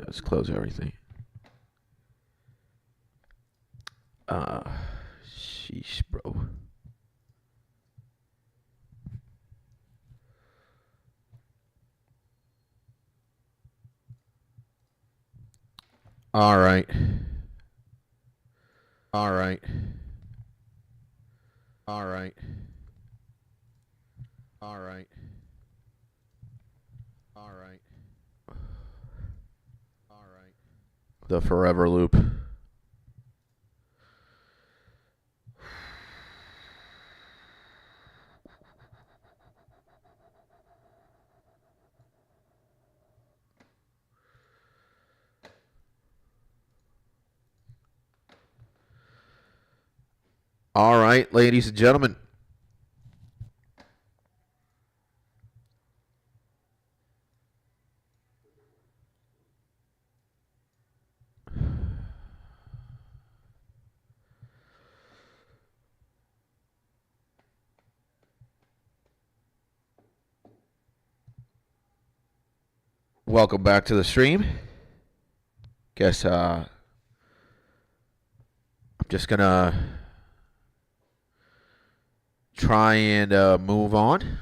Let's close everything. Sheesh, bro. All right. All right. All right. All right. All right. All right. The forever loop. All right, ladies and gentlemen. Welcome back to the stream. Guess I'm just gonna try and move on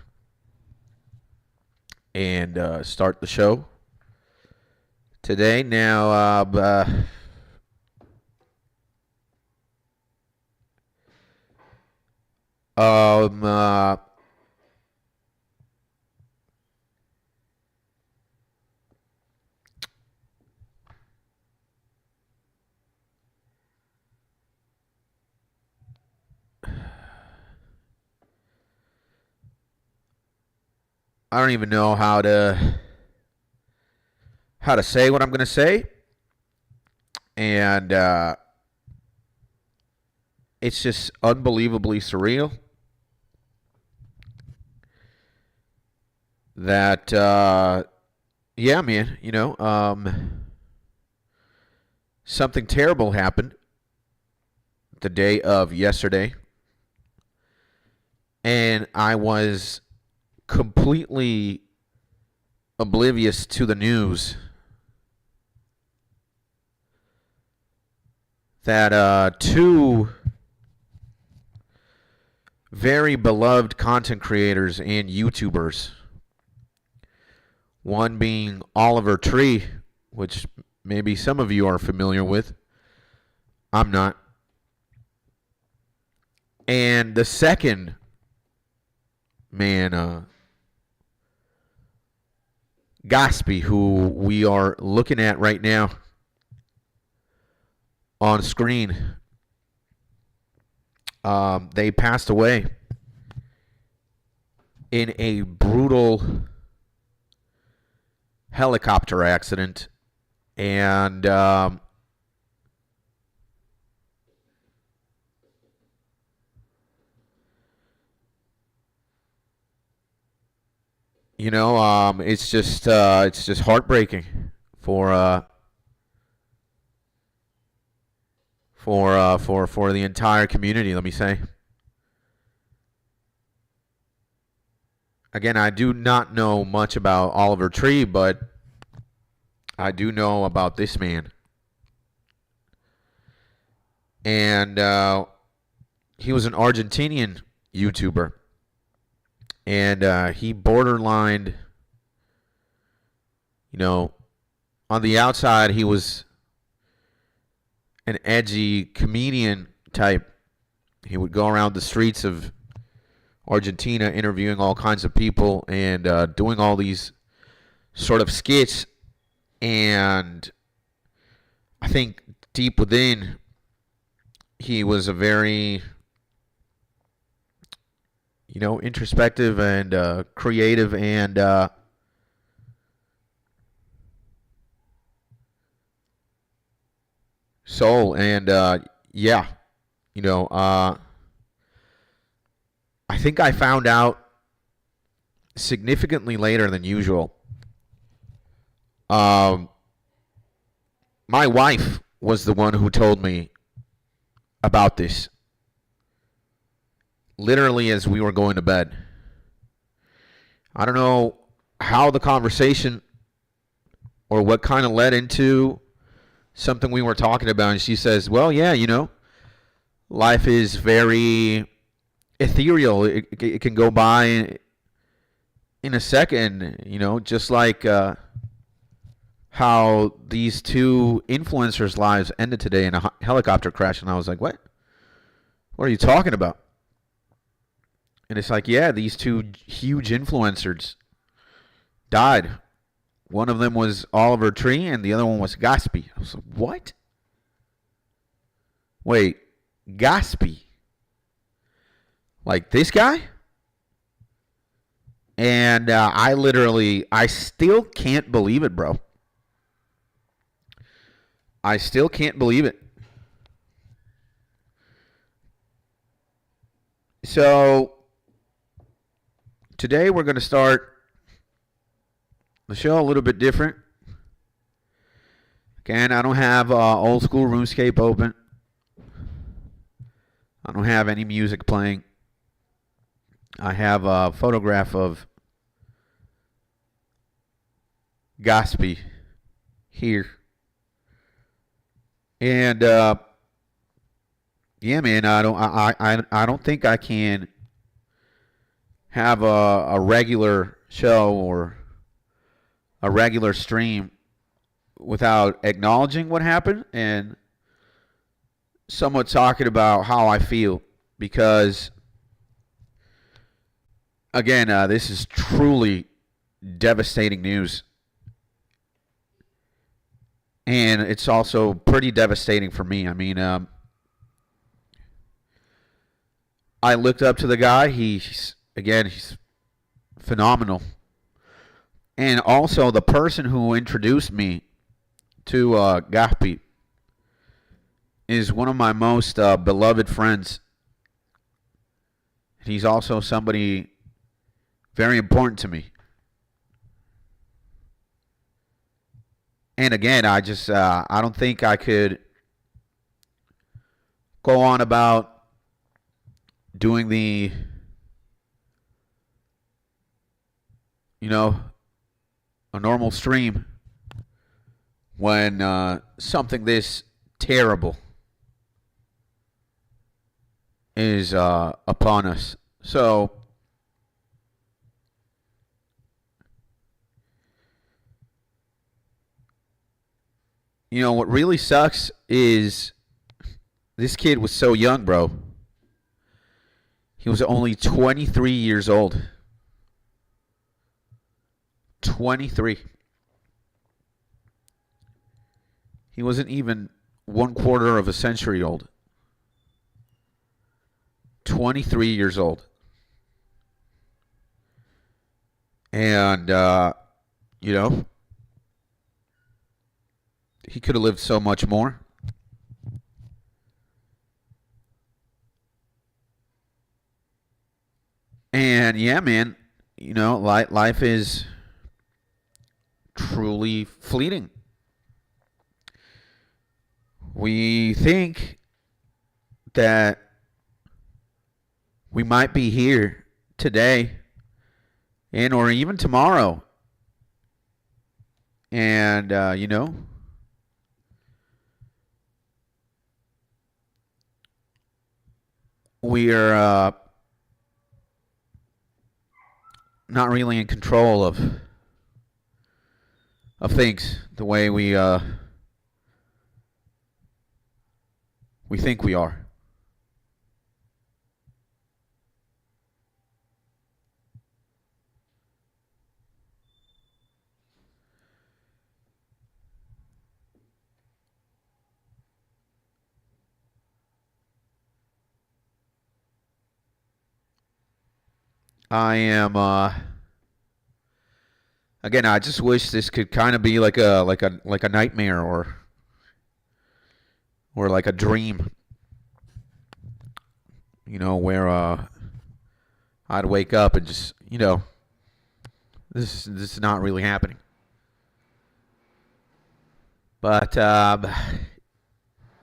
and start the show today. Now, I don't even know how to say what I'm going to say. And it's just unbelievably surreal that, yeah, man, you know, something terrible happened the day of yesterday. And I was completely oblivious to the news that two very beloved content creators and YouTubers, one being Oliver Tree, which maybe some of you are familiar with. I'm not. And the second man, Gatsby, who we are looking at right now on screen, they passed away in a brutal helicopter accident. And you know, it's just heartbreaking for the entire community, let me say. Again, I do not know much about Oliver Tree, but I do know about this man. And he was an Argentinian YouTuber. And he borderlined, you know, on the outside, he was an edgy comedian type. He would go around the streets of Argentina interviewing all kinds of people and doing all these sort of skits. And I think deep within, he was a very, you know, introspective and creative and soul. And yeah, you know, I think I found out significantly later than usual. My wife was the one who told me about this, literally as we were going to bed. I don't know how the conversation or what kind of led into something we were talking about. And she says, well, yeah, life is very ethereal. It can go by in a second, just like how these two influencers' lives ended today in a helicopter crash. And I was like, what? What are you talking about? And it's like, yeah, these two huge influencers died. One of them was Oliver Tree and the other one was Gatsby. I was like, what? Wait, Gatsby? Like this guy? And I still can't believe it, bro. I still can't believe it. So, today we're going to start the show a little bit different. Again, I don't have old school RuneScape open. I don't have any music playing. I have a photograph of Gatsby here. And yeah, man, I don't think I can have a regular show or a regular stream without acknowledging what happened and somewhat talking about how I feel, because again, this is truly devastating news. And it's also pretty devastating for me. I mean, I looked up to the guy. He's phenomenal. And also the person who introduced me to Gatsby is one of my most beloved friends. He's also somebody very important to me. And again, I don't think I could go on about doing the, a normal stream when something this terrible is upon us. So, what really sucks is this kid was so young, bro. He was only 23 years old. 23. He wasn't even 1/4 of a century old. 23 years old. And, he could have lived so much more. And yeah, man, life is truly fleeting. We think that we might be here today and or even tomorrow. And, we are not really in control of things the way we think we are. I am again, I just wish this could kind of be like a nightmare or like a dream. Where I'd wake up and just, this is not really happening. But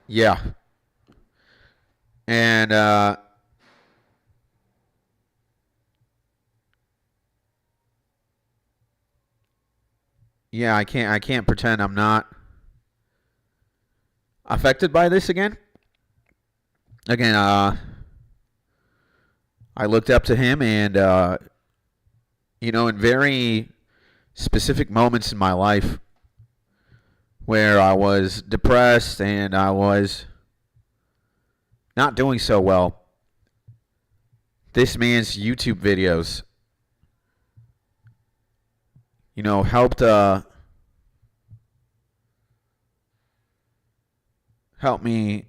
yeah. And yeah, I can't pretend I'm not affected by this again. Again, I looked up to him, and in very specific moments in my life where I was depressed and I was not doing so well, this man's YouTube videos, helped me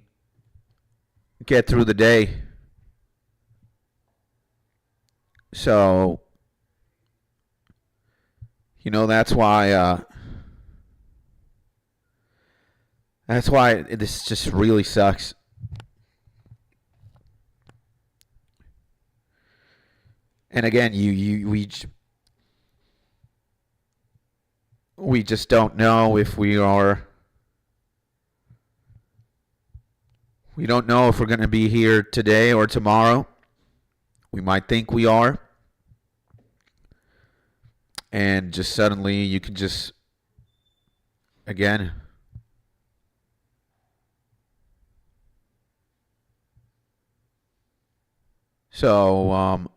get through the day. So, that's why this just really sucks. And again, we just don't know if we don't know if we're going to be here today or tomorrow. We might think we are. And just suddenly you can just, again, so,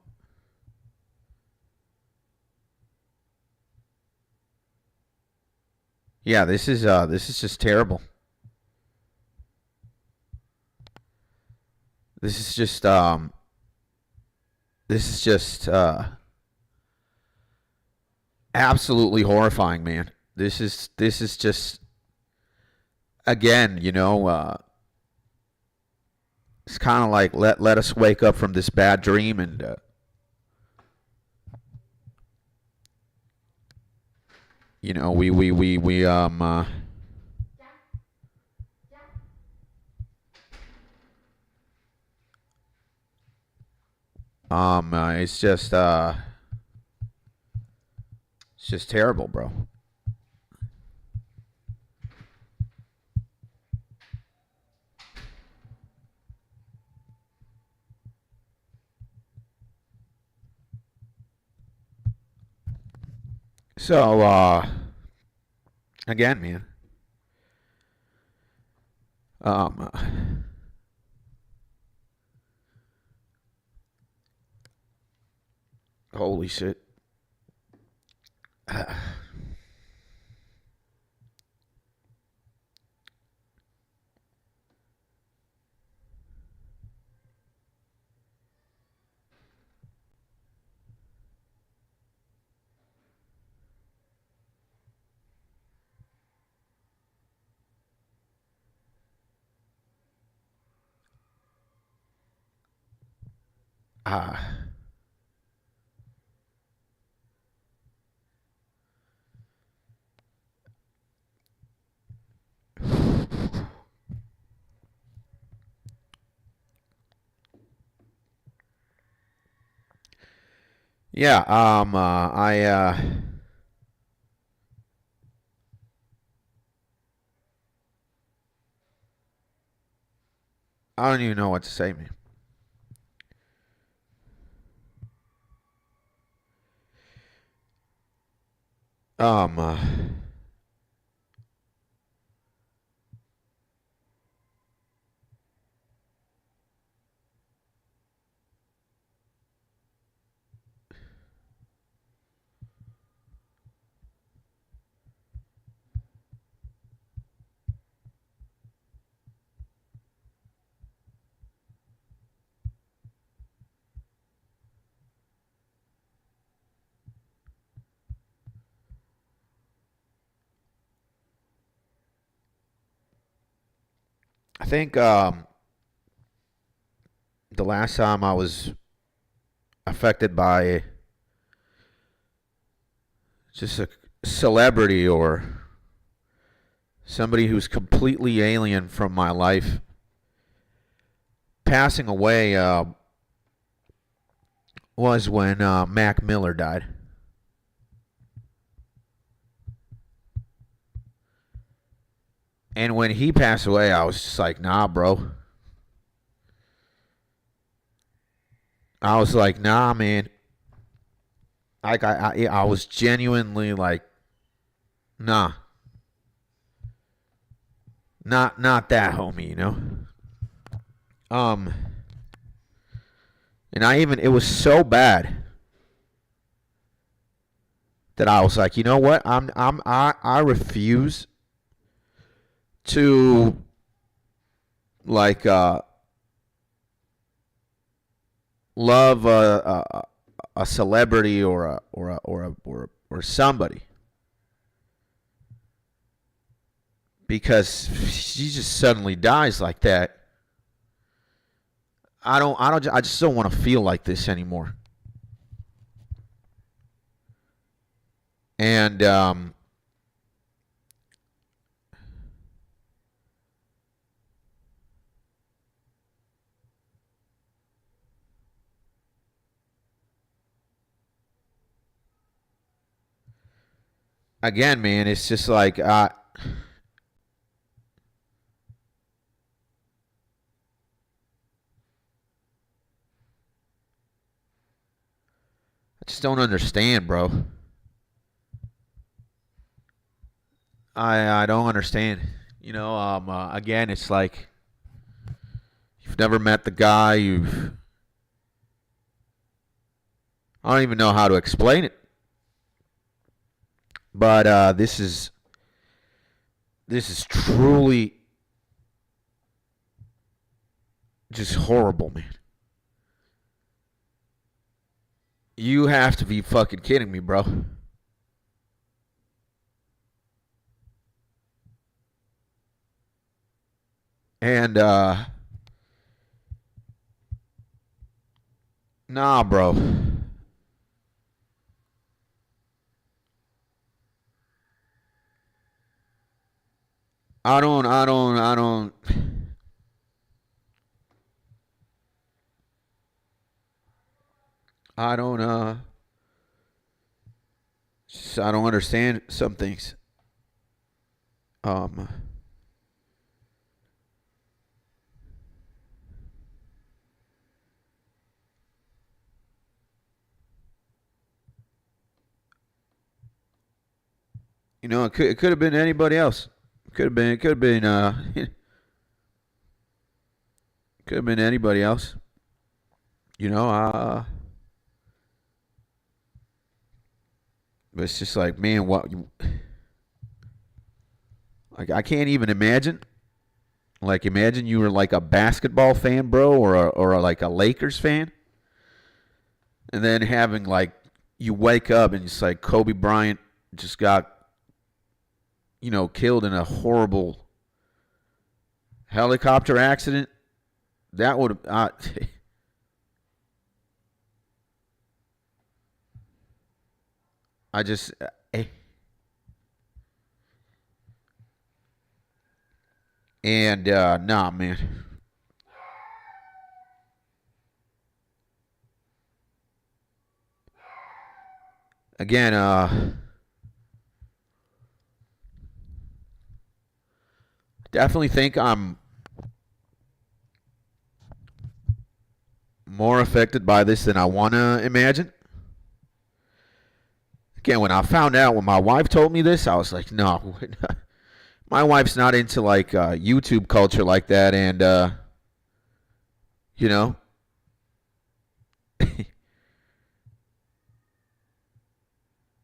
yeah, this is just terrible. This is just absolutely horrifying, man. This is just, again, it's kind of like let us wake up from this bad dream, and it's just terrible, bro. So, again, man. Um, Holy shit. Ah. Yeah, I don't even know what to say, man. Um, uh, I think the last time I was affected by just a celebrity or somebody who's completely alien from my life passing away was when Mac Miller died. And when he passed away, I was just like, nah, bro. I was like, nah, man. Like I was genuinely like Nah. Not that, homie, you know? Um, and it was so bad that I was like, you know what? I refuse to, like, love a celebrity or somebody, because she just suddenly dies like that. I just don't want to feel like this anymore. And again, man, it's just like I just don't understand, bro. I don't understand. You know, again, it's like you've never met the guy. I don't even know how to explain it. But this is truly just horrible, man. You have to be fucking kidding me, bro. And nah, bro. I don't. I don't. I don't understand some things. Um, you know, it could have been anybody else. It could have been could have been anybody else. You know, but it's just like, man, what? Like, I can't even imagine. Like, imagine you were like a basketball fan, bro, like a Lakers fan, and then having like you wake up and it's like Kobe Bryant just got, you know, killed in a horrible helicopter accident. That would I just and nah, man. Again, definitely think I'm more affected by this than I want to imagine. Again, when I found out, when my wife told me this, I was like, no, my wife's not into like YouTube culture like that, and you know,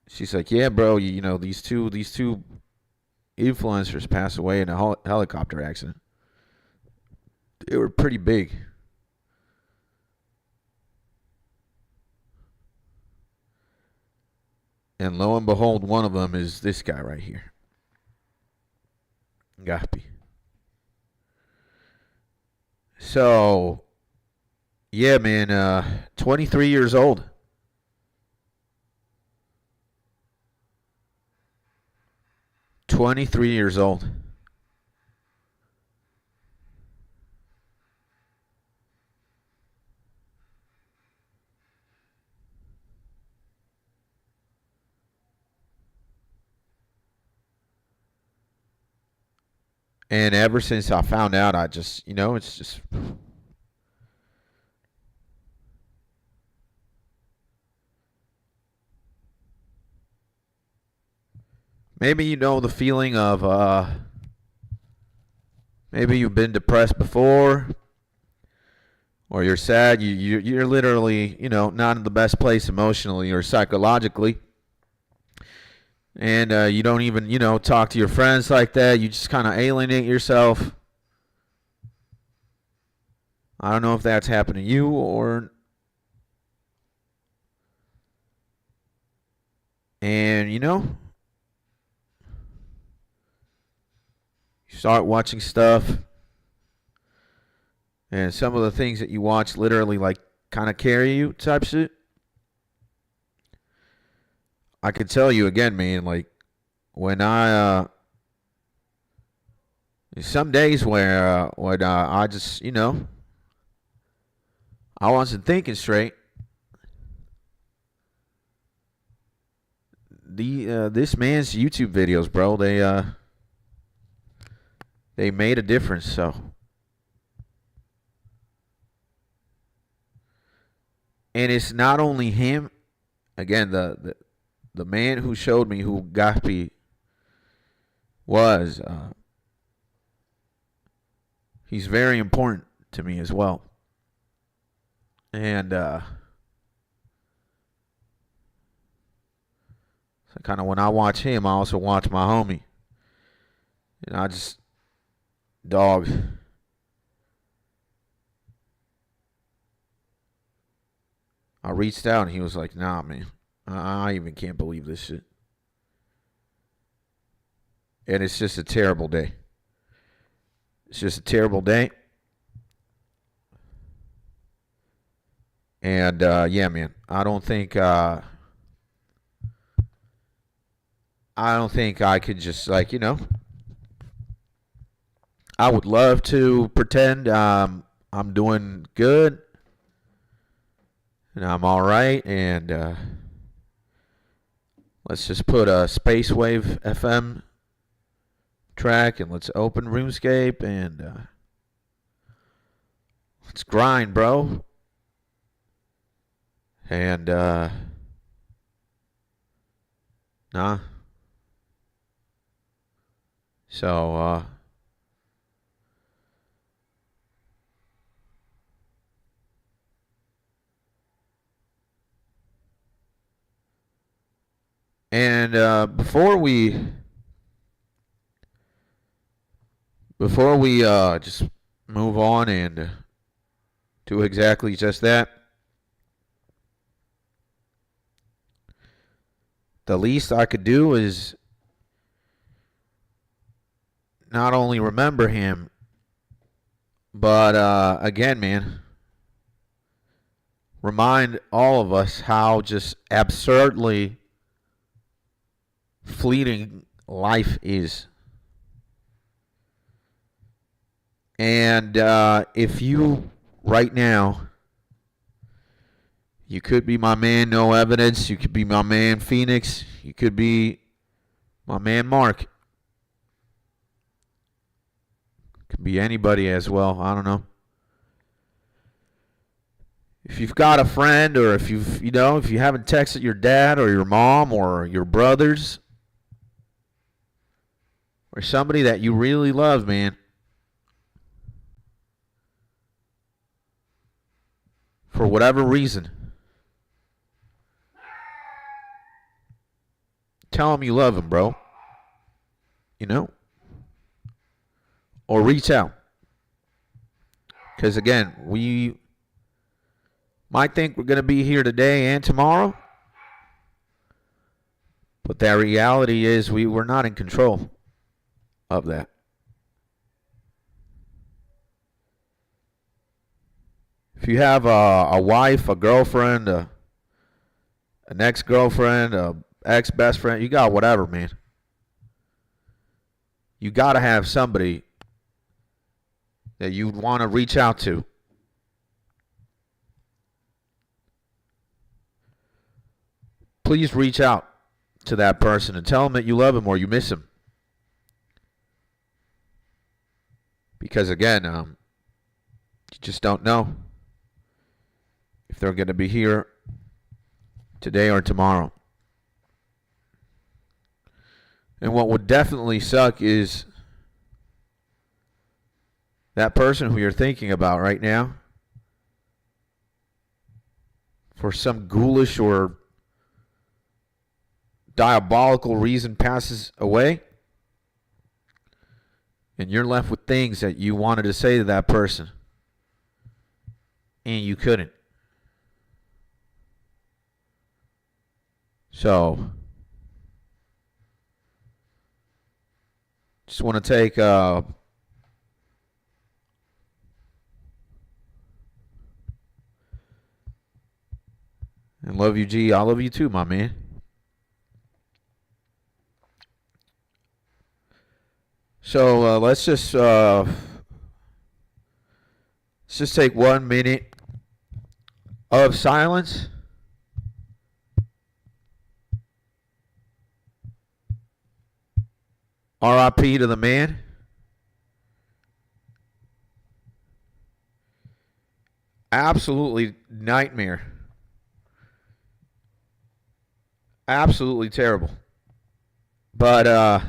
she's like, yeah, bro, you know, these two influencers passed away in a helicopter accident. They were pretty big. And lo and behold, one of them is this guy right here. Gapi. So, yeah, man, 23 years old. 23 years old. And ever since I found out, I just, you know, it's just. Maybe you know the feeling of maybe you've been depressed before, or you're sad. You're literally, not in the best place emotionally or psychologically, and you don't even, talk to your friends like that. You just kind of alienate yourself. I don't know if that's happened to you or. And, you start watching stuff, and some of the things that you watch literally, like, kind of carry you type shit. I could tell you again, man, like, when some days where, when I just, I wasn't thinking straight. This man's YouTube videos, bro, they made a difference. So, and it's not only him. Again, the man who showed me who Gaspi was, he's very important to me as well. And so kind of when I watch him, I also watch my homie. And I just, dog. I reached out and he was like, nah, man. I even can't believe this shit. And it's just a terrible day. It's just a terrible day. And, yeah, man, I don't think I could just, like, I would love to pretend I'm doing good and I'm all right, and let's just put a Space Wave FM track and let's open RuneScape and let's grind, bro. And nah. So and before we just move on and do exactly just that, the least I could do is not only remember him, but again, man, remind all of us how just absurdly fleeting life is. And if you, right now, you could be my man, No Evidence. You could be my man, Phoenix. You could be my man, Mark. Could be anybody as well. I don't know. If you've got a friend, or if if you haven't texted your dad or your mom or your brothers or somebody that you really love, man, for whatever reason, tell them you love them, bro. Or reach out. Because, again, we might think we're going to be here today and tomorrow, but the reality is we're not in control of that. If you have a wife, a girlfriend, an ex-girlfriend, a ex-best friend, you got whatever, man. You got to have somebody that you want to reach out to. Please reach out to that person and tell them that you love him or you miss him. Because, again, you just don't know if they're going to be here today or tomorrow. And what would definitely suck is that person who you're thinking about right now, for some ghoulish or diabolical reason, passes away, and you're left with things that you wanted to say to that person, and you couldn't. So, just want to take and love you, G. I love you too, my man. So let's just take 1 minute of silence. R.I.P. to the man. Absolutely nightmare. Absolutely terrible. But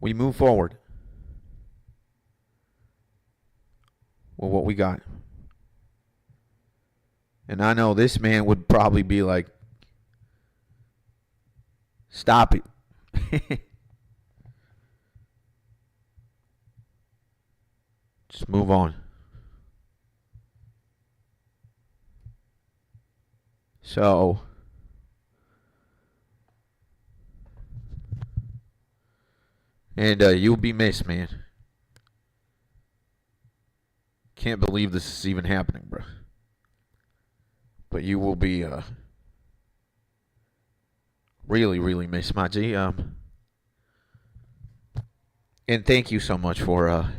we move forward with what we got. And I know this man would probably be like, stop it. Just move on. So, and you'll be missed, man. Can't believe this is even happening, bro. But you will be really, really missed, my G. And thank you so much for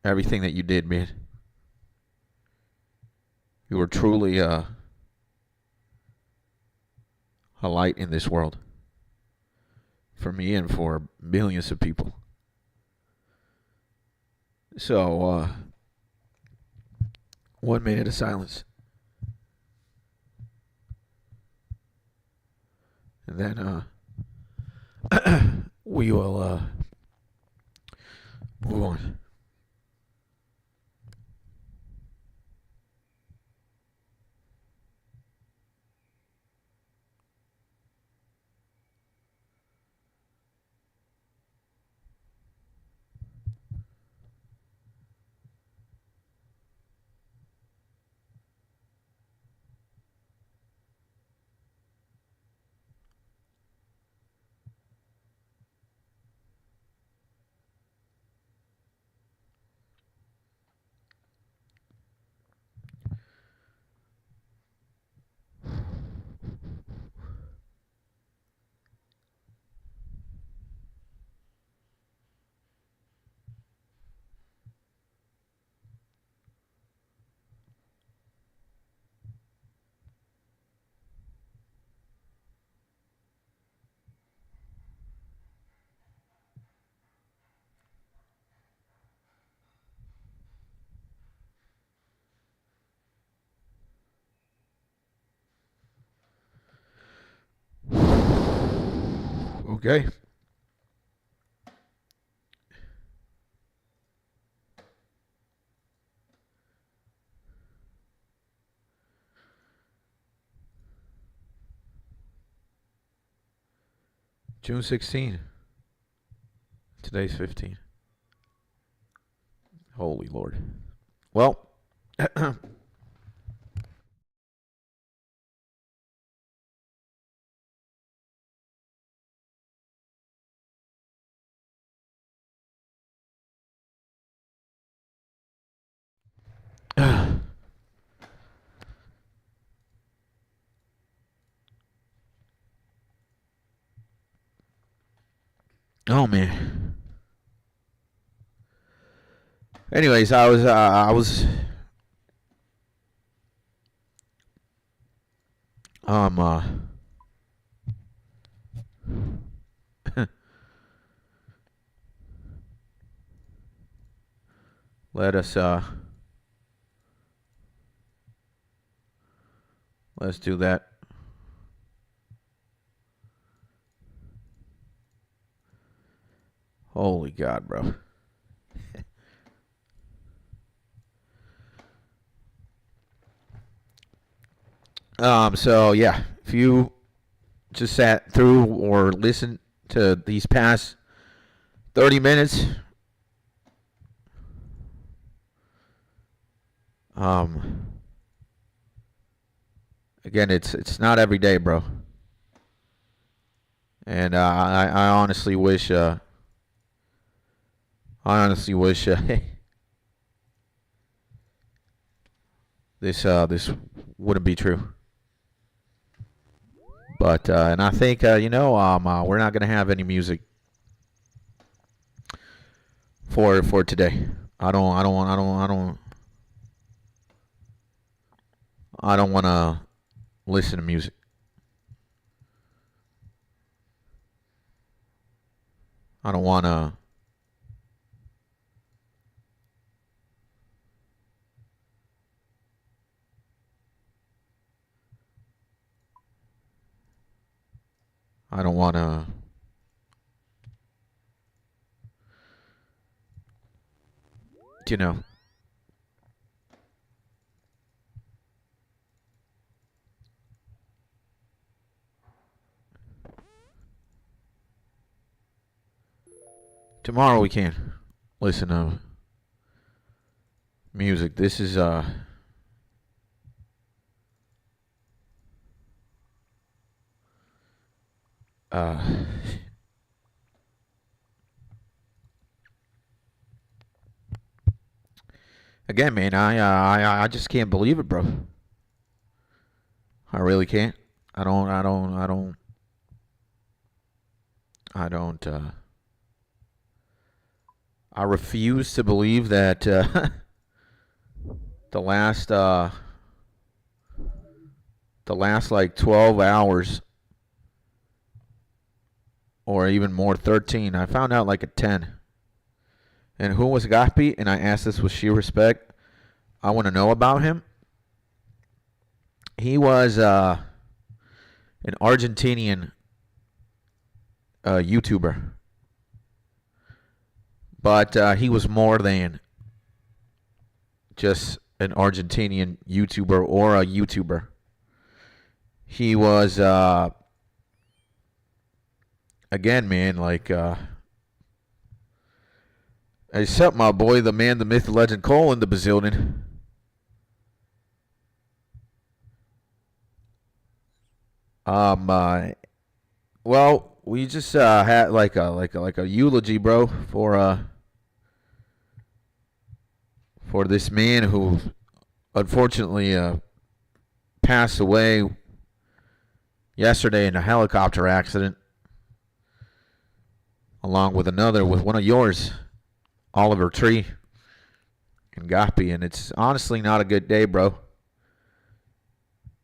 everything that you did, man. You were truly a light in this world for me and for millions of people. So, 1 minute of silence. And then we will move on. Okay. June 16. Today's 15. Holy Lord. Well, oh man. Anyways, I was let us Let's do that. Holy God, bro. So yeah, if you just sat through or listened to these past 30 minutes, again, it's not every day, bro. And I honestly wish this wouldn't be true. But and I think we're not gonna have any music for today. I don't want to listen to music. I don't want to. I don't want to. You know. Tomorrow we can listen to music. This is again, man, I just can't believe it, bro. I really can't. I don't I refuse to believe that the last like 12 hours or even more, 13. I found out like at 10. And who was Gaspi? And I asked this with sheer respect. I want to know about him. He was an Argentinian YouTuber. But he was more than just an Argentinian YouTuber or a YouTuber. He was, again, man, like, except my boy, the man, the myth, the legend, Cole in the bazillion. Well, we just had like a eulogy, bro, for this man who unfortunately passed away yesterday in a helicopter accident, along with one of yours, Oliver Tree and Gaspi, and it's honestly not a good day, bro.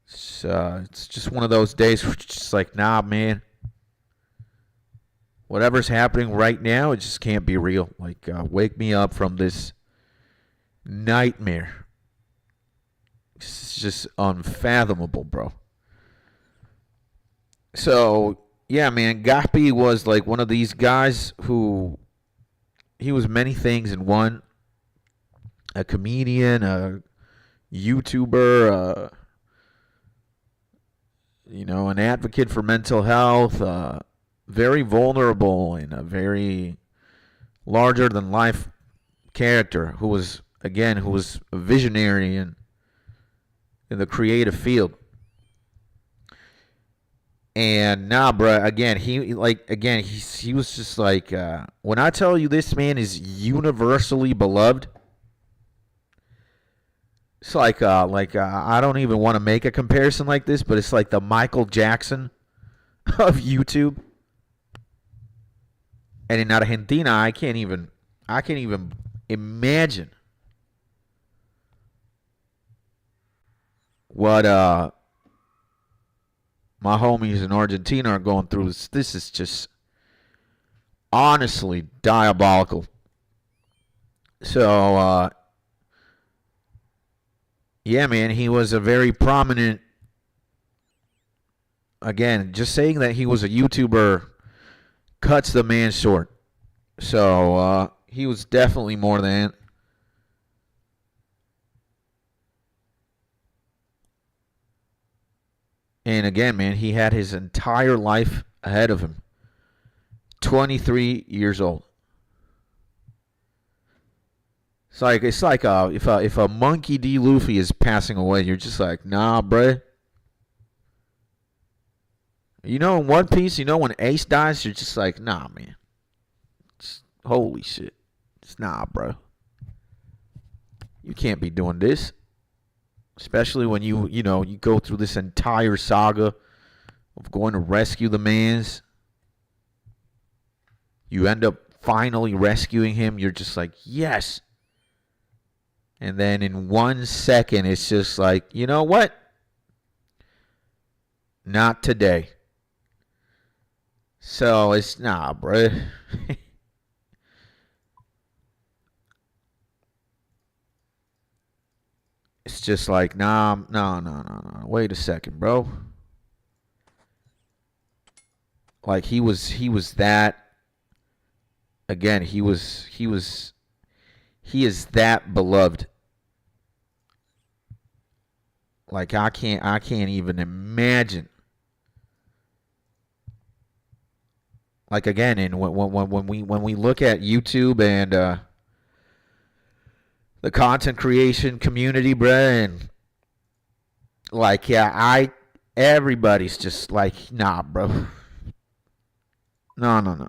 It's just one of those days where it's just like, nah, man. Whatever's happening right now, it just can't be real. Like, wake me up from this nightmare. It's just unfathomable, bro. So, yeah, man, Gaspi was like one of these guys who he was many things in one. A comedian, a YouTuber, an advocate for mental health, very vulnerable and a very larger than life character who was a visionary in the creative field. And nah, bro, again, he was just like, when I tell you this man is universally beloved, it's like I don't even want to make a comparison like this, but it's like the Michael Jackson of YouTube. And in Argentina, I can't even imagine what my homies in Argentina are going through. This is just honestly diabolical. So yeah, man, he was a very prominent again, just saying that he was a YouTuber cuts the man short. So he was definitely more than. And again, man, he had his entire life ahead of him. 23 years old. It's like if a Monkey D. Luffy is passing away, you're just like, nah, bruh. You know, in One Piece, you know, when Ace dies, you're just like, nah, man. Holy shit. It's nah, bro. You can't be doing this. Especially when you go through this entire saga of going to rescue the mans. You end up finally rescuing him. You're just like, yes. And then in 1 second, it's just like, you know what? Not today. So it's nah, bro. It's just like, nah, no. Wait a second, bro. Like he was that. Again, he is that beloved. Like I can't even imagine. Like again, and when we look at YouTube and the content creation community, bruh, and like everybody's just like, nah, bro. No.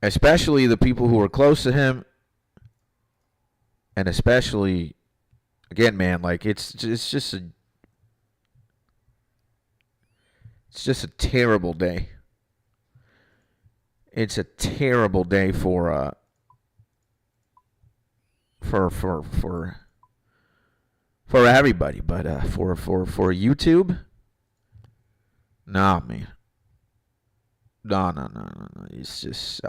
Especially the people who are close to him, and especially, again, man, like it's just a terrible day. It's a terrible day for everybody, but for YouTube, nah, man. No. It's just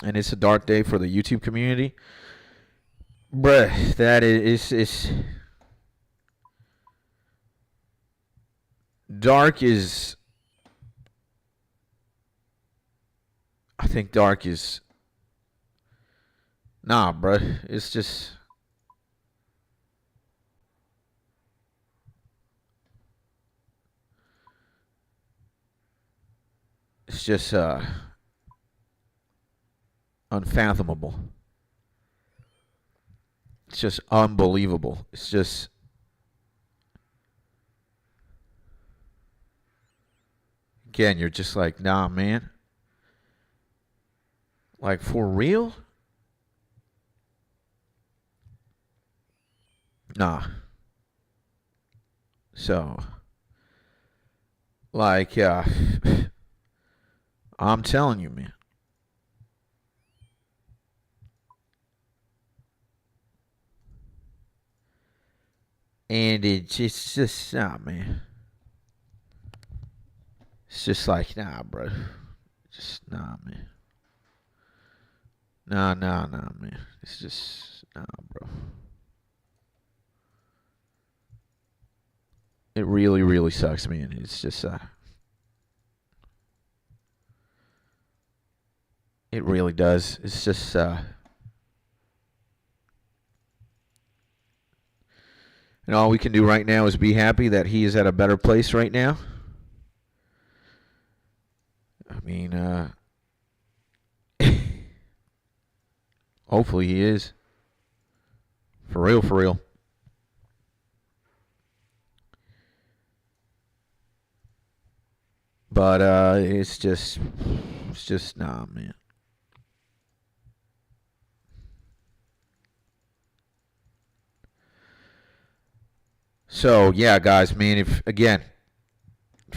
and it's a dark day for the YouTube community, bruh. That is dark is. I think dark is. Nah, bruh. It's just. It's just unfathomable. It's just unbelievable. It's just again, you're just like, nah, man. Like for real? Nah. So like I'm telling you, man. And it's just, nah, man. It's just like, nah, bro. Just, nah, man. Nah, man. It's just, nah, bro. It really, really sucks, man. It's just, it really does. It's just, and all we can do right now is be happy that he is at a better place right now. I mean, hopefully he is. For real. But it's just nah, man. So yeah, guys, man. If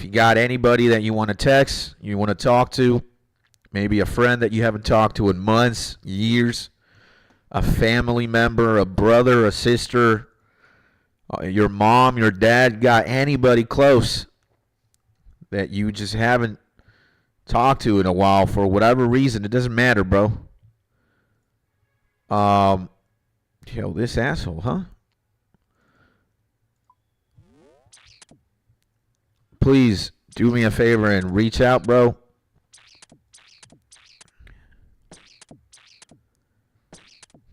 you got anybody that you want to text, you want to talk to, maybe a friend that you haven't talked to in months, years, a family member, a brother, a sister, your mom, your dad, got anybody close that you just haven't talked to in a while for whatever reason, it doesn't matter, bro. Yo, this asshole, huh? Please do me a favor and reach out, bro.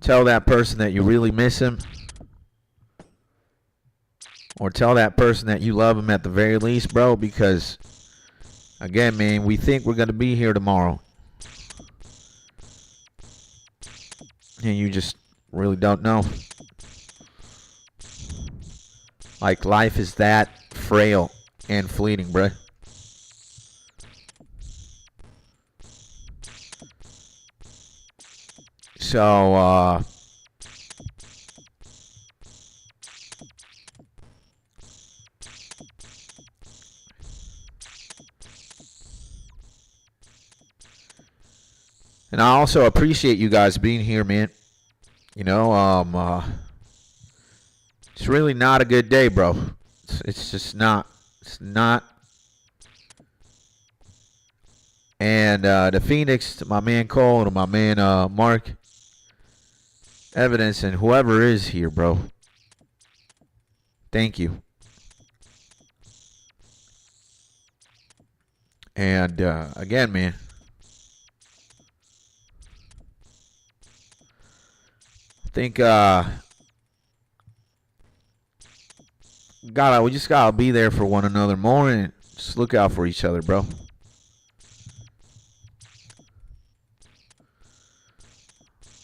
Tell that person that you really miss him. Or tell that person that you love him at the very least, bro, because, again, man, we think we're going to be here tomorrow. And you just really don't know. Like, life is that frail and fleeting, bro. So, and I also appreciate you guys being here, man. You know, it's really not a good day, bro. It's just not. It's not. And to Phoenix, to my man Cole, to my man Mark, Evidence, and whoever is here, bro. Thank you. And again, man. I think we just gotta be there for one another more and just look out for each other, bro.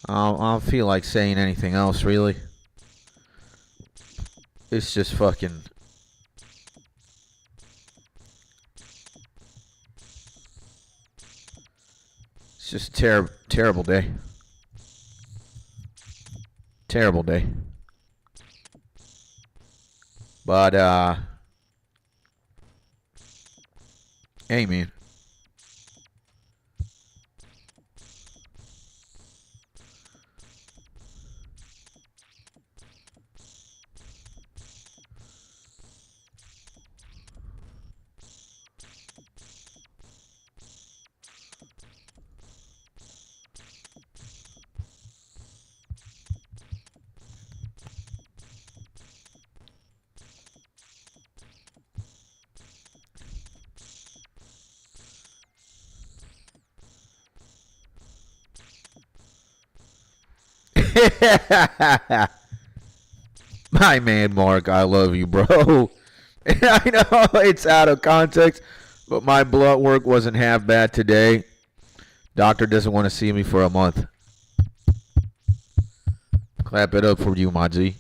I don't feel like saying anything else, really. It's just fucking. It's just a terrible day. Terrible day. But, hey, man. My man, Mark, I love you, bro. I know it's out of context, but my blood work wasn't half bad today. Doctor doesn't want to see me for a month. Clap it up for you, my G.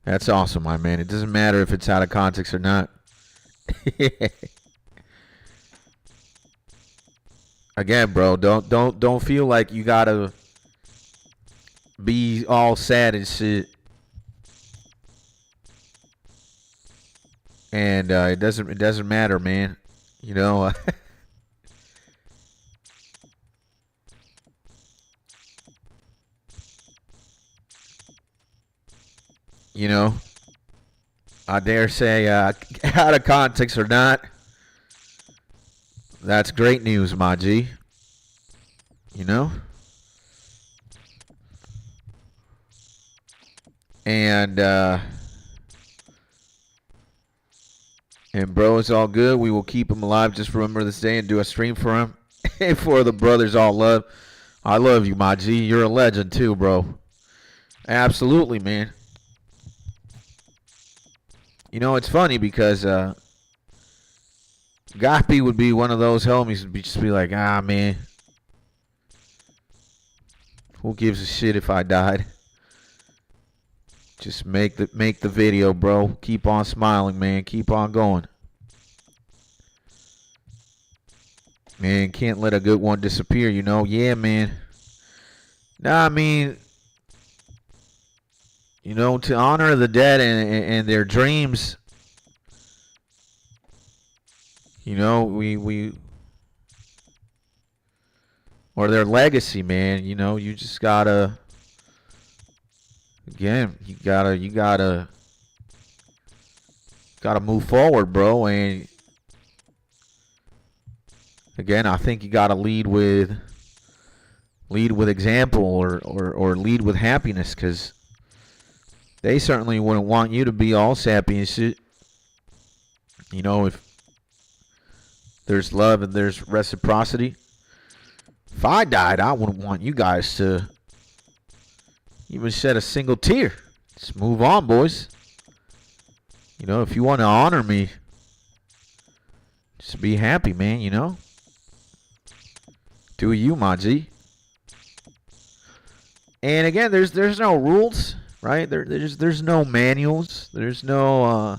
That's awesome, my man. It doesn't matter if it's out of context or not. Again, bro, don't feel like you gotta be all sad and shit. And it doesn't matter, man. You know. You know, I dare say, out of context or not, that's great news, my G. You know? And bro, it's all good. We will keep him alive. Just remember this day and do a stream for him. And for the brothers all love. I love you, my G. You're a legend too, bro. Absolutely, man. You know, it's funny because Goppy would be one of those homies who'd just be like, ah, man. Who gives a shit if I died? Just make the video, bro. Keep on smiling, man. Keep on going. Man, can't let a good one disappear, you know? Yeah, man. Nah, I mean, you know, to honor the dead and their dreams, you know, we or their legacy, man, you know, you just gotta, again, you gotta move forward, bro. And again, I think you gotta lead with lead with example or lead with happiness, because they certainly wouldn't want you to be all sappy and shit. You know, if there's love and there's reciprocity. If I died, I wouldn't want you guys to even shed a single tear. Just move on, boys. You know, if you want to honor me, just be happy, man, you know? Do you, my G? And again, there's no rules, right? There's no manuals. There's no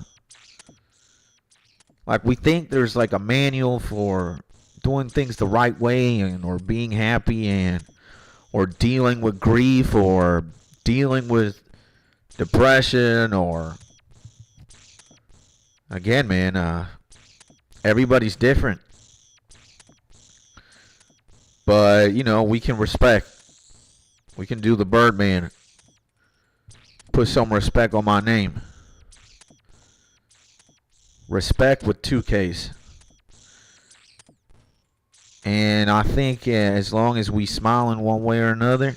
like we think there's like a manual for doing things the right way and or being happy and or dealing with grief or dealing with depression or again, man, everybody's different. But, you know, we can respect. We can do the Birdman. Put some respect on my name. Respect with 2 Ks. And I think as long as we smile in one way or another,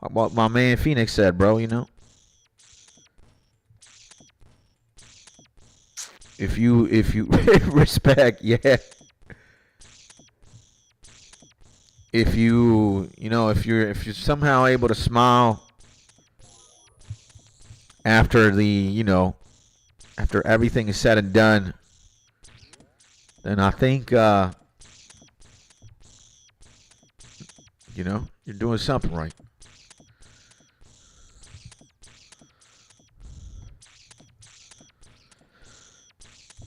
what my man Phoenix said, bro, you know. If you respect, yeah. If you're somehow able to smile after after everything is said and done, then I think you're doing something right.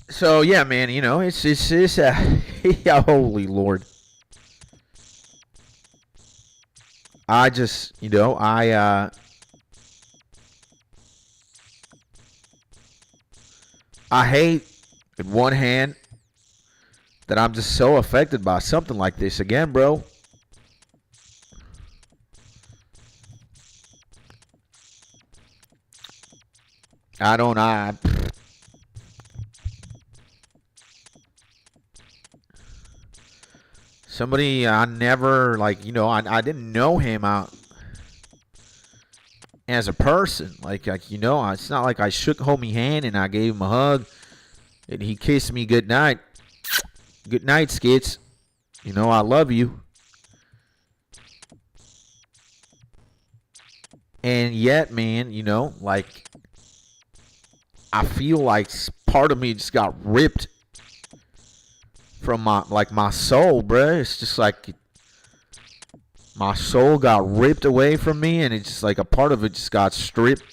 So yeah, man, it's holy Lord. I just, I hate, in one hand, that I'm just so affected by something like this again, bro. Somebody I never, I didn't know him out as a person. It's not like I shook homie hand and I gave him a hug and he kissed me good night. Good night, Skits. I love you. And yet, man, I feel like part of me just got ripped from my soul, bruh. It's just like my soul got ripped away from me, and it's just like a part of it just got stripped.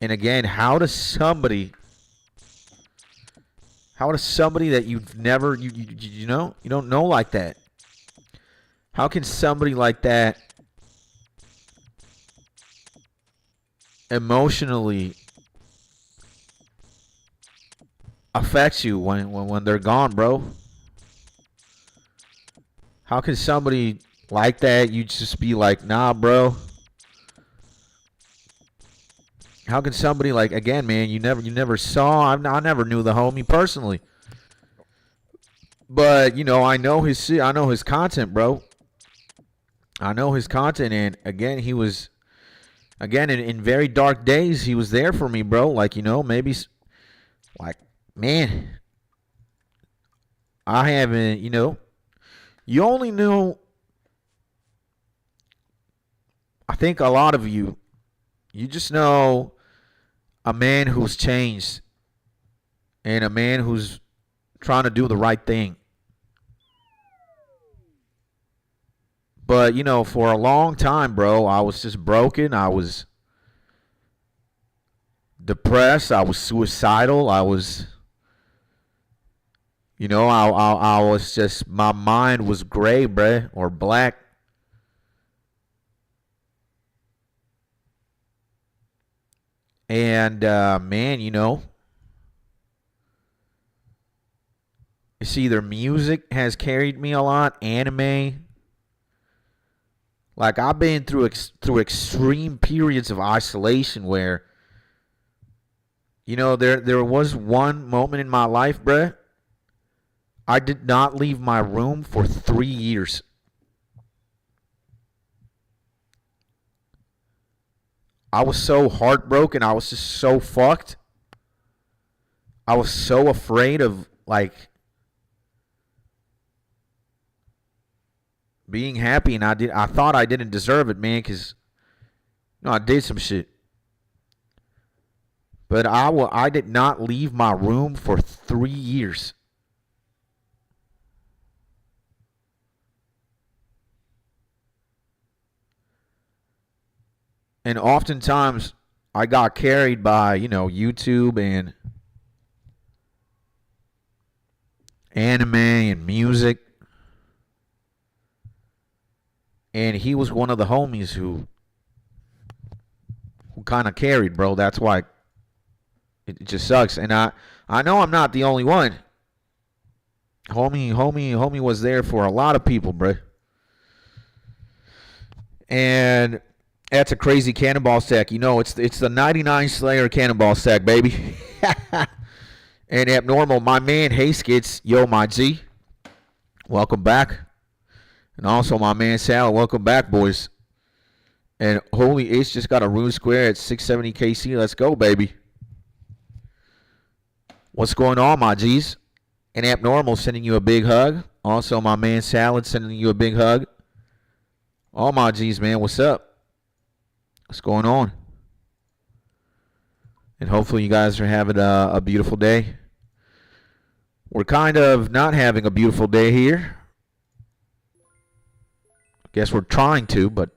And again, how does somebody that you've never you don't know like that? How can somebody like that emotionally affects you when they're gone, bro? How can somebody like that, you just be like, nah, bro? How can somebody again, man, you never saw, I never knew the homie personally. But, I know his content, bro. I know his content, and again, he was, in very dark days, he was there for me, bro. Maybe, man, I haven't, you only knew, I think a lot of you just know a man who's changed and a man who's trying to do the right thing. But, for a long time, bro, I was just broken. I was depressed. I was suicidal. I was, I was just, my mind was gray, bruh, or black. And, man, it's either music has carried me a lot, anime. I've been through extreme periods of isolation where, there was one moment in my life, bruh, I did not leave my room for 3 years. I was so heartbroken. I was just so fucked. I was so afraid of, like, being happy, and I thought I didn't deserve it, man, because, I did some shit. But I did not leave my room for 3 years. And oftentimes, I got carried by, YouTube and anime and music. And he was one of the homies who kind of carried, bro. That's why it just sucks. And I know I'm not the only one. Homie was there for a lot of people, bro. And that's a crazy cannonball stack. It's the 99 Slayer cannonball stack, baby. And Abnormal, my man, hey Skits, yo, my G, welcome back. And also my man Sal, welcome back, boys. And Holy Ace just got a rune square at 670 KC. Let's go, baby. What's going on, my G's? And Abnormal sending you a big hug. Also my man Salad sending you a big hug. All my G's, man, what's up? What's going on? And hopefully you guys are having a beautiful day. We're kind of not having a beautiful day here. I guess we're trying to, but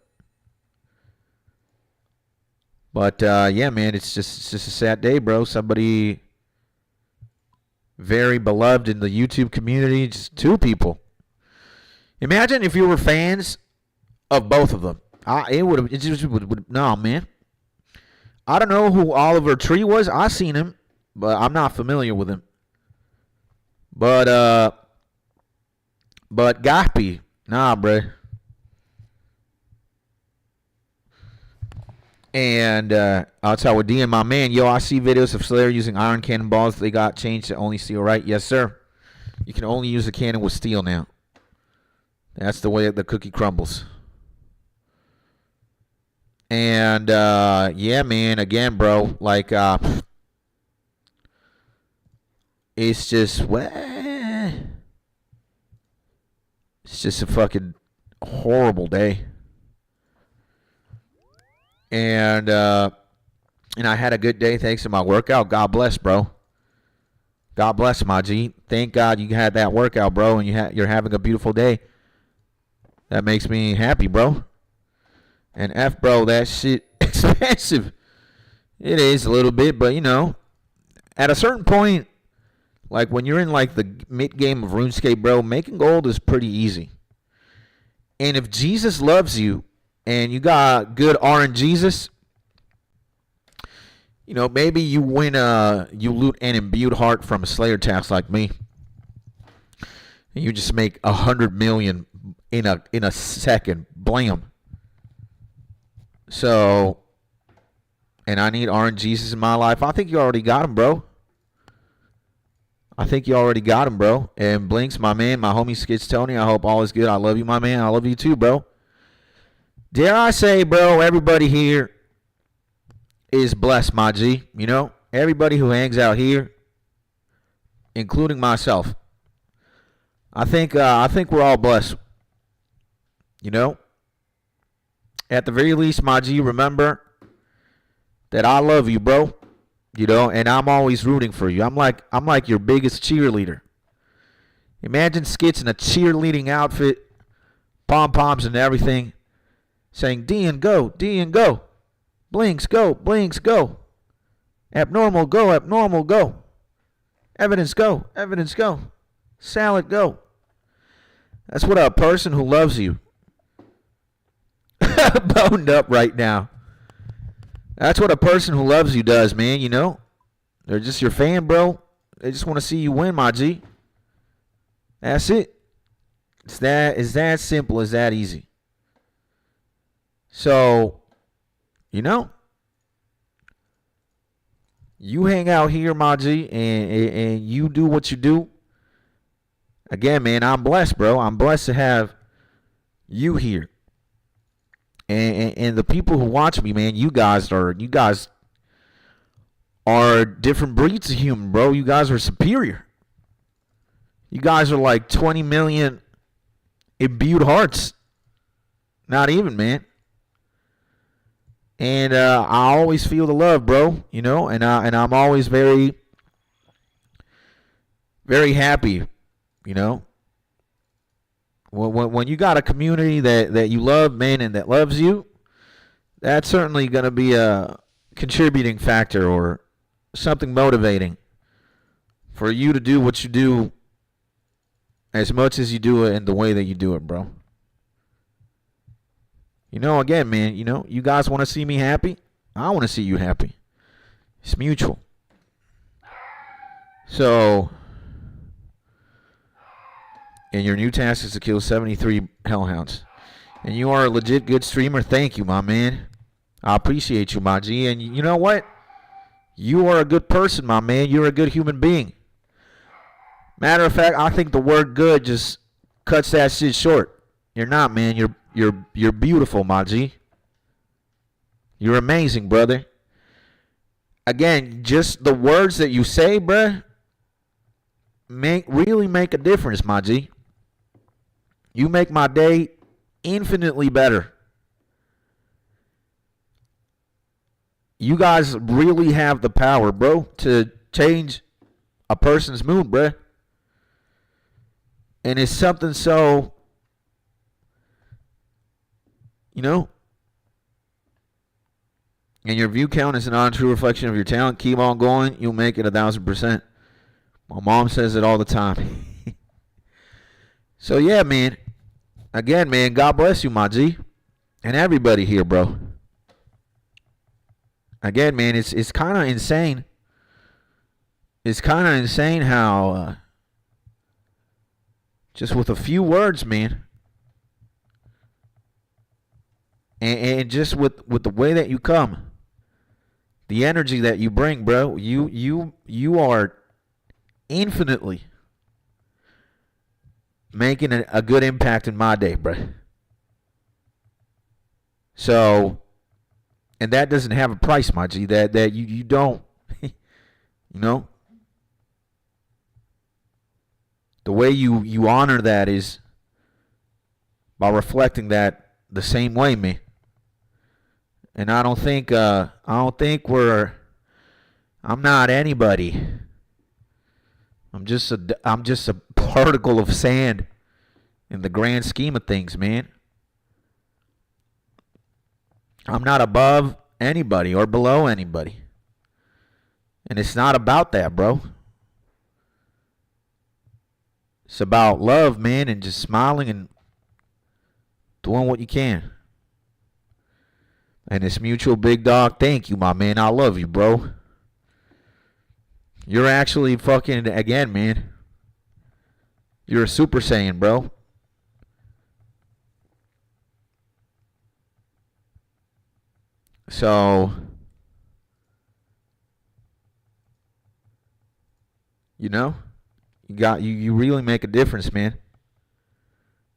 yeah, man, it's just a sad day, bro. Somebody very beloved in the YouTube community, just two people. Imagine if you were fans of both of them. No, man. I don't know who Oliver Tree was. I seen him, but I'm not familiar with him. But Gappy, nah, bruh. And I'll tell with D and my man, yo, I see videos of Slayer using iron cannonballs. They got changed to only steel, right? Yes, sir. You can only use a cannon with steel now. That's the way the cookie crumbles. And yeah, man, again, bro, like it's just a fucking horrible day. And I had a good day thanks to my workout. God bless, bro. God bless, my G. Thank God you had that workout, bro, and you're having a beautiful day. That makes me happy, bro. And F, bro, that shit expensive. It is a little bit, but at a certain point, like when you're in like the mid game of RuneScape, bro, making gold is pretty easy. And if Jesus loves you and you got good RNGesus, maybe you win you loot an imbued heart from a Slayer tax like me. And you just make 100 million in a second. Blam. So, and I need RNGesus in my life. I think you already got him, bro. And Blinks, my man, my homie Skits Tony, I hope all is good. I love you, my man. I love you too, bro. Dare I say, bro, everybody here is blessed, my G. Everybody who hangs out here, including myself. I think we're all blessed. At the very least, my G, remember that I love you, bro. And I'm always rooting for you. I'm like your biggest cheerleader. Imagine Skits in a cheerleading outfit, pom-poms and everything, saying, Dean, go, Dean, go. Blinks, go, Blinks, go. Abnormal, go, Abnormal, go. Evidence, go, Evidence, go. Salad, go. That's what a person who loves you. Boned up right now. That's what a person who loves you does, man, They're just your fan, bro. They just want to see you win, my G. That's it. It's that simple, it's that easy. So, you hang out here, my G, and you do what you do. Again, man, I'm blessed, bro. I'm blessed to have you here. And the people who watch me, man, you guys are different breeds of human, bro. You guys are superior. You guys are like 20 million imbued hearts. Not even, man. And I always feel the love, bro. You know, and I'm always very, very happy. You know, when you got a community that you love, man, and that loves you, that's certainly going to be a contributing factor or something motivating for you to do what you do as much as you do it in the way that you do it, bro. You know, again, man, you know, you guys want to see me happy? I want to see you happy. It's mutual. So, and your new task is to kill 73 hellhounds. And you are a legit good streamer. Thank you, my man. I appreciate you, my G. And you know what? You are a good person, my man. You're a good human being. Matter of fact, I think the word good just cuts that shit short. You're not, man. You're beautiful, my G. You're amazing, brother. Again, just the words that you say, bruh, really make a difference, my G. You make my day infinitely better. You guys really have the power, bro, to change a person's mood, bruh. And it's something so, you know, and your view count is an untrue reflection of your talent. Keep on going. You'll make it 1,000%. My mom says it all the time. So, yeah, man. Again, man, God bless you, my G. And everybody here, bro. Again, man, it's kind of insane. It's kind of insane how just with a few words, man, and just with the way that you come, the energy that you bring, bro, you are infinitely making a good impact in my day, bro. So, and that doesn't have a price, my G. That you don't, you know. The way you honor that is by reflecting that the same way, man. And I don't think I'm not anybody. I'm just a particle of sand in the grand scheme of things, man. I'm not above anybody or below anybody. And it's not about that, bro. It's about love, man, and just smiling and doing what you can. And it's mutual, big dog. Thank you, my man. I love you, bro. You're actually fucking, again, man. You're a Super Saiyan, bro. So, you know, you really make a difference, man.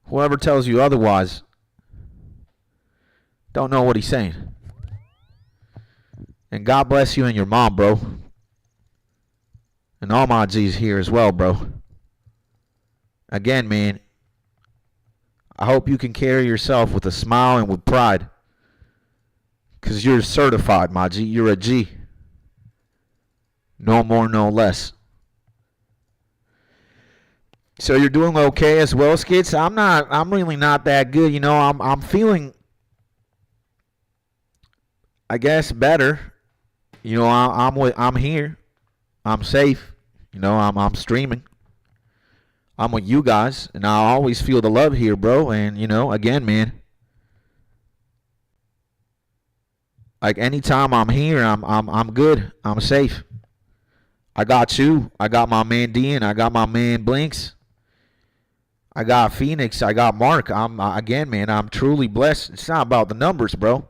Whoever tells you otherwise don't know what he's saying. And God bless you and your mom, bro. And all my G's here as well, bro. Again, man, I hope you can carry yourself with a smile and with pride. Because you're certified, my G. You're a G. No more, no less. So you're doing okay as well, Skits? I'm really not that good. You know, I'm feeling, I guess, better. You know, I'm here. I'm safe. You know, I'm streaming. I'm with you guys, and I always feel the love here, bro. And you know, again, man, like anytime I'm here, I'm good. I'm safe. I got you. I got my man Dean. I got my man Blinks. I got Phoenix. I got Mark. Again, man, I'm truly blessed. It's not about the numbers, bro.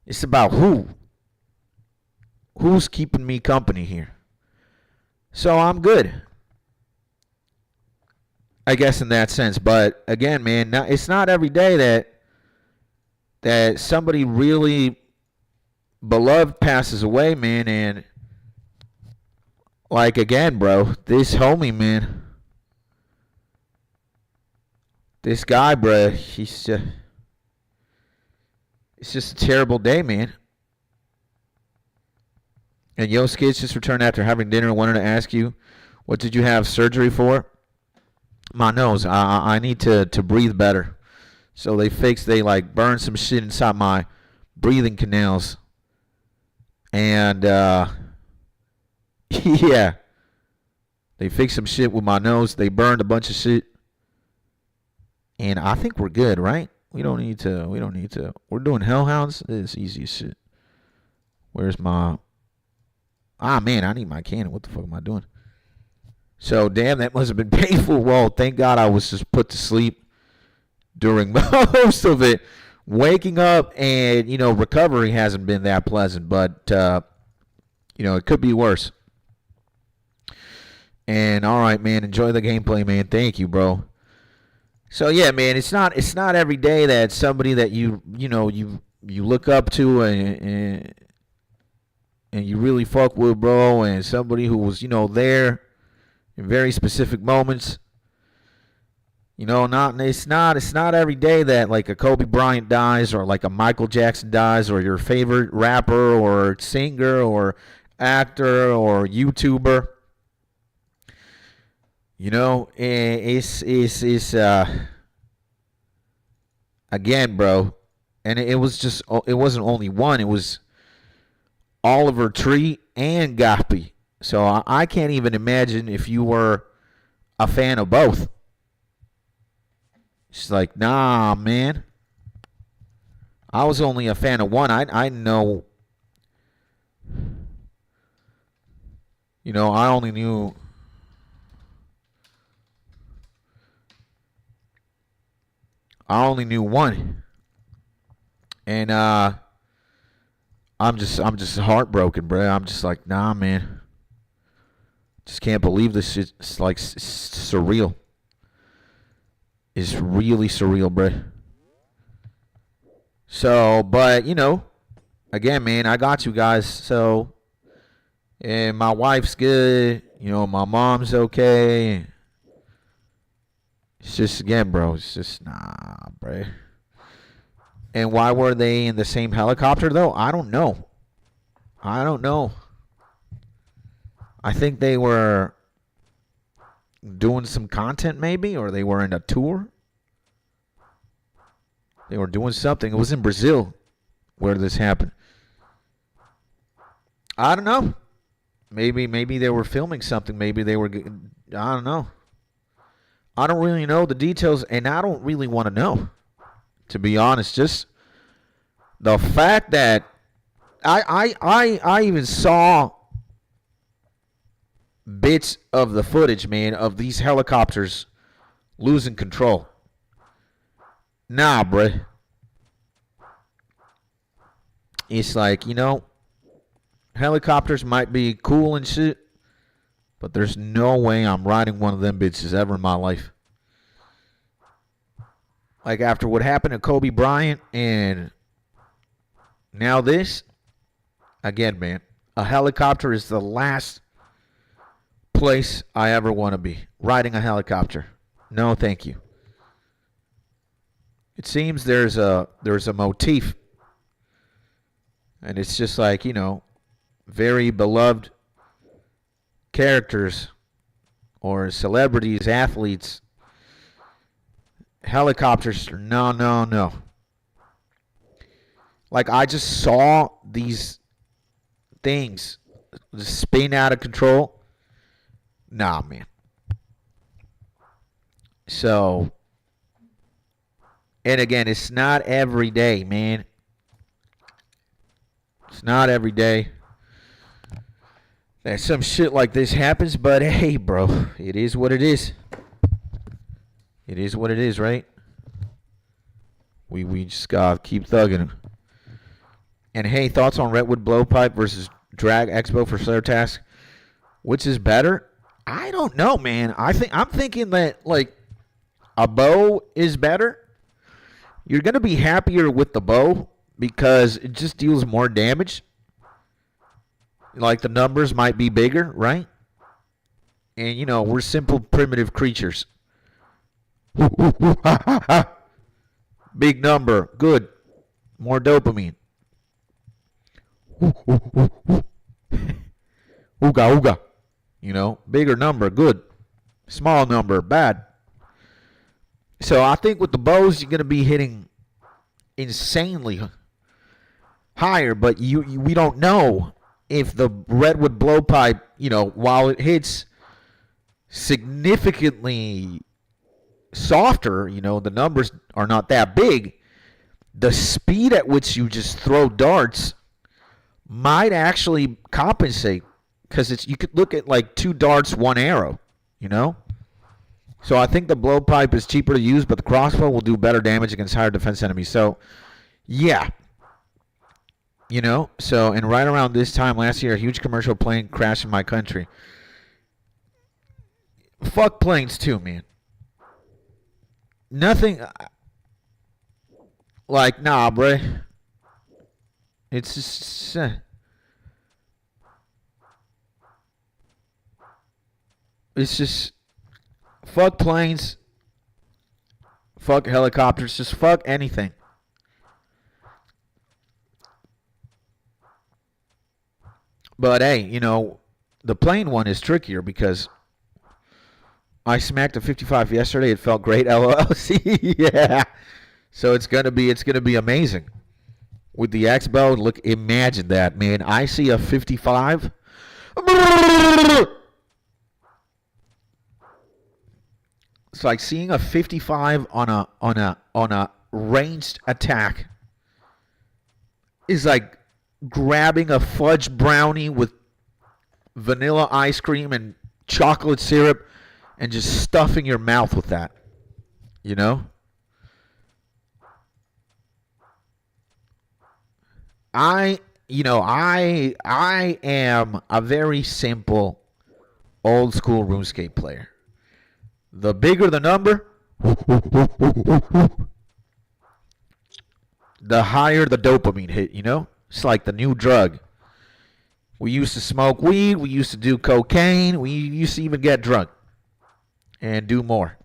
It's about who's keeping me company here. So I'm good. I guess in that sense. But again, man, it's not every day that somebody really beloved passes away, man. And like again, bro, this homie, man, this guy, bro, it's just a terrible day, man. And Yo Skids just returned after having dinner. Wanted to ask you, what did you have surgery for? My nose. I need to breathe better. So they like burned some shit inside my breathing canals. And yeah. They fixed some shit with my nose. They burned a bunch of shit. And I think we're good, right? We don't need to. We're doing Hellhounds. It's easy as shit. Where's my... man, I need my cannon. What the fuck am I doing? So, damn, that must have been painful. Well, thank God I was just put to sleep during most of it. Waking up and, recovery hasn't been that pleasant. But, it could be worse. And, all right, man, enjoy the gameplay, man. Thank you, bro. So, yeah, man, it's not every day that somebody that you look up to and you really fuck with, bro, and somebody who was, there in very specific moments. It's not every day that like a Kobe Bryant dies or like a Michael Jackson dies or your favorite rapper or singer or actor or YouTuber. It's again, bro, and it wasn't only one, it was Oliver Tree and Gappy. So I can't even imagine if you were a fan of both. She's like, nah, man. I was only a fan of one. I know. I only knew. I only knew one. And I'm just heartbroken, bro. I'm just like, nah, man. Just can't believe this shit. It's like surreal. It's really surreal, bro. So, but again, man, I got you guys. So, and my wife's good. My mom's okay. It's just, again, bro, it's just, nah, bro. And why were they in the same helicopter, though? I don't know. I think they were doing some content, maybe, or they were in a tour. They were doing something. It was in Brazil where this happened. I don't know. Maybe they were filming something. Maybe they were, I don't know. I don't really know the details, and I don't really want to know, to be honest. Just the fact that I even saw bits of the footage, man, of these helicopters losing control. Nah, bruh. It's like, helicopters might be cool and shit, but there's no way I'm riding one of them bitches ever in my life. Like after what happened to Kobe Bryant and now this, again, man, a helicopter is the last place I ever want to be. Riding a helicopter. No, thank you. It seems there's a motif. And it's just like, very beloved characters or celebrities, athletes, helicopters. No. Like I just saw these things just spin out of control. Nah, man. So, and again, it's not every day, man. It's not every day that some shit like this happens, but hey, bro, it is what it is. It is what it is, right? We just gotta keep thugging. And hey, thoughts on Redwood Blowpipe versus Drag Expo for Slayer Task? Which is better? I don't know, man. I'm thinking that like a bow is better, you're going to be happier with the bow because it just deals more damage. Like the numbers might be bigger, right? And, you know, we're simple, primitive creatures. Big number. Good. More dopamine. Ooga, ooga. You know, bigger number. Good. Small number. Bad. So I think with the bows, you're going to be hitting insanely higher, but we don't know if the redwood blowpipe, you know, while it hits significantly softer, you know, the numbers are not that big, the speed at which you just throw darts might actually compensate, because you could look at like 2 darts, 1 arrow, you know? So I think the blowpipe is cheaper to use, but the crossbow will do better damage against higher defense enemies. So, yeah. You know, so, and right around this time last year, a huge commercial plane crashed in my country. Fuck planes too, man. Nothing, like, nah, bruh. It's just, it's just, fuck planes, fuck helicopters, just fuck anything. But hey, you know, the plane one is trickier because I smacked a 55 yesterday. It felt great. LOL. Yeah. So it's gonna be amazing with the X-Bow. Look, imagine that, man. I see a 55. It's like seeing a 55 on a ranged attack is like grabbing a fudge brownie with vanilla ice cream and chocolate syrup and just stuffing your mouth with that. You know? I am a very simple old school RuneScape player. The bigger the number, the higher the dopamine hit, you know? It's like the new drug. We used to smoke weed. We used to do cocaine. We used to even get drunk and do more.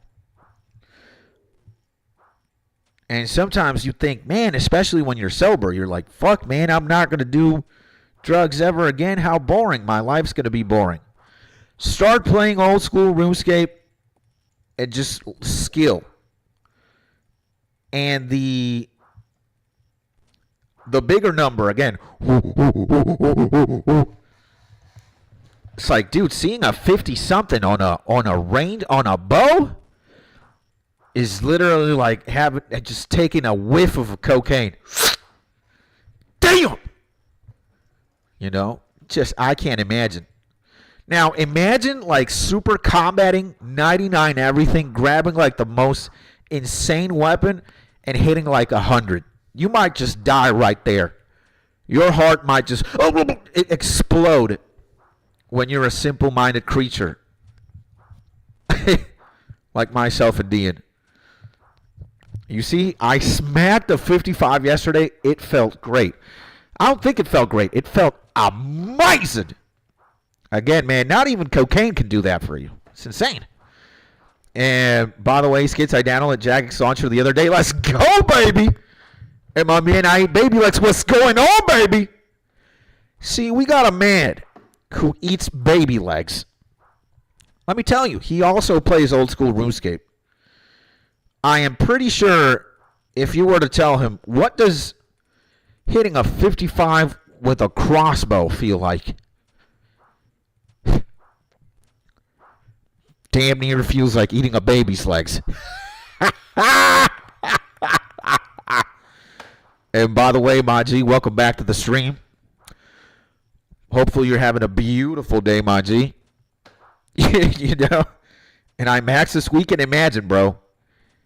And sometimes you think, man, especially when you're sober, you're like, fuck, man, I'm not going to do drugs ever again. How boring. My life's going to be boring. Start playing old school RuneScape and just skill. And the bigger number, again, it's like, dude, seeing a 50-something on a bow is literally like just taking a whiff of cocaine. Damn! You know, just, I can't imagine. Now, imagine like super combating 99 everything, grabbing like the most insane weapon and hitting like 100. You might just die right there. Your heart might just explode when you're a simple-minded creature. Like myself and Dean. You see, I smacked a 55 yesterday. It felt great. I don't think it felt great. It felt amazing. Again, man, not even cocaine can do that for you. It's insane. And by the way, Skits, I downloaded Jagex Launcher the other day. Let's go, baby. And my man, I ain't baby Lex. What's going on, baby? See, we got a man who eats baby legs. Let me tell you, he also plays old school RuneScape. I am pretty sure if you were to tell him, what does hitting a 55 with a crossbow feel like? Damn near feels like eating a baby's legs. And by the way, my G, welcome back to the stream. Hopefully you're having a beautiful day, my G. You know? And I maxed this weekend. Imagine, bro.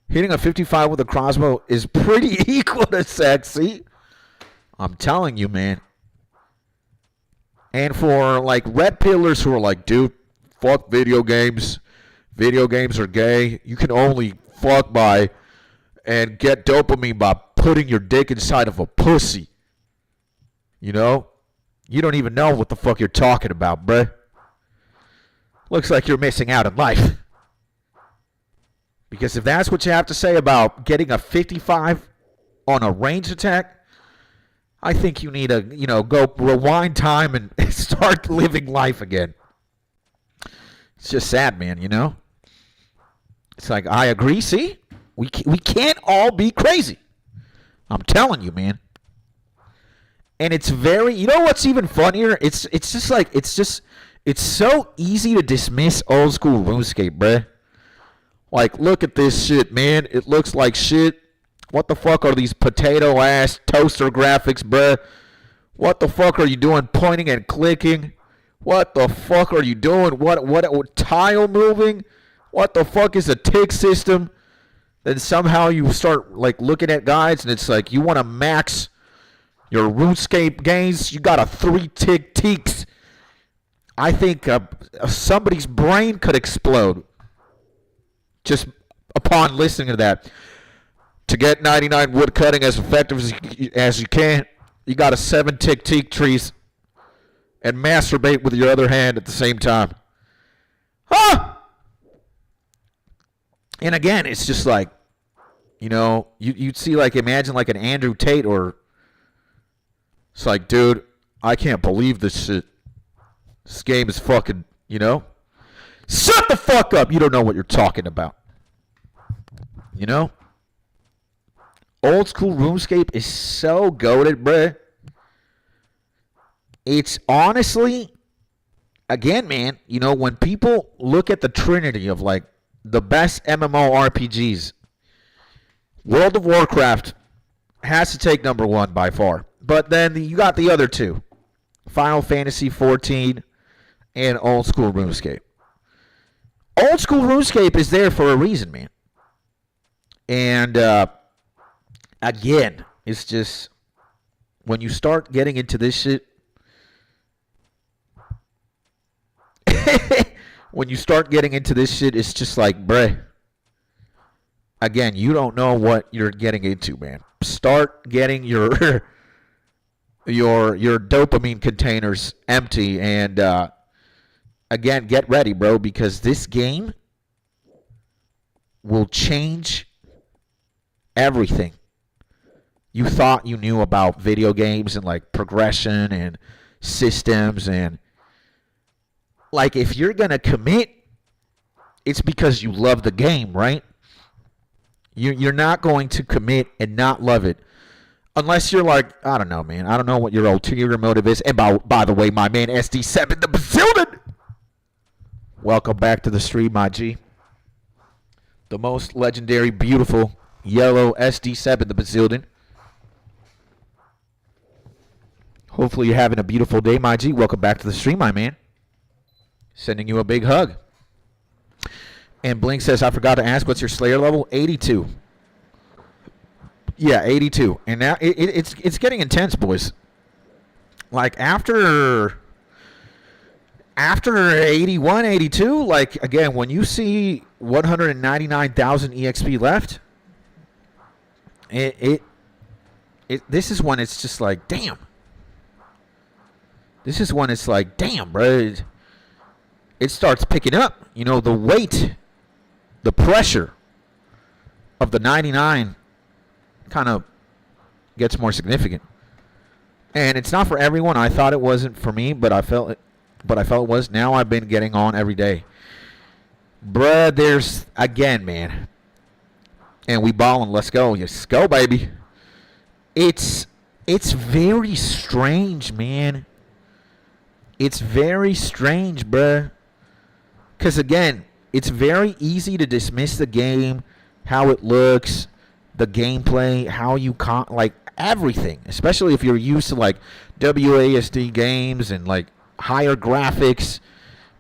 Hitting a 55 with a crossbow is pretty equal to sexy. I'm telling you, man. And for, like, red pillars who are like, dude, fuck video games. Video games are gay. You can only fuck by and get dopamine by putting your dick inside of a pussy. You know? You don't even know what the fuck you're talking about, bruh. Looks like you're missing out in life. Because if that's what you have to say about getting a 55 on a range attack, I think you need to, go rewind time and start living life again. It's just sad, man, It's like, I agree, see? We can't all be crazy. I'm telling you, man. And it's very, what's even funnier? It's so easy to dismiss old school RuneScape, bruh. Like, look at this shit, man. It looks like shit. What the fuck are these potato-ass toaster graphics, bruh? What the fuck are you doing pointing and clicking? What the fuck are you doing? What tile moving? What the fuck is a tick system? Then somehow you start, looking at guides, and it's like, you want to max your RuneScape gains? You got a 3-tick ticks. I think somebody's brain could explode just upon listening to that. To get 99 wood cutting as effective as you can, you got to 7-tick teak trees and masturbate with your other hand at the same time. Huh? And again, it's just like, you'd see imagine an Andrew Tate, or it's like, dude, I can't believe this shit. This game is fucking, Shut the fuck up. You don't know what you're talking about. Old school RuneScape is so goated, bruh. It's honestly, again, man, when people look at the trinity of the best MMORPGs, World of Warcraft has to take number one by far. But then you got the other two, Final Fantasy 14 and old school RuneScape. Old school RuneScape is there for a reason, man. And again, it's just when you start getting into this shit, it's just like, bruh. Again, you don't know what you're getting into, man. Start getting your dopamine containers empty, and again, get ready, bro, because this game will change everything you thought you knew about video games and progression and systems. And if you're gonna commit, it's because you love the game, right? You're not going to commit and not love it unless you're I don't know, man. I don't know what your ulterior motive is. And by the way, my man SD7 the Bazillion, welcome back to the stream, my G. The most legendary, beautiful yellow SD7 the Bazillion. Hopefully you're having a beautiful day, my G. Welcome back to the stream, my man. Sending you a big hug. And Blink says, I forgot to ask, what's your Slayer level? 82. Yeah, 82. And now it's getting intense, boys. After 81, 82, again, when you see 199,000 EXP left, this is when it's just like, damn. This is when it's like, damn, bro. It starts picking up. The weight, the pressure of the 99 kind of gets more significant. And it's not for everyone. I thought it wasn't for me, but I felt it was. Now I've been getting on every day. Bruh, there's, again, man. And we ballin'. Let's go. Let's go, baby. It's very strange, man. It's very strange, bruh. Because, again, it's very easy to dismiss the game, how it looks, the gameplay, how you everything. Especially if you're used to WASD games and higher graphics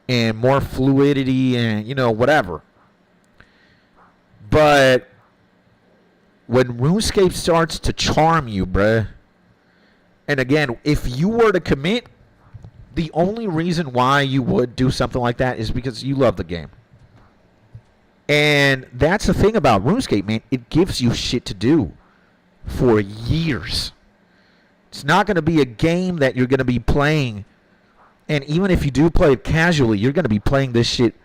and more fluidity and whatever. But when RuneScape starts to charm you, bruh, and again, if you were to commit, the only reason why you would do something like that is because you love the game. And that's the thing about RuneScape, man. It gives you shit to do for years. It's not going to be a game that you're going to be playing. And even if you do play it casually, you're going to be playing this shit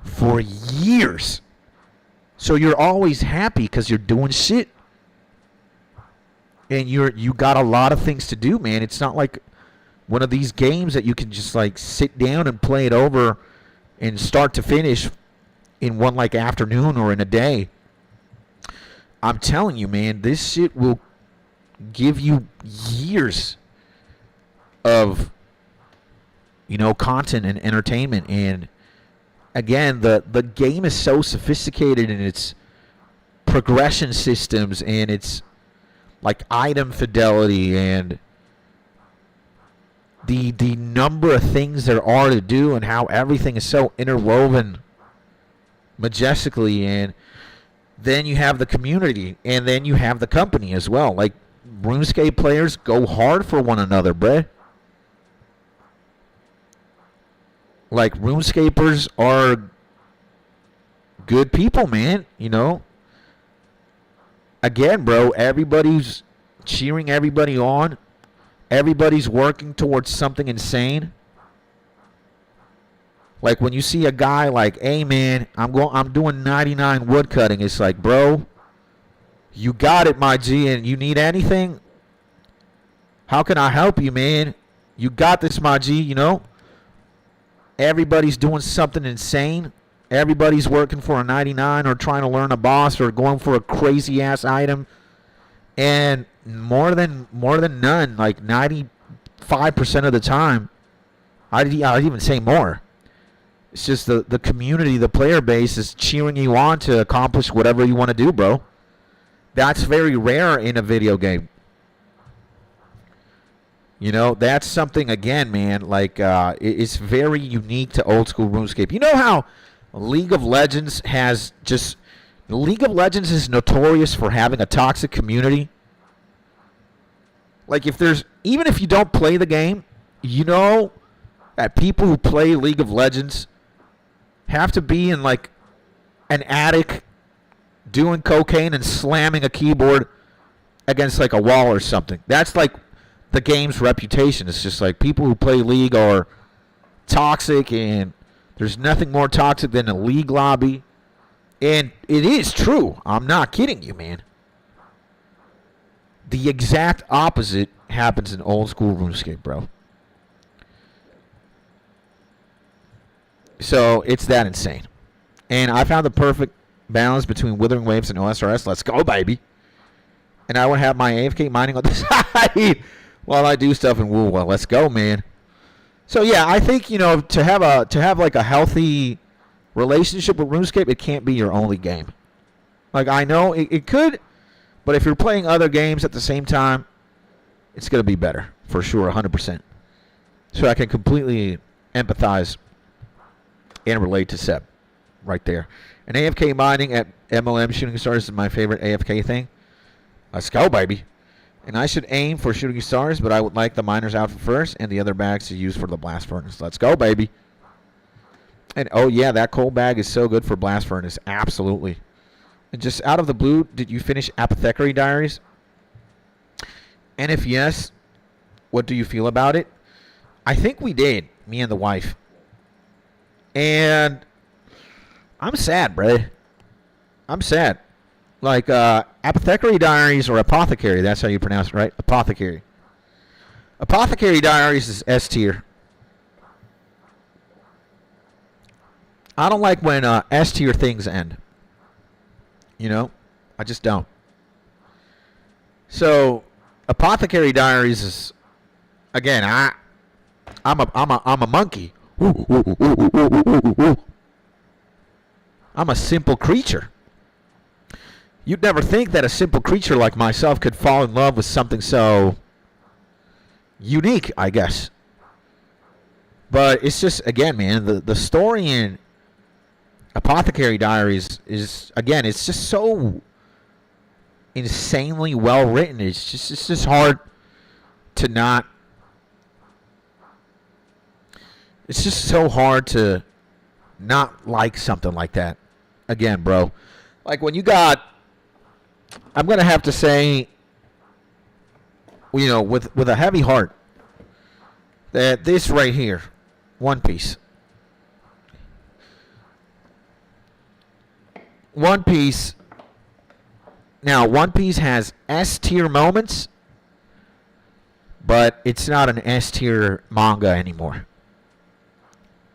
for years. So you're always happy because you're doing shit. And you got a lot of things to do, man. It's not like one of these games that you can just like sit down and play it over and start to finish in one like afternoon or in a day. I'm telling you, man, this shit will give you years of, you know, content and entertainment. And again, the game is so sophisticated in its progression systems and its like item fidelity and the number of things there are to do and how everything is so interwoven majestically. And then you have the community and then you have the company as well. Like, RuneScape players go hard for one another, bruh. Like, RuneScapers are good people, man, you know. Again, bro, everybody's cheering everybody on. Everybody's working towards something insane. Like when you see a guy like, hey man, I'm doing 99 wood cutting. It's like, bro, you got it, my G, and you need anything? How can I help you, man? You got this, my G, you know? Everybody's doing something insane. Everybody's working for a 99 or trying to learn a boss or going for a crazy ass item. And more than none, like 95% of the time, I'd even say more. It's just the community, the player base is cheering you on to accomplish whatever you want to do, bro. That's very rare in a video game. You know, that's something, again, man, like it's very unique to old school RuneScape. You know how League of Legends has just... League of Legends is notorious for having a toxic community. Like, even if you don't play the game, you know that people who play League of Legends have to be in, like, an attic doing cocaine and slamming a keyboard against, like, a wall or something. That's, like, the game's reputation. It's just, like, people who play League are toxic, and there's nothing more toxic than a League lobby. And it is true. I'm not kidding you, man. The exact opposite happens in old school RuneScape, bro. So it's that insane. And I found the perfect balance between Withering Waves and OSRS. Let's go, baby. And I would have my AFK mining on the side while I do stuff in WoW. Well, let's go, man. So yeah, I think, you know, to have like a healthy relationship with RuneScape, it can't be your only game. Like, I know it could, but if you're playing other games at the same time, it's going to be better, for sure, 100%. So I can completely empathize and relate to Seb right there. And AFK mining at MLM Shooting Stars is my favorite AFK thing. Let's go, baby. And I should aim for Shooting Stars, but I would like the miners outfit first and the other bags to use for the blast furnace. Let's go, baby. And, oh, yeah, that coal bag is so good for blast furnace. Absolutely. And just out of the blue, did you finish Apothecary Diaries? And if yes, what do you feel about it? I think we did, me and the wife. And I'm sad, bruh. I'm sad. Like, Apothecary Diaries or Apothecary, that's how you pronounce it, right? Apothecary. Apothecary Diaries is S tier. I don't like when S tier things end. You know? I just don't. So, Apothecary Diaries is, again, I'm a monkey. I'm a simple creature. You'd never think that a simple creature like myself could fall in love with something so unique, I guess. But it's just, again, man, the story in Apothecary Diaries is, again, it's just so insanely well written. It's just hard to not. It's just so hard to not like something like that. again, bro. Like when you got, I'm gonna have to say, with a heavy heart, that this right here, One Piece. One Piece. Now, One Piece has S tier moments, but it's not an S tier manga anymore,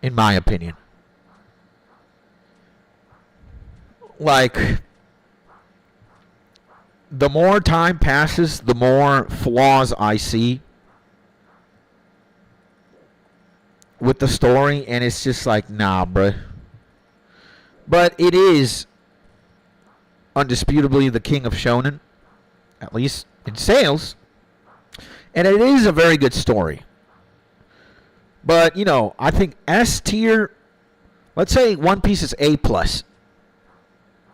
in my opinion. Like, the more time passes, the more flaws I see with the story, and it's just like, nah, bruh. But it is undisputably the king of shonen, at least in sales, and it is a very good story. But, I think S tier, let's say One Piece is A+,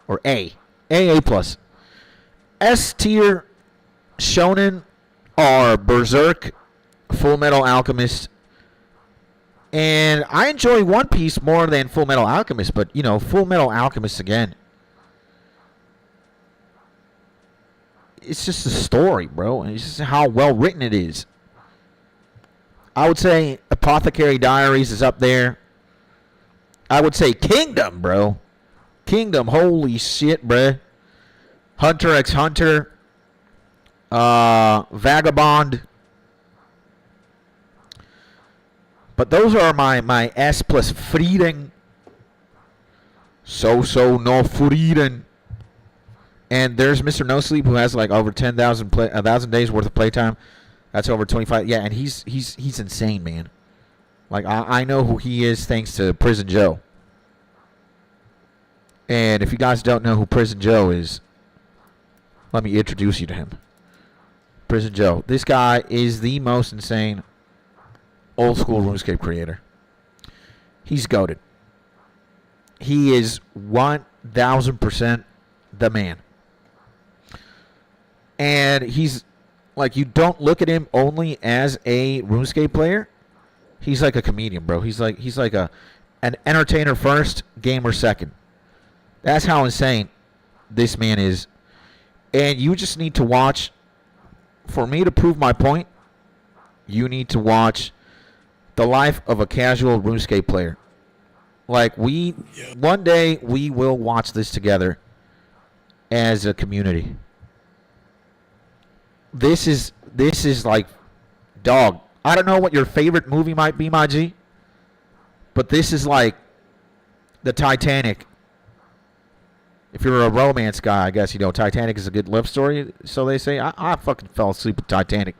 or A plus. S tier shonen are Berserk, Full Metal Alchemist, and I enjoy One Piece more than Full Metal Alchemist, but, Full Metal Alchemist, again, it's just a story, bro, and it's just how well written it is. I would say Apothecary Diaries is up there. I would say Kingdom, bro. Kingdom, holy shit, bro. Hunter x Hunter, Vagabond. But those are my S plus Frieden. So no Frieden. And there's Mr. No Sleep, who has like over 1,000 days worth of playtime. That's over 25. Yeah, and he's insane, man. Like I know who he is thanks to Prison Joe. And if you guys don't know who Prison Joe is, let me introduce you to him. Prison Joe. This guy is the most insane old school RuneScape creator. He's goated. He is 1,000% the man. And he's like, you don't look at him only as a RuneScape player. He's like a comedian, bro. He's like an entertainer first, gamer second. That's how insane this man is. And you just need to watch, for me to prove my point, you need to watch The Life of a Casual RuneScape Player. Like, one day, we will watch this together as a community. This is like, dog, I don't know what your favorite movie might be, my G, but this is like the Titanic. If you're a romance guy, I guess, Titanic is a good love story, so they say. I fucking fell asleep with Titanic.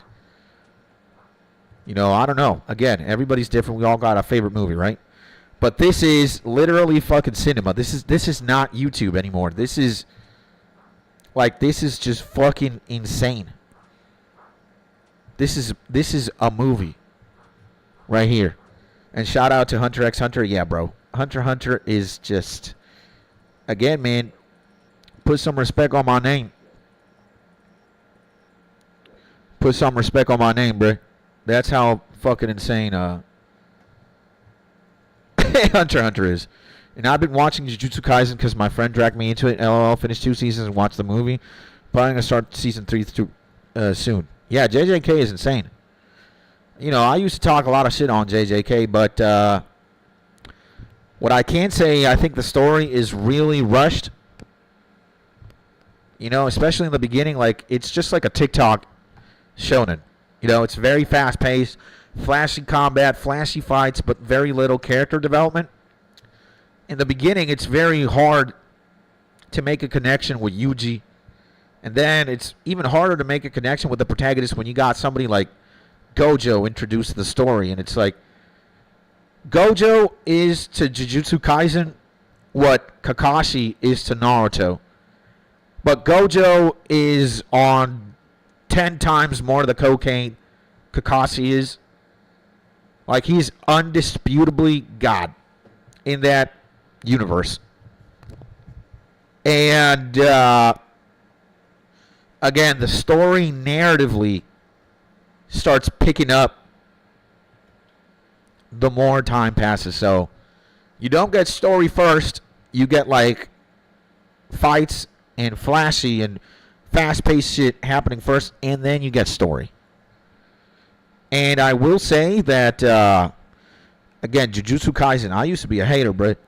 I don't know. Again, everybody's different. We all got a favorite movie, right? But this is literally fucking cinema. This is not YouTube anymore. This is just fucking insane. This is a movie right here. And shout out to Hunter x Hunter. Yeah, bro. Hunter x Hunter is just, again, man, put some respect on my name. Put some respect on my name, bro. That's how fucking insane Hunter x Hunter is. And I've been watching Jujutsu Kaisen because my friend dragged me into it. LOL, finished 2 seasons and watched the movie. Probably going to start season 3 soon. Yeah, JJK is insane. I used to talk a lot of shit on JJK, but what I can say, I think the story is really rushed. Especially in the beginning, like, it's just like a TikTok shonen. It's very fast-paced, flashy combat, flashy fights, but very little character development. In the beginning, it's very hard to make a connection with Yuji. And then it's even harder to make a connection with the protagonist when you got somebody like Gojo introduced to the story. And it's like, Gojo is to Jujutsu Kaisen what Kakashi is to Naruto. But Gojo is on 10 times more of the cocaine Kakashi is. Like, he's undisputably God in that universe. And, again, the story narratively starts picking up the more time passes. So, you don't get story first. You get, like, fights and flashy and fast-paced shit happening first, and then you get story. And I will say that, again, Jujutsu Kaisen, I used to be a hater, Britt.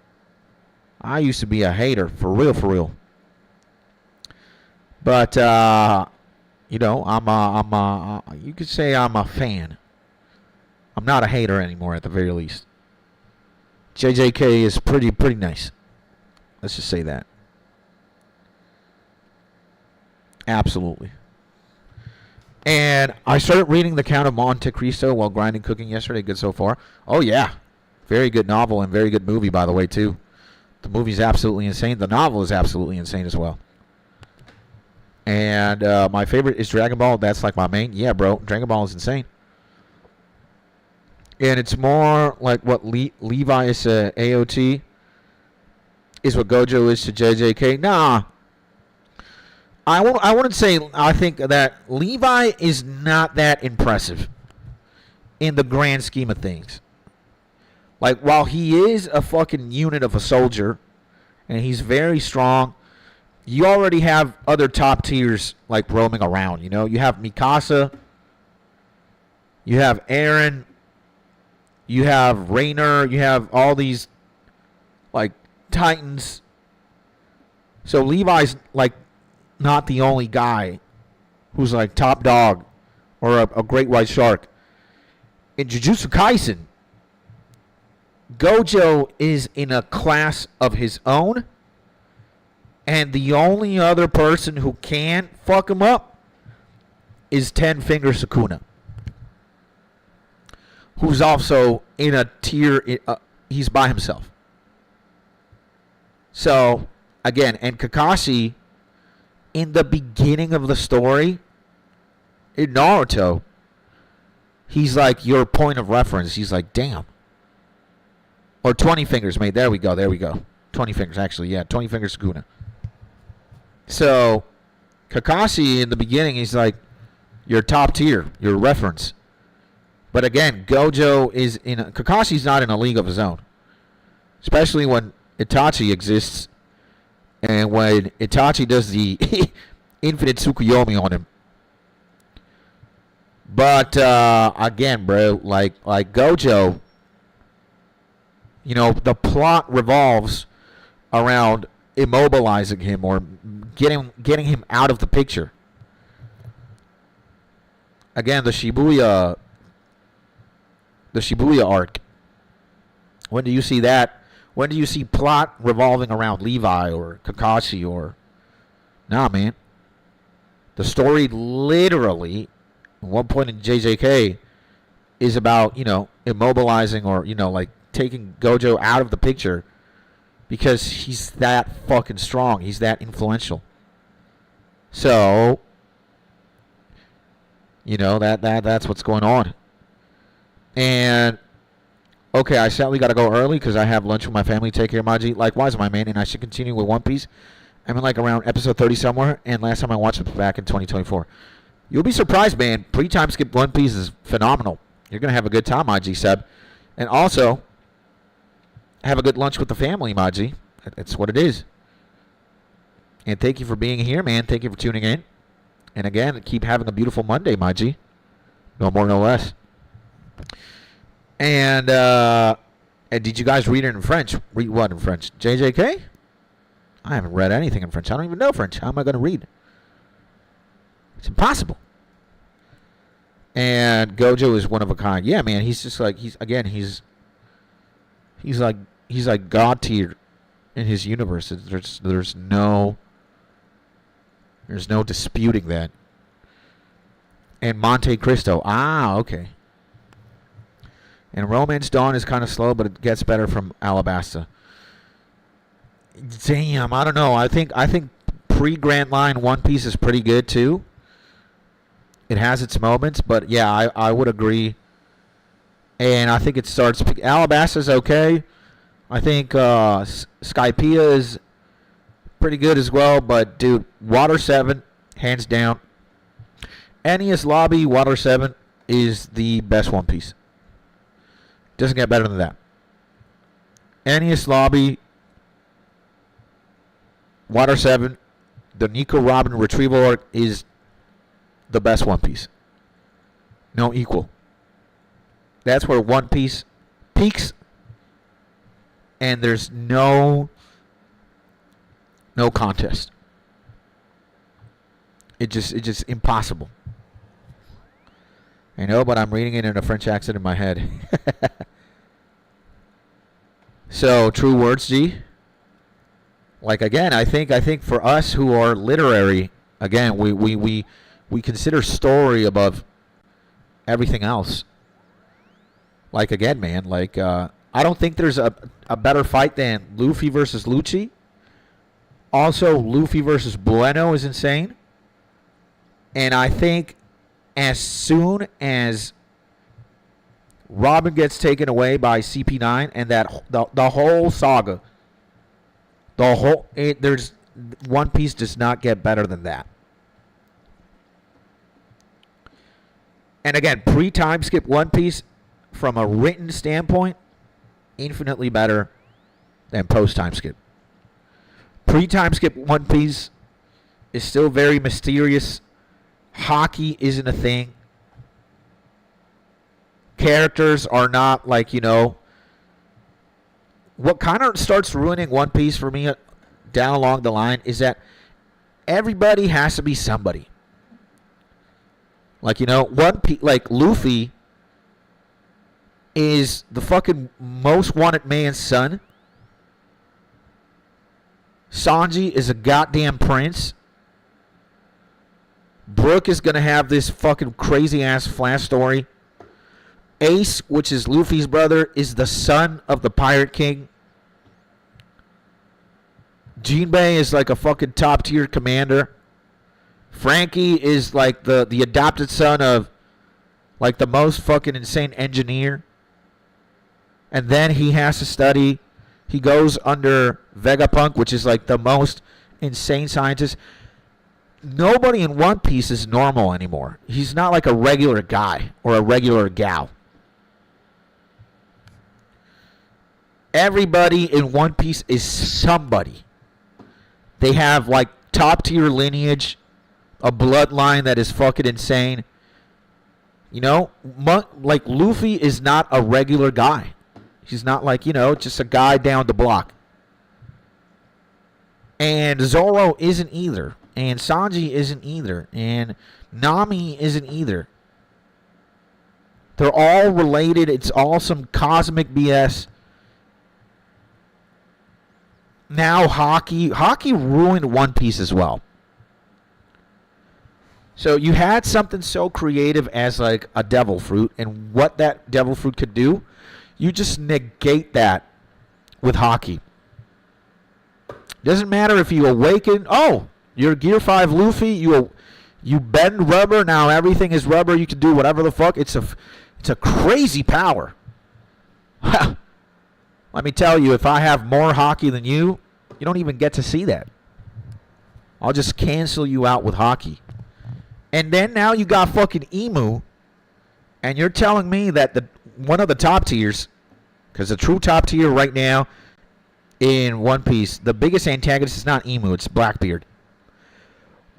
I used to be a hater, for real, for real. But, you know, you could say I'm a fan. I'm not a hater anymore, at the very least. JJK is pretty nice. Let's just say that. Absolutely. And I started reading The Count of Monte Cristo while grinding cooking yesterday. Good so far. Oh, yeah. Very good novel and very good movie, by the way, too. The movie's absolutely insane. The novel is absolutely insane as well. And my favorite is Dragon Ball. That's like my main. Yeah, bro. Dragon Ball is insane. And it's more like what Levi is to AOT is what Gojo is to JJK. Nah. I wouldn't say I think that Levi is not that impressive in the grand scheme of things. Like, while he is a fucking unit of a soldier and he's very strong, you already have other top tiers like roaming around, you know? You have Mikasa, you have Eren, you have Rainer, you have all these like titans. So Levi's like not the only guy who's like top dog or a great white shark. In Jujutsu Kaisen, Gojo is in a class of his own, and the only other person who can fuck him up is Ten Finger Sukuna, who's also in a tier, he's by himself. So, again, and Kakashi, in the beginning of the story, in Naruto, he's like your point of reference. He's like, damn. Or 20 Fingers, mate. There we go. 20 Fingers, actually. Yeah, 20 Fingers Sukuna. So, Kakashi, in the beginning, he's like your top tier, your reference. But again, Gojo is in Kakashi's not in a league of his own. Especially when Itachi exists. And when Itachi does the infinite Tsukuyomi on him. But, again, bro, like Gojo, you know, the plot revolves around immobilizing him or getting him out of the picture. Again, the Shibuya arc. When do you see that? When do you see plot revolving around Levi or Kakashi or... Nah, man. The story literally, at one point in JJK, is about, you know, immobilizing or, you know, like taking Gojo out of the picture because he's that fucking strong. He's that influential. So, you know, that's what's going on. And... okay, I sadly got to go early because I have lunch with my family. Take care, Maji. Likewise, my man, and I should continue with One Piece. I'm in like around episode 30 somewhere, and last time I watched it was back in 2024. You'll be surprised, man. Pre-time skip One Piece is phenomenal. You're going to have a good time, Maji, Seb. And also, have a good lunch with the family, Maji. That's what it is. And thank you for being here, man. Thank you for tuning in. And again, keep having a beautiful Monday, Maji. No more, no less. And did you guys read it in French? Read what in French? JJK? I haven't read anything in French. I don't even know French. How am I going to read? It's impossible. And Gojo is one of a kind. Yeah, man. He's just like he's like God tier in his universe. There's no disputing that. And Monte Cristo. Ah, okay. And Romance Dawn is kind of slow, but it gets better from Alabasta. Damn, I don't know. I think pre-Grand Line One Piece is pretty good too. It has its moments, but yeah, I would agree. And I think it starts. Alabasta is okay. I think Skypiea is pretty good as well. But dude, Water 7, hands down. Enies Lobby Water 7 is the best One Piece. Doesn't get better than that. Enies Lobby Water 7, the Nico Robin retrieval arc is the best One Piece. No equal. That's where One Piece peaks, and there's no contest. It's just impossible. I know, but I'm reading it in a French accent in my head. So, true words, G. Like, again, I think for us who are literary, again, we consider story above everything else. Like, again, man, like, I don't think there's a better fight than Luffy versus Lucci. Also, Luffy versus Bueno is insane. And I think as soon as Robin gets taken away by CP9 and that the whole saga, there's One Piece does not get better than that. And again, pre-time skip One Piece from a written standpoint, infinitely better than post-time skip. Pre-time skip One Piece is still very mysterious. Hockey isn't a thing. Characters are not like, what kind of starts ruining One Piece for me down along the line is that everybody has to be somebody. Like, like Luffy is the fucking most wanted man's son. Sanji is a goddamn prince. Brook is going to have this fucking crazy-ass flash story. Ace, which is Luffy's brother, is the son of the Pirate King. Jinbei is like a fucking top-tier commander. Frankie is like the adopted son of like the most fucking insane engineer. And then he has to study. He goes under Vegapunk, which is like the most insane scientist. Nobody in One Piece is normal anymore. He's not like a regular guy or a regular gal. Everybody in One Piece is somebody. They have like top tier lineage, a bloodline that is fucking insane. Like Luffy is not a regular guy. He's not like, just a guy down the block. And Zoro isn't either. And Sanji isn't either. And Nami isn't either. They're all related. It's all some cosmic BS. Now hockey ruined One Piece as well. So you had something so creative as like a devil fruit, and what that devil fruit could do, you just negate that with hockey. Doesn't matter if you awaken. Oh, you're Gear 5 Luffy. You bend rubber. Now everything is rubber. You can do whatever the fuck. It's a crazy power. Let me tell you, if I have more hockey than you don't even get to see that. I'll just cancel you out with hockey. And then now you got fucking Emu, and you're telling me that one of the top tiers, because the true top tier right now in One Piece, the biggest antagonist is not Emu, it's Blackbeard.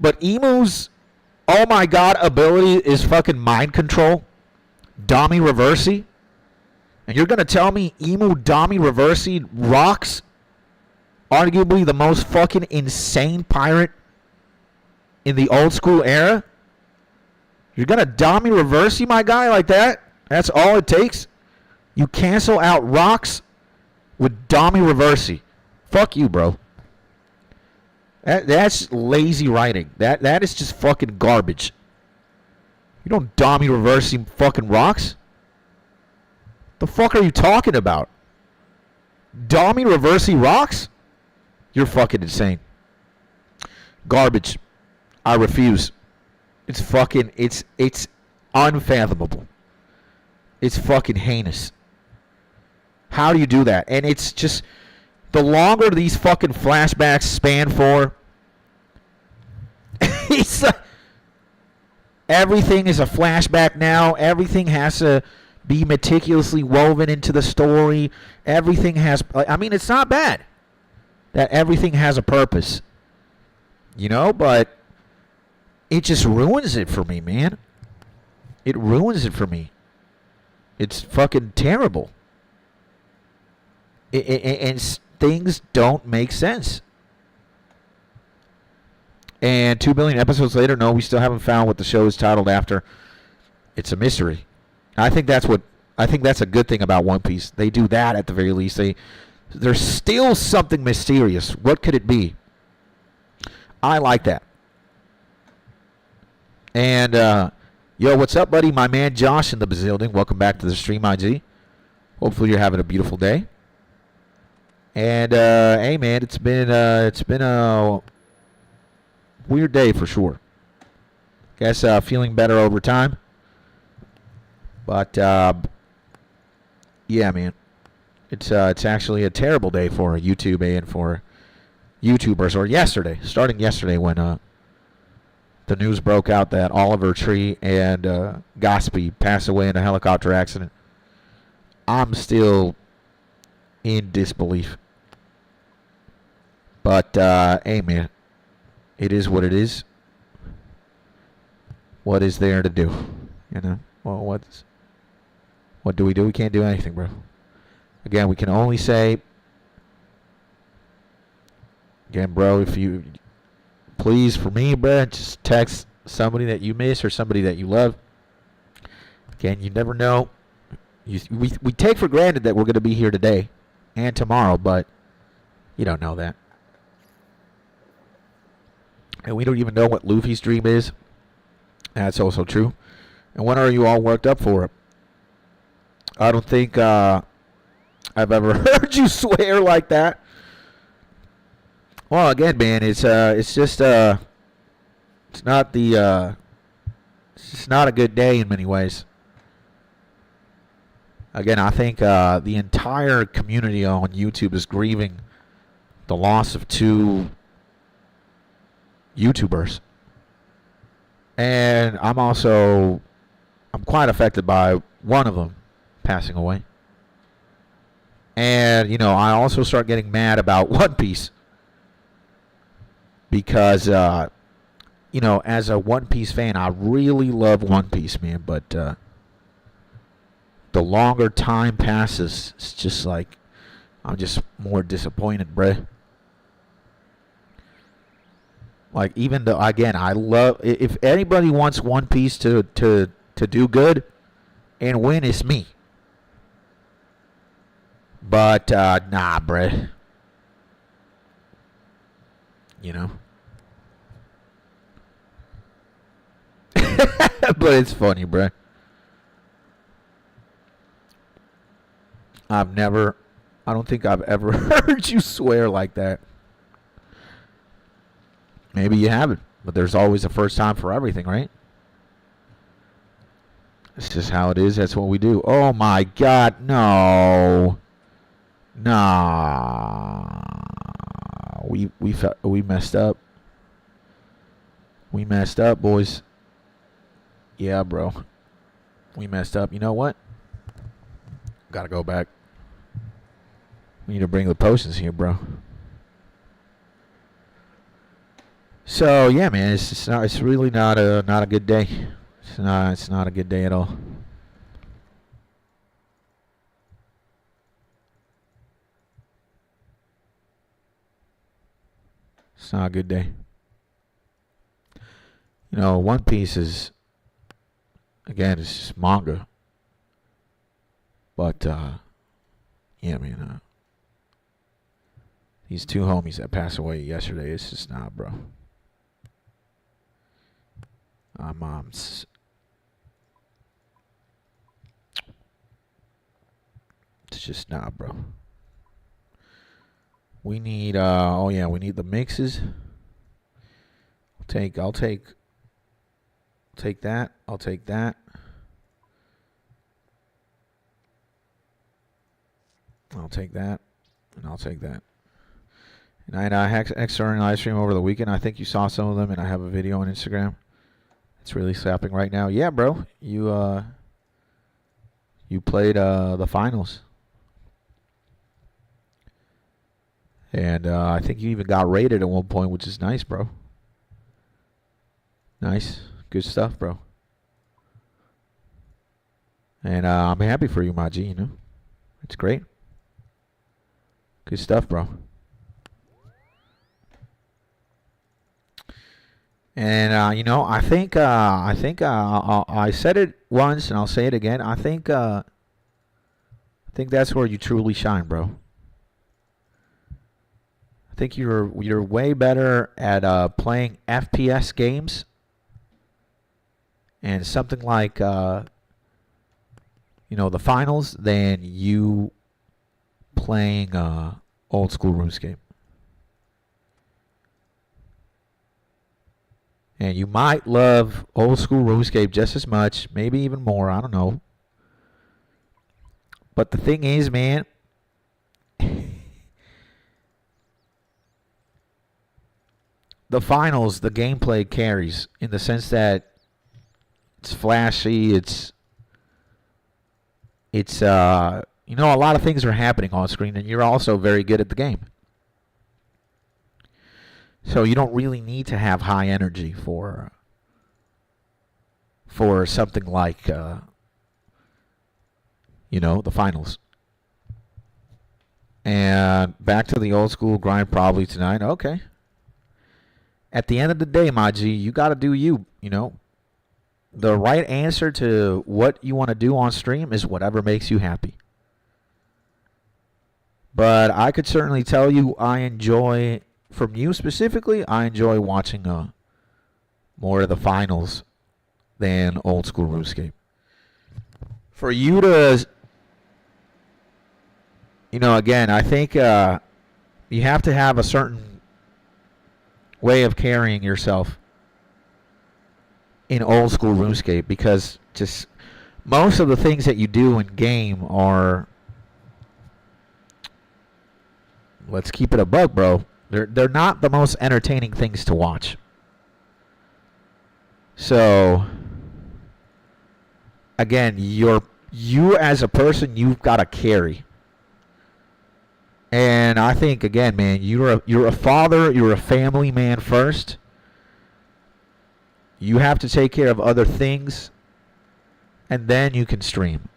But Emu's, oh my god, ability is fucking mind control. Dami Reversi. And you're going to tell me Emu Dami Reversi rocks arguably the most fucking insane pirate in the old school era? You're going to Dami Reversi my guy like that? That's all it takes? You cancel out rocks with Dami Reversi. Fuck you, bro. That's lazy writing. That is just fucking garbage. You don't Dami Reversi fucking rocks? The fuck are you talking about? Dami Reversi rocks? You're fucking insane. Garbage. I refuse. It's fucking, it's unfathomable. It's fucking heinous. How do you do that? And it's just, the longer these fucking flashbacks span for, everything is a flashback now. Everything has to be meticulously woven into the story. Everything has, I mean, it's not bad that everything has a purpose. But it just ruins it for me, man. It ruins it for me. It's fucking terrible. And things don't make sense. And 2 billion episodes later, no, we still haven't found what the show is titled after. It's a mystery. I think that's a good thing about One Piece. They do that at the very least. There's still something mysterious. What could it be? I like that. And yo, what's up, buddy? My man Josh in the building. Welcome back to the stream, IG. Hopefully you're having a beautiful day. And hey, man, it's been a weird day for sure. Guess feeling better over time. But yeah, man, it's actually a terrible day for YouTube and for YouTubers. Or starting yesterday when the news broke out that Oliver Tree and Gospy passed away in a helicopter accident. I'm still in disbelief. But hey, man, it is what it is. What is there to do? Well, what do? We can't do anything, bro. Again, we can only say, again, bro, if you, please, for me, bro, just text somebody that you miss or somebody that you love. Again, you never know. We take for granted that we're going to be here today and tomorrow, but you don't know that. And we don't even know what Luffy's dream is. That's also true. And when are you all worked up for it? I don't think I've ever heard you swear like that. Well, again, man, it's just it's not a good day in many ways. Again, I think the entire community on YouTube is grieving the loss of 2 YouTubers. And I'm quite affected by one of them passing away. And, I also start getting mad about One Piece. Because, as a One Piece fan, I really love One Piece, man. But the longer time passes, it's just like, I'm just more disappointed, bruh. Like, even though, again, I love, if anybody wants One Piece to do good and win, it's me. But, nah, bruh. But it's funny, bruh. I don't think I've ever heard you swear like that. Maybe you haven't, but there's always a first time for everything, right? It's just how it is. That's what we do. Oh my God, no. Nah. We messed up. We messed up, boys. Yeah, bro. We messed up. You know what? Gotta go back. We need to bring the potions here, bro. So yeah, man, it's really not a good day. It's not a good day at all. It's not a good day. One Piece is, again, it's just manga. But yeah, man, these 2 homies that passed away yesterday, it's just not, bro. It's just not, bro. We need we need the mixes. I'll take that. I'll take that. I'll take that, and I'll take that. And I extra live stream over the weekend. I think you saw some of them, and I have a video on Instagram. It's really slapping right now. Yeah, bro. You played the finals. And I think you even got rated at one point, which is nice, bro. Nice. Good stuff, bro. And I'm happy for you, my G, you know. It's great. Good stuff, bro. And you know, I think I said it once and I'll say it again. I think that's where you truly shine, bro. I think you're way better at playing FPS games and something like you know, the finals than you playing old school RuneScape. And you might love old school RuneScape just as much, maybe even more, I don't know. But the thing is, man, the finals, the gameplay carries in the sense that it's flashy, it's you know, a lot of things are happening on screen, and you're also very good at the game. So you don't really need to have high energy for something like you know, the finals. And back to the old school grind probably tonight. Okay. At the end of the day, my G, you got to do you, you know. The right answer to what you want to do on stream is whatever makes you happy. But I could certainly tell you I enjoy, from you specifically, I enjoy watching more of the finals than old school RuneScape. For you to, you know, again, I think you have to have a certain way of carrying yourself in old school RuneScape, because just most of the things that you do in game are, let's keep it a buck, bro. They're not the most entertaining things to watch. So again, you as a person, you've got to carry. And I think, again, man, you're a father, you're a family man first. You have to take care of other things, and then you can stream.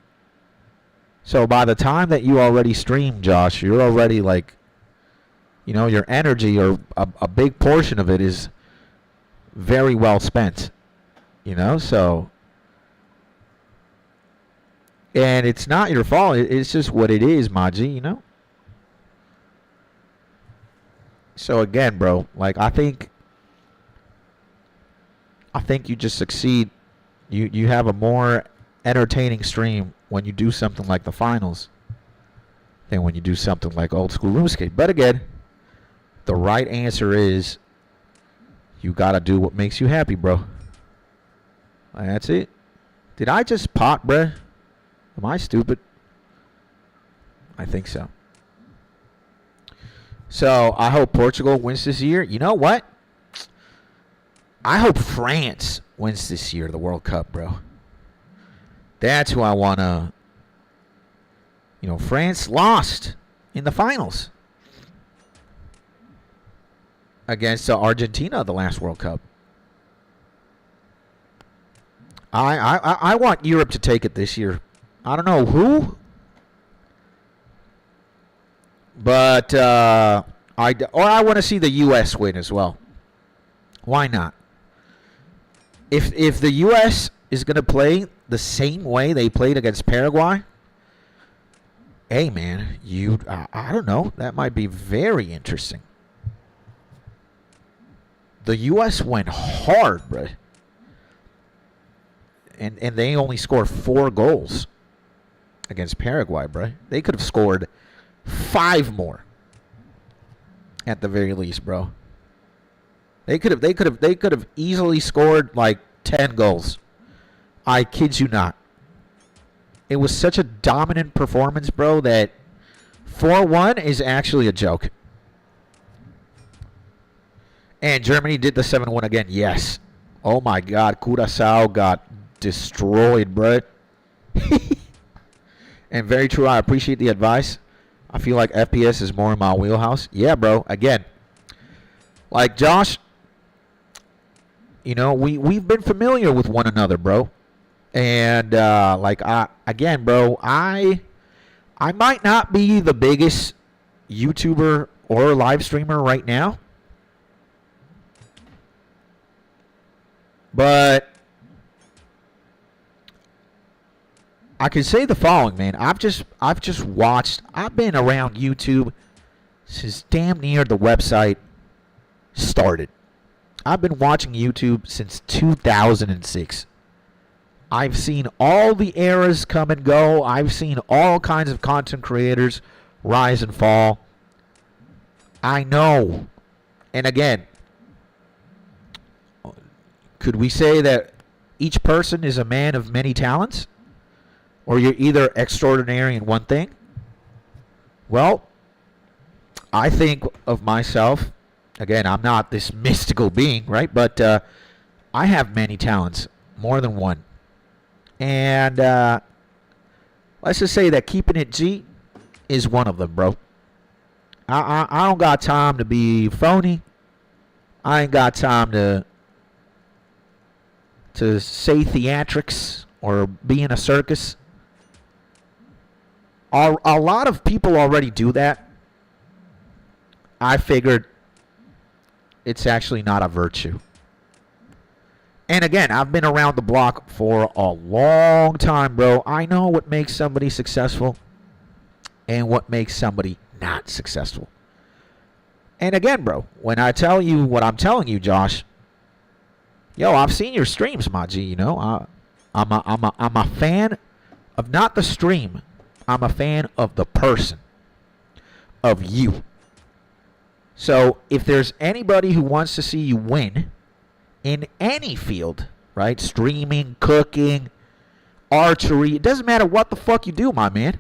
So by the time that you already stream, Josh, you're already like, you know, your energy, or a big portion of it, is very well spent. You know, so, and it's not your fault. It's just what it is, Maji, you know. So again, bro, like I think you just succeed. You have a more entertaining stream when you do something like the finals than when you do something like old school RuneScape. But again, the right answer is you gotta do what makes you happy, bro. That's it. Did I just pot, bruh? Am I stupid? I think so. So I hope Portugal wins this year. You know what? I hope France wins this year, the World Cup, bro. That's who I want to... You know, France lost in the finals against Argentina, the last World Cup. I want Europe to take it this year. I don't know who, but I want to see the U.S. win as well. Why not? If the U.S. is going to play the same way they played against Paraguay, hey man, I don't know, that might be very interesting. The U.S. went hard, bro. And they only scored 4 goals against Paraguay, bro. They could have scored 5 more at the very least, bro. They could have easily scored like 10 goals. I kid you not. It was such a dominant performance, bro, that 4-1 is actually a joke. And Germany did the 7-1 again. Yes. Oh my God, Curaçao got destroyed, bro. And very true. I appreciate the advice. I feel like FPS is more in my wheelhouse. Yeah, bro. Again, like Josh, You know, we've been familiar with one another, bro. And again, bro, I might not be the biggest YouTuber or live streamer right now, but I can say the following, man. I've just watched. I've been around YouTube since damn near the website started. I've been watching YouTube since 2006. I've seen all the eras come and go. I've seen all kinds of content creators rise and fall. I know. And again, could we say that each person is a man of many talents? Or you're either extraordinary in one thing? Well, I think of myself, again, I'm not this mystical being, right? But I have many talents, more than one. And let's just say that keeping it G is one of them, bro. I don't got time to be phony. I ain't got time to say theatrics or be in a circus. A lot of people already do that. I figured it's actually not a virtue. And again, I've been around the block for a long time, bro. I know what makes somebody successful and what makes somebody not successful. And again, bro, when I tell you what I'm telling you, Josh, yo, I've seen your streams, my G. You know, I'm a fan of not the stream. I'm a fan of the person, of you. So if there's anybody who wants to see you win in any field, right? Streaming, cooking, archery. It doesn't matter what the fuck you do, my man.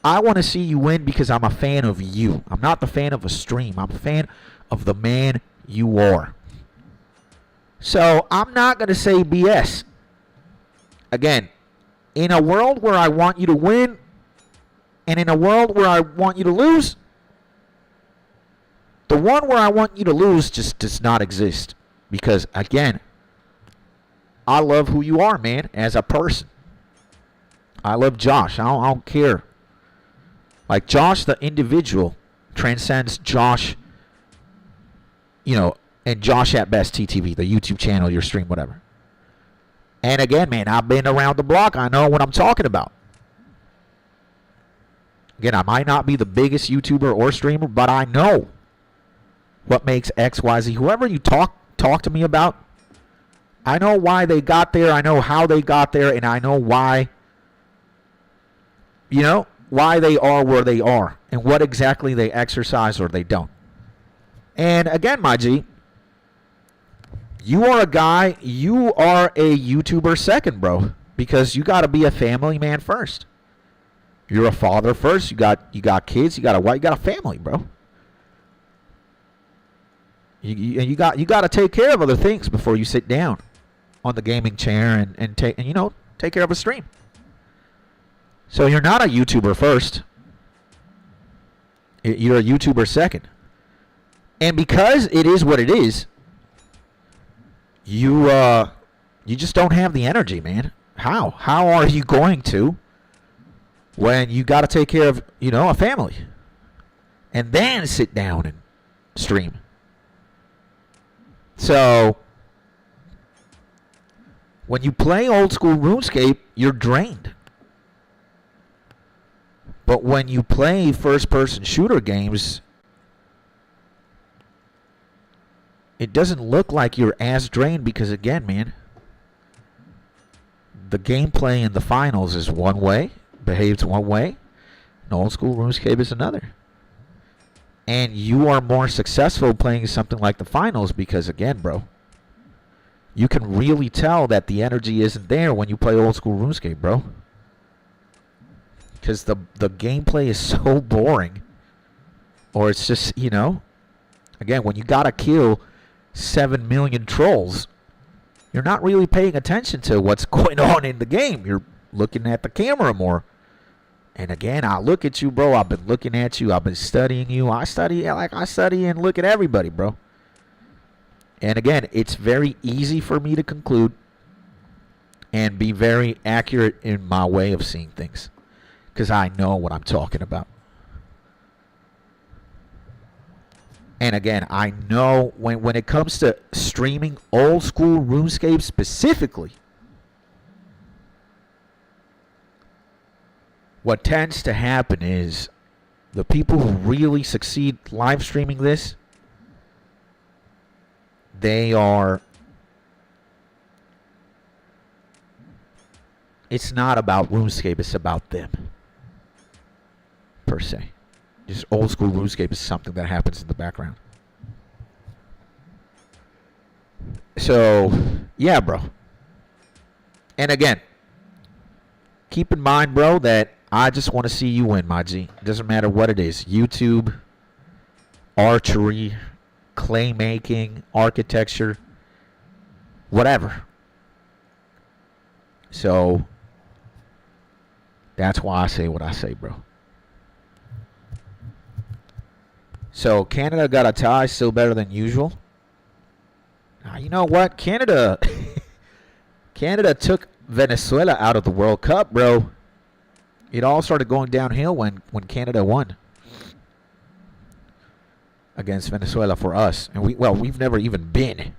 I want to see you win because I'm a fan of you. I'm not the fan of a stream. I'm a fan of the man you are. So I'm not going to say BS. Again, in a world where I want you to win and in a world where I want you to lose, the one where I want you to lose just does not exist. Because, again, I love who you are, man, as a person. I love Josh. I don't care. Like, Josh, the individual, transcends Josh, you know, and Josh at Best TTV, the YouTube channel, your stream, whatever. And again, man, I've been around the block. I know what I'm talking about. Again, I might not be the biggest YouTuber or streamer, but I know what makes X, Y, Z. Whoever you talk to me about, I know why they got there. I know how they got there, and I know why, you know, why they are where they are and what exactly they exercise or they don't. And again, my G, you are a guy, you are a YouTuber second, bro, because you got to be a family man first. You're a father first. You got kids. You got a wife. You got a family, bro. You got to take care of other things before you sit down on the gaming chair and take care of a stream. So you're not a YouTuber first. You're a YouTuber second. And because it is what it is, you just don't have the energy, man. How are you going to when you got to take care of, you know, a family and then sit down and stream? So when you play old school RuneScape, you're drained. But when you play first-person shooter games, it doesn't look like you're as drained because, again, man, the gameplay in the finals is one way, behaves one way, and old school RuneScape is another. And you are more successful playing something like the finals because, again, bro, you can really tell that the energy isn't there when you play old school RuneScape, bro. Because the gameplay is so boring. Or it's just, you know, again, when you got to kill 7 million trolls, you're not really paying attention to what's going on in the game. You're looking at the camera more. And again, I look at you, bro. I've been looking at you. I've been studying you. I study and look at everybody, bro. And again, it's very easy for me to conclude and be very accurate in my way of seeing things because I know what I'm talking about. And again, I know when it comes to streaming old school RuneScape specifically, what tends to happen is the people who really succeed live streaming this, it's not about RuneScape, it's about them, per se. Just old school RuneScape is something that happens in the background. So, yeah, bro. And again, keep in mind, bro, that I just want to see you win, my G. It doesn't matter what it is. YouTube, archery, clay making, architecture, whatever. So, that's why I say what I say, bro. So, Canada got a tie, still better than usual. Now, you know what? Canada took Venezuela out of the World Cup, bro. It all started going downhill when Canada won against Venezuela for us. And we've never even been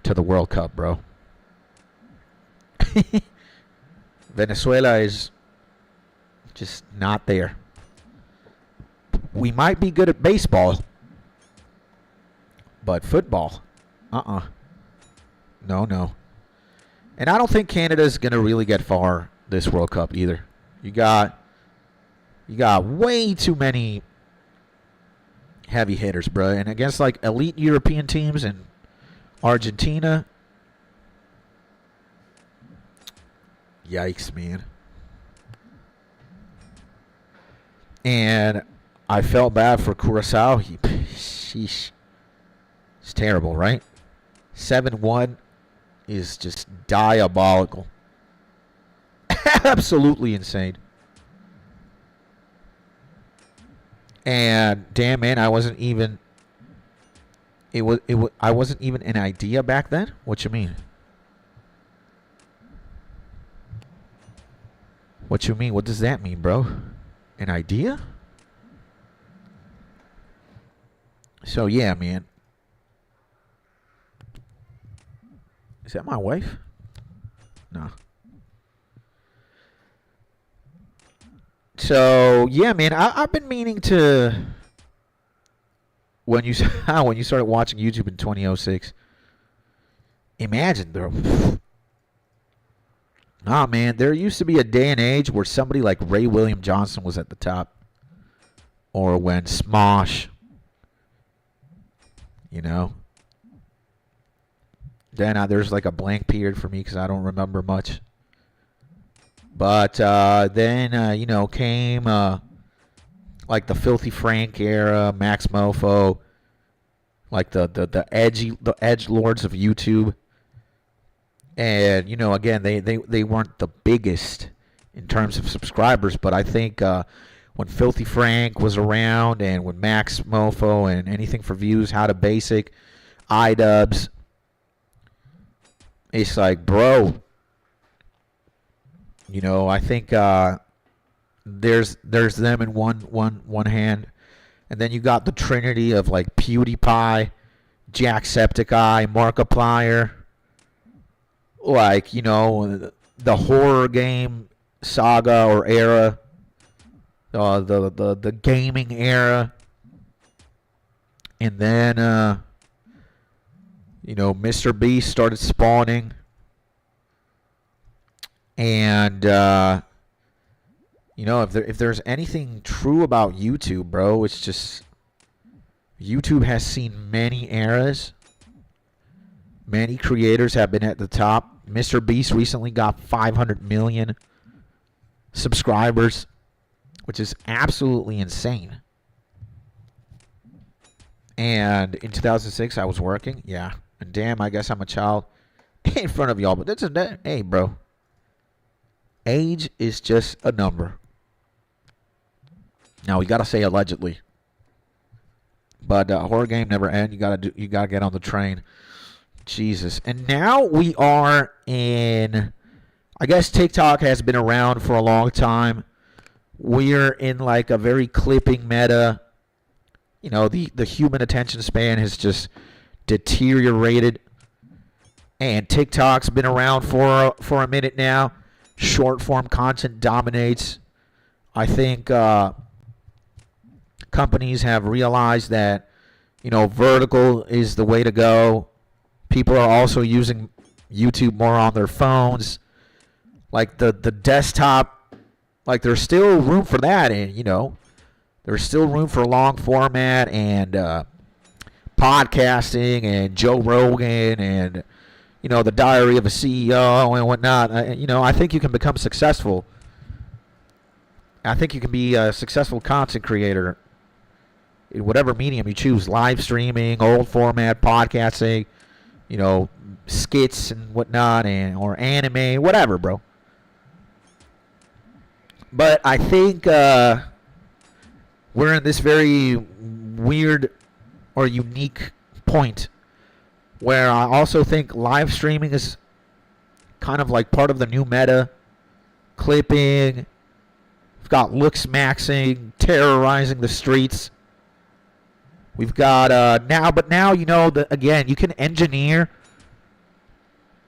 to the World Cup, bro. Venezuela is just not there. We might be good at baseball, but football, no. And I don't think Canada's going to really get far this World Cup either. You got way too many heavy hitters, bro. And against like elite European teams and Argentina, yikes, man. And I felt bad for Curacao. Sheesh. It's terrible, right? 7-1 is just diabolical. Absolutely insane. And damn, man, I wasn't even an idea back then. What you mean? What you mean? What does that mean, bro? An idea? So yeah, man. Is that my wife? No. So yeah, man, I've been meaning to. When you started watching YouTube in 2006, imagine, bro. Nah, man, there used to be a day and age where somebody like Ray William Johnson was at the top, or when Smosh, you know. Then there's like a blank period for me because I don't remember much. But then came like the Filthy Frank era, Max Mofo, like the edge lords of YouTube. And again, they weren't the biggest in terms of subscribers, but I think when Filthy Frank was around and when Max Mofo and Anything for Views, How to Basic, iDubbbz, it's like, bro, I think there's them in one hand, and then you got the trinity of like PewDiePie, Jacksepticeye, Markiplier, like the horror game saga or era, the gaming era, and then Mr. Beast started spawning. And if there's anything true about YouTube, bro, it's just YouTube has seen many eras. Many creators have been at the top. Mr. Beast recently got 500 million subscribers, which is absolutely insane. And in 2006, I was working. Yeah. And damn, I guess I'm a child in front of y'all. But hey, bro. Age is just a number. Now, we got to say allegedly. But horror game never end. You gotta get on the train. Jesus. And now we are in, I guess TikTok has been around for a long time. We're in like a very clipping meta. You know, the human attention span has just deteriorated. And TikTok's been around for a minute now. Short form content dominates. I think companies have realized that, you know, vertical is the way to go. People are also using YouTube more on their phones. Like the desktop, like there's still room for that. And, you know, there's still room for long format and podcasting and Joe Rogan and, you know, the Diary of a CEO and whatnot. You know, I think you can become successful. I think you can be a successful content creator in whatever medium you choose. Live streaming, old format, podcasting, you know, skits and whatnot, and or anime, whatever, bro. But I think we're in this very weird or unique point where I also think live streaming is kind of like part of the new meta. Clipping. We've got looks maxing, terrorizing the streets. We've got now, you know, again, you can engineer,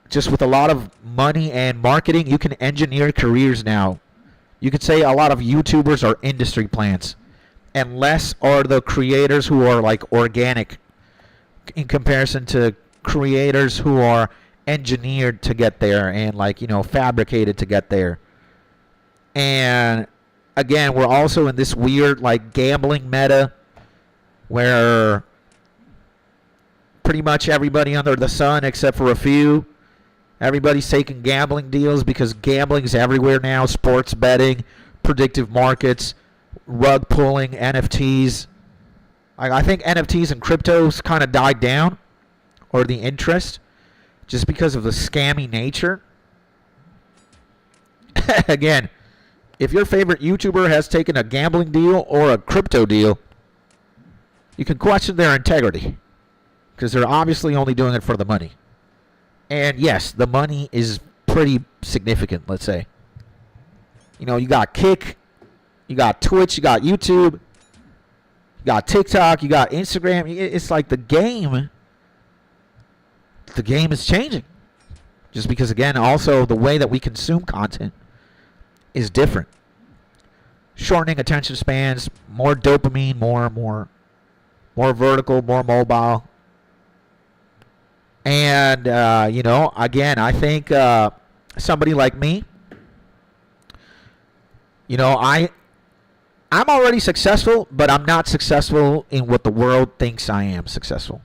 just with a lot of money and marketing, you can engineer careers now. You could say a lot of YouTubers are industry plants, and less are the creators who are like organic in comparison to creators who are engineered to get there and, like, you know, fabricated to get there. And again, we're also in this weird like gambling meta where pretty much everybody under the sun, except for a few, everybody's taking gambling deals because gambling's everywhere now. Sports betting, predictive markets, rug pulling, NFTs. I think NFTs and cryptos kind of died down, or the interest, just because of the scammy nature. Again, if your favorite YouTuber has taken a gambling deal or a crypto deal, you can question their integrity, because they're obviously only doing it for the money. And yes, the money is pretty significant, let's say. You know, you got Kick, you got Twitch, you got YouTube, you got TikTok, you got Instagram. It's like the game is changing. Just because, again, also the way that we consume content is different. Shortening attention spans, more dopamine, more vertical, more mobile. And, you know, again, I think somebody like me, you know, I'm already successful, but I'm not successful in what the world thinks I am successful.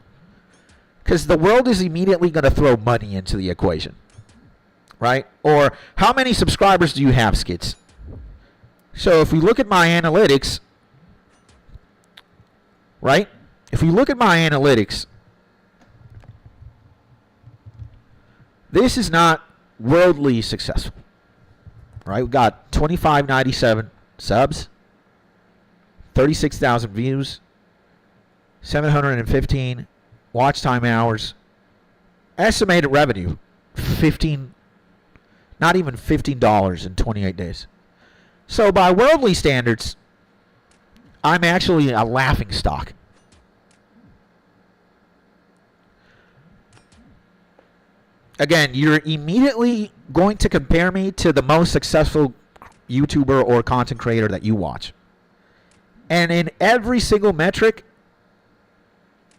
Because the world is immediately going to throw money into the equation, right? Or how many subscribers do you have, Skits? So if we look at my analytics, right? If we look at my analytics, this is not worldly successful, right? We've got 2597 subs, 36,000 views, 715 watch time hours, estimated revenue, not even $15 in 28 days. So by worldly standards, I'm actually a laughing stock. Again, you're immediately going to compare me to the most successful YouTuber or content creator that you watch. And in every single metric,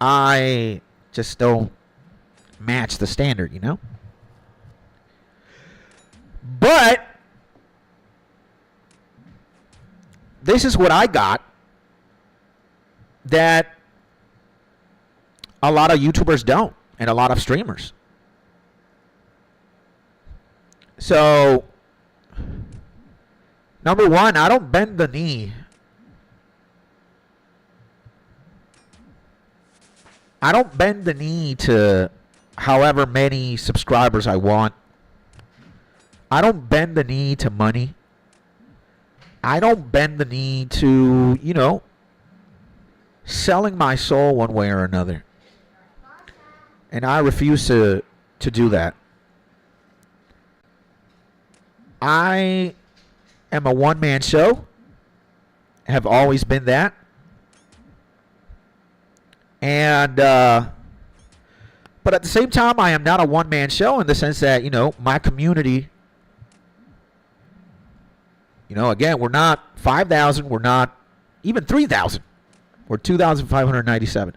I just don't match the standard, you know? But this is what I got that a lot of YouTubers don't, and a lot of streamers. So, number one, I don't bend the knee. I don't bend the knee to however many subscribers I want. I don't bend the knee to money. I don't bend the knee to, you know, selling my soul one way or another. And I refuse to do that. I am a one-man show. Have always been that. And, but at the same time, I am not a one-man show in the sense that, my community, again, we're not 5,000. We're not even 3,000. We're 2,597.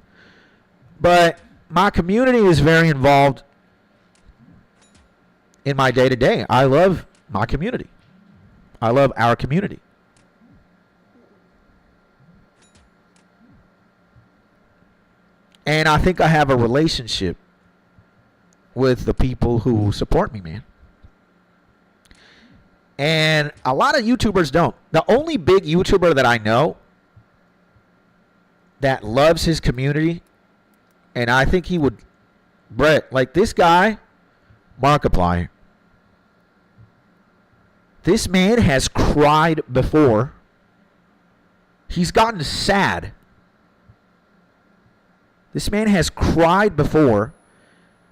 But my community is very involved in my day-to-day. I love my community. I love our community. And I think I have a relationship with the people who support me, man. And a lot of YouTubers don't. The only big YouTuber that I know that loves his community, and I think he would, Brett, like this guy, Markiplier. This man has cried before. He's gotten sad. This man has cried before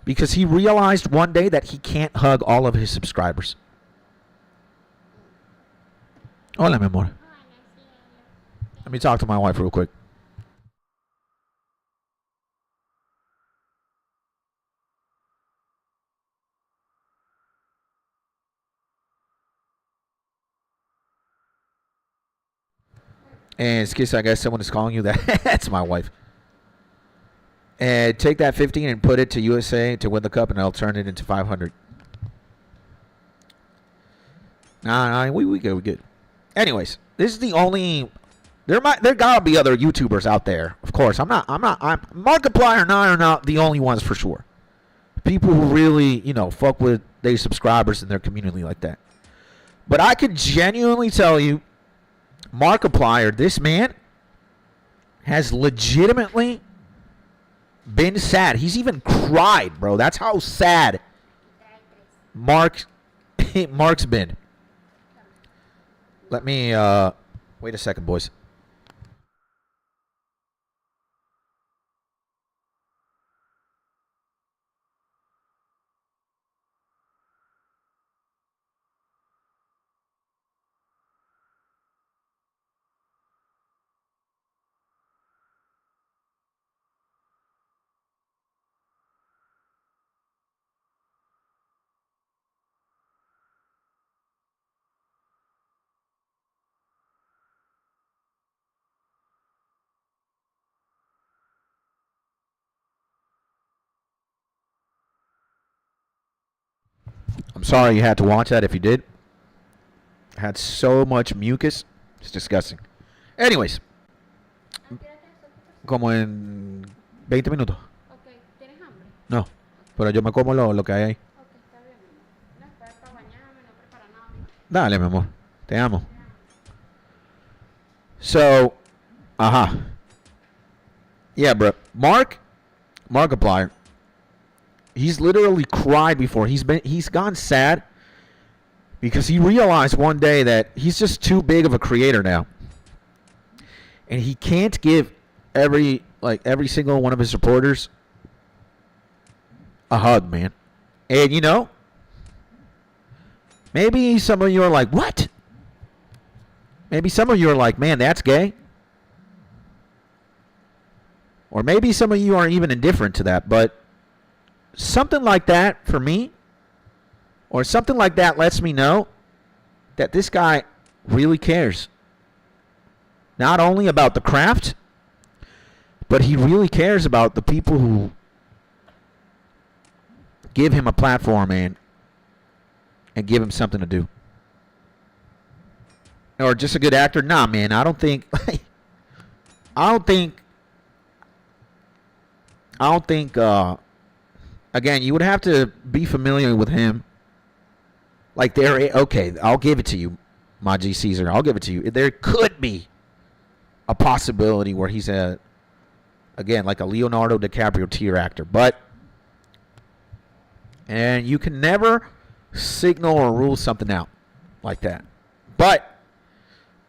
because he realized one day that he can't hug all of his subscribers. Hola, mi amor. Let me talk to my wife real quick. And excuse, I guess someone is calling you that. That's my wife. And take that 15 and put it to USA to win the cup, and I'll turn it into 500. Nah, we good, we good. Anyways, this is the only. There gotta be other YouTubers out there. Of course, Markiplier and I are not the only ones for sure. People who really, fuck with their subscribers in their community like that. But I could genuinely tell you, Markiplier, this man has legitimately been sad. He's even cried, bro. That's how sad Mark's been. Let me wait a second, boys. I'm sorry you had to watch that if you did. I had so much mucus. It's disgusting. Anyways. Como en 20 minutos. Ok, ¿tienes hambre? No, pero yo me como lo que hay ahí. Ok, está bien. No esperas para bañarme, no prepara nada. Dale, mi amor. Te amo. So, yeah, bro. Markiplier. He's literally cried before. He's gone sad because he realized one day that he's just too big of a creator now. And he can't give every single one of his supporters a hug, man. And maybe some of you are like, what? Maybe some of you are like, man, that's gay. Or maybe some of you are even indifferent to that, but something like that for me, or something like that lets me know that this guy really cares. Not only about the craft, but he really cares about the people who give him a platform and give him something to do. Or just a good actor? Nah, man, I don't think again, you would have to be familiar with him. Like okay, I'll give it to you, my G Caesar. I'll give it to you. There could be a possibility where he's again, like a Leonardo DiCaprio tier actor. And you can never signal or rule something out like that. But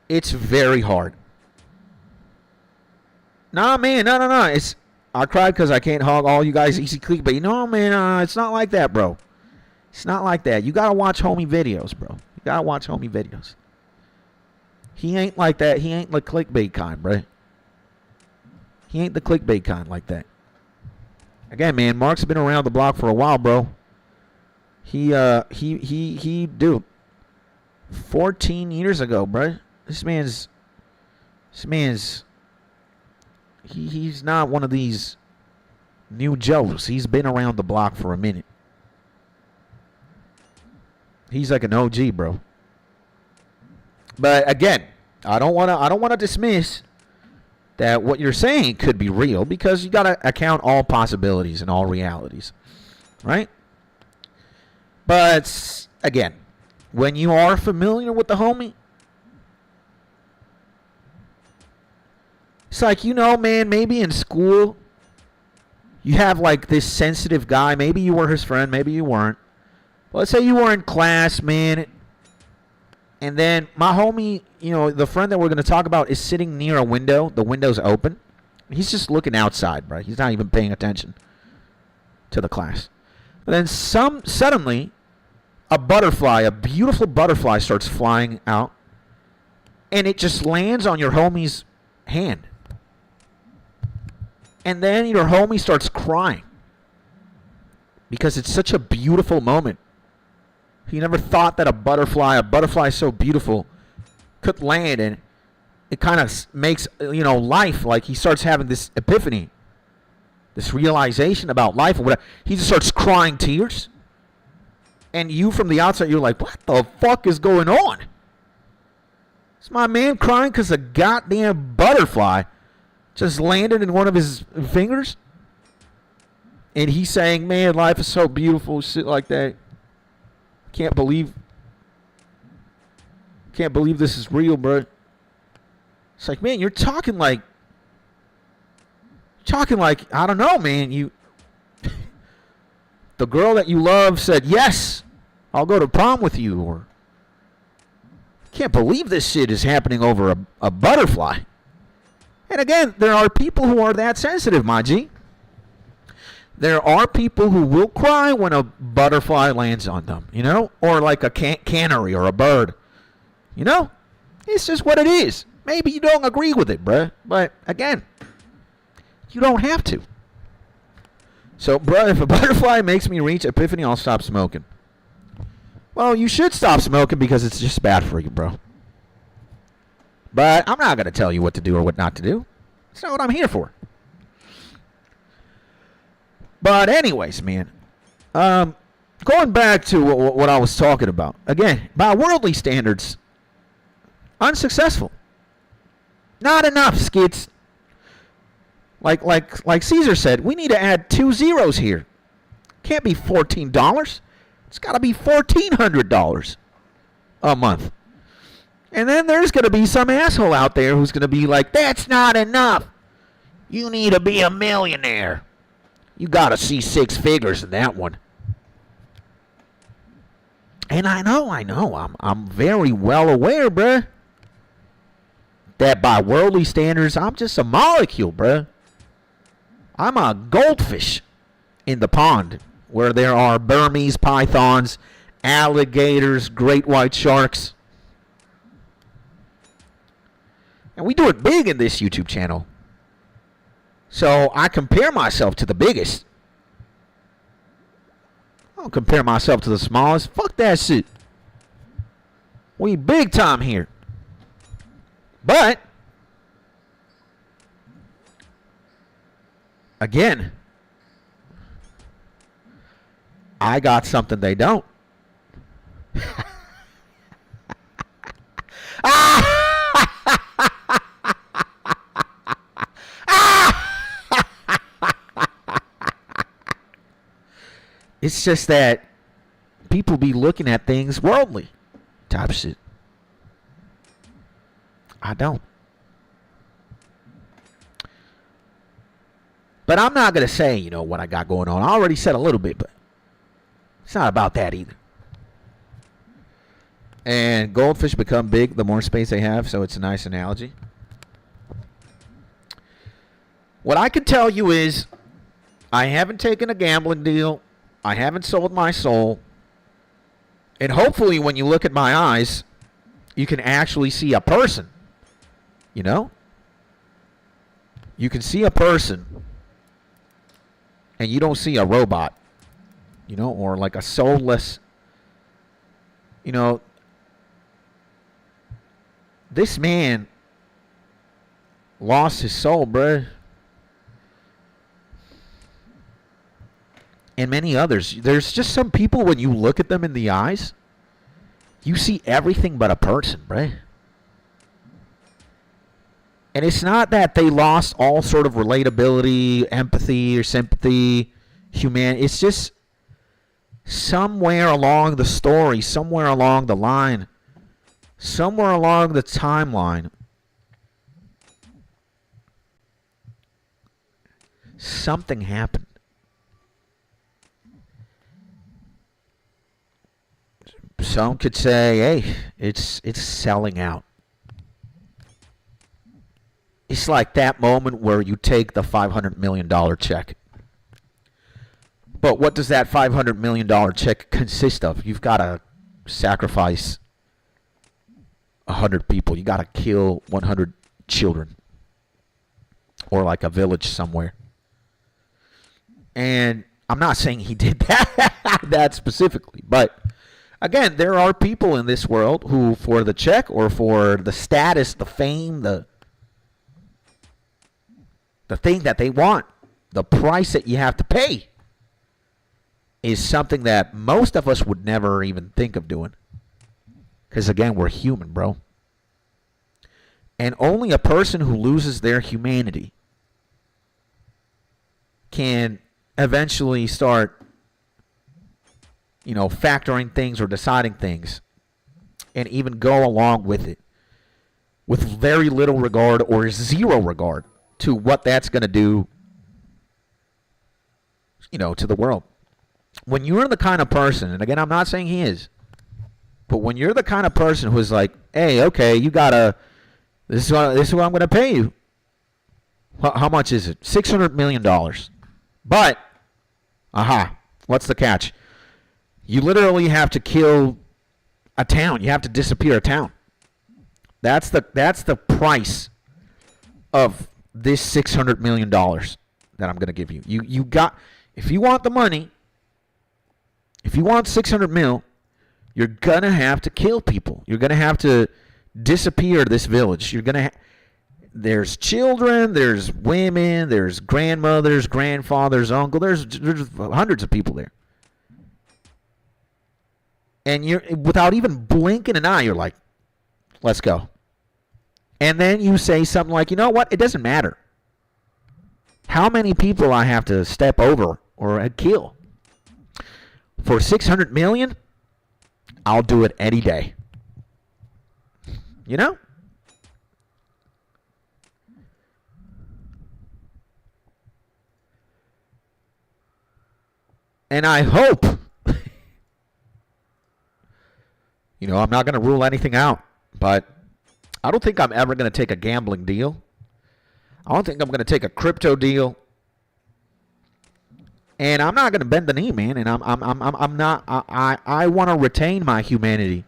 it's very hard. Nah, man, no. I cried because I can't hug all you guys easy clickbait. No, man, it's not like that, bro. It's not like that. You got to watch homie videos, bro. You got to watch homie videos. He ain't like that. He ain't the clickbait kind, bro. He ain't the clickbait kind like that. Again, man, Mark's been around the block for a while, bro. Dude, 14 years ago, bro. He's not one of these new Joes. He's been around the block for a minute. He's like an OG, bro. But again, I don't want to dismiss that what you're saying could be real, because you got to account all possibilities and all realities, right? But again, when you are familiar with the homie, it's like, man, maybe in school you have like this sensitive guy. Maybe you were his friend, maybe you weren't. But let's say you were in class, man, and then my homie, the friend that we're going to talk about, is sitting near a window. The window's open. He's just looking outside, bro. He's not even paying attention to the class. But then suddenly, a beautiful butterfly starts flying out, and it just lands on your homie's hand. And then your homie starts crying because it's such a beautiful moment. He never thought that a butterfly so beautiful, could land, and it kind of makes, life, like he starts having this epiphany, this realization about life or whatever. He just starts crying tears. And you from the outside, you're like, what the fuck is going on? Is my man crying because a goddamn butterfly just landed in one of his fingers? And he's saying, man, life is so beautiful, shit like that. Can't believe this is real, bro. It's like, man, you're talking like, I don't know, man. The girl that you love said, yes, I'll go to prom with you. Or, can't believe this shit is happening over a butterfly. And again, there are people who are that sensitive, my G. There are people who will cry when a butterfly lands on them, or like a canary or a bird. It's just what it is. Maybe you don't agree with it, bruh. But again, you don't have to. So, bruh, if a butterfly makes me reach epiphany, I'll stop smoking. Well, you should stop smoking because it's just bad for you, bro. But I'm not going to tell you what to do or what not to do. It's not what I'm here for. But anyways, man, going back to what I was talking about. Again, by worldly standards, unsuccessful. Not enough, skits. Like Caesar said, we need to add 2 zeros here. Can't be $14. It's got to be $1,400 a month. And then there's going to be some asshole out there who's going to be like, that's not enough. You need to be a millionaire. You got to see 6 figures in that one. And I know. I'm very well aware, bruh, that by worldly standards, I'm just a molecule, bruh. I'm a goldfish in the pond where there are Burmese pythons, alligators, great white sharks. And we do it big in this YouTube channel. So I compare myself to the biggest. I don't compare myself to the smallest. Fuck that shit. We big time here. But again, I got something they don't. It's just that people be looking at things worldly type shit. I don't. But I'm not going to say, what I got going on. I already said a little bit, but it's not about that either. And goldfish become big the more space they have, so it's a nice analogy. What I can tell you is I haven't taken a gambling deal. I haven't sold my soul. And hopefully when you look at my eyes, you can actually see a person. You know? You can see a person. And you don't see a robot. You know, or like a soulless. You know, this man lost his soul, bruh. And many others. There's just some people, when you look at them in the eyes, you see everything but a person, bruh. And it's not that they lost all sort of relatability, empathy, or sympathy, humanity. It's just somewhere along the story, somewhere along the line, somewhere along the timeline, something happened. Some could say, hey, it's selling out. It's like that moment where you take the $500 million check. But what does that $500 million check consist of? You've got to sacrifice 100 people. You got to kill 100 children. Or like a village somewhere. And I'm not saying he did that specifically. But again, there are people in this world who, for the check or for the status, the fame, the thing that they want, the price that you have to pay, is something that most of us would never even think of doing. Because again, we're human, bro. And only a person who loses their humanity can eventually start, you know, factoring things or deciding things and even go along with it with very little regard or zero regard to what that's going to do, you know, to the world. When you're the kind of person, and again, I'm not saying he is, but when you're the kind of person who's like, hey, okay, you got to, this is what I'm going to pay you. How much is it? $600 million. But, what's the catch? You literally have to kill a town. You have to disappear a town. That's the price of this $600 million that I'm going to give you. You got, if you want the money, if you want 600 mil, you're going to have to kill people. You're going to have to disappear this village. You're going to there's children, there's women, there's grandmothers, grandfathers, uncle. There's hundreds of people there. And you're, without even blinking an eye, you're like, let's go. And then you say something like, you know what? It doesn't matter how many people I have to step over or kill. For 600 million, I'll do it any day. You know? And I hope, you know, I'm not going to rule anything out, but I don't think I'm ever going to take a gambling deal. I don't think I'm going to take a crypto deal. And I'm not going to bend the knee, man. And I'm not. I want to retain my humanity.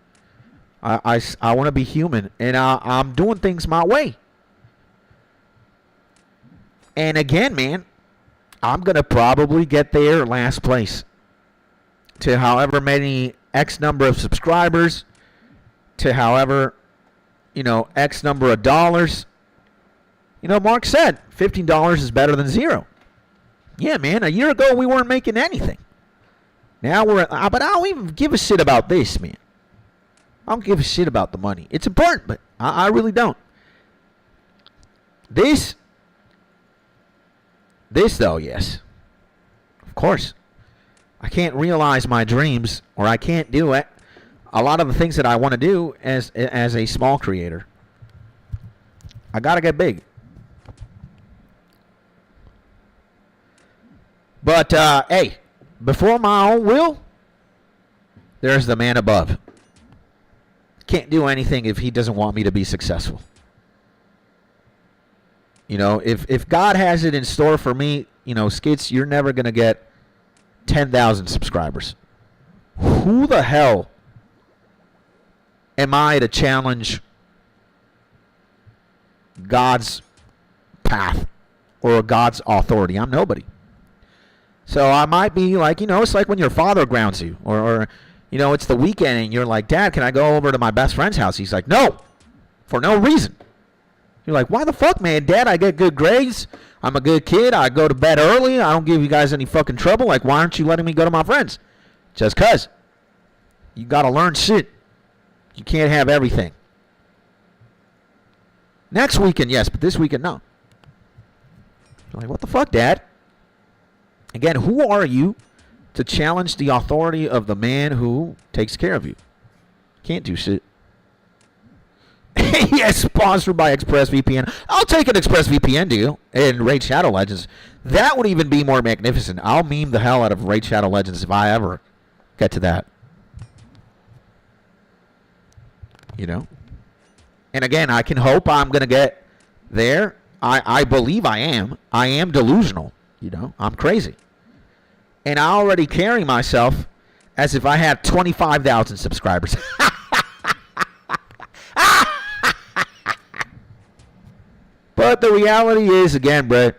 I want to be human, and I'm doing things my way. And again, man, I'm going to probably get there last place to however many X number of subscribers, to however, you know, X number of dollars. You know, Mark said $15 is better than zero. Yeah, man, a year ago we weren't making anything. Now we're, but I don't even give a shit about this, man. I don't give a shit about the money. It's important, but I really don't. This though, yes. Of course. I can't realize my dreams, or I can't do it. A lot of the things that I want to do as a small creator. I got to get big. But, hey, before my own will, there's the man above. Can't do anything if he doesn't want me to be successful. You know, if God has it in store for me, you know, Skits, you're never going to get 10,000 subscribers. Who the hell am I to challenge God's path or God's authority? I'm nobody. So I might be like, you know, it's like when your father grounds you, or you know, it's the weekend and you're like, Dad, can I go over to my best friend's house? He's like, no, for no reason. You're like, why the fuck, man? Dad, I get good grades. I'm a good kid. I go to bed early. I don't give you guys any fucking trouble. Like, why aren't you letting me go to my friends? Just cuz. You got to learn shit. You can't have everything. Next weekend, yes, but this weekend, no. You're like, what the fuck, Dad? Again, who are you to challenge the authority of the man who takes care of you? Can't do shit. Yes, sponsored by ExpressVPN. I'll take an ExpressVPN deal in Raid Shadow Legends. That would even be more magnificent. I'll meme the hell out of Raid Shadow Legends if I ever get to that. You know? And again, I can hope I'm going to get there. I believe I am. I am delusional. You know? I'm crazy. And I already carry myself as if I had 25,000 subscribers. But the reality is, again, Brett,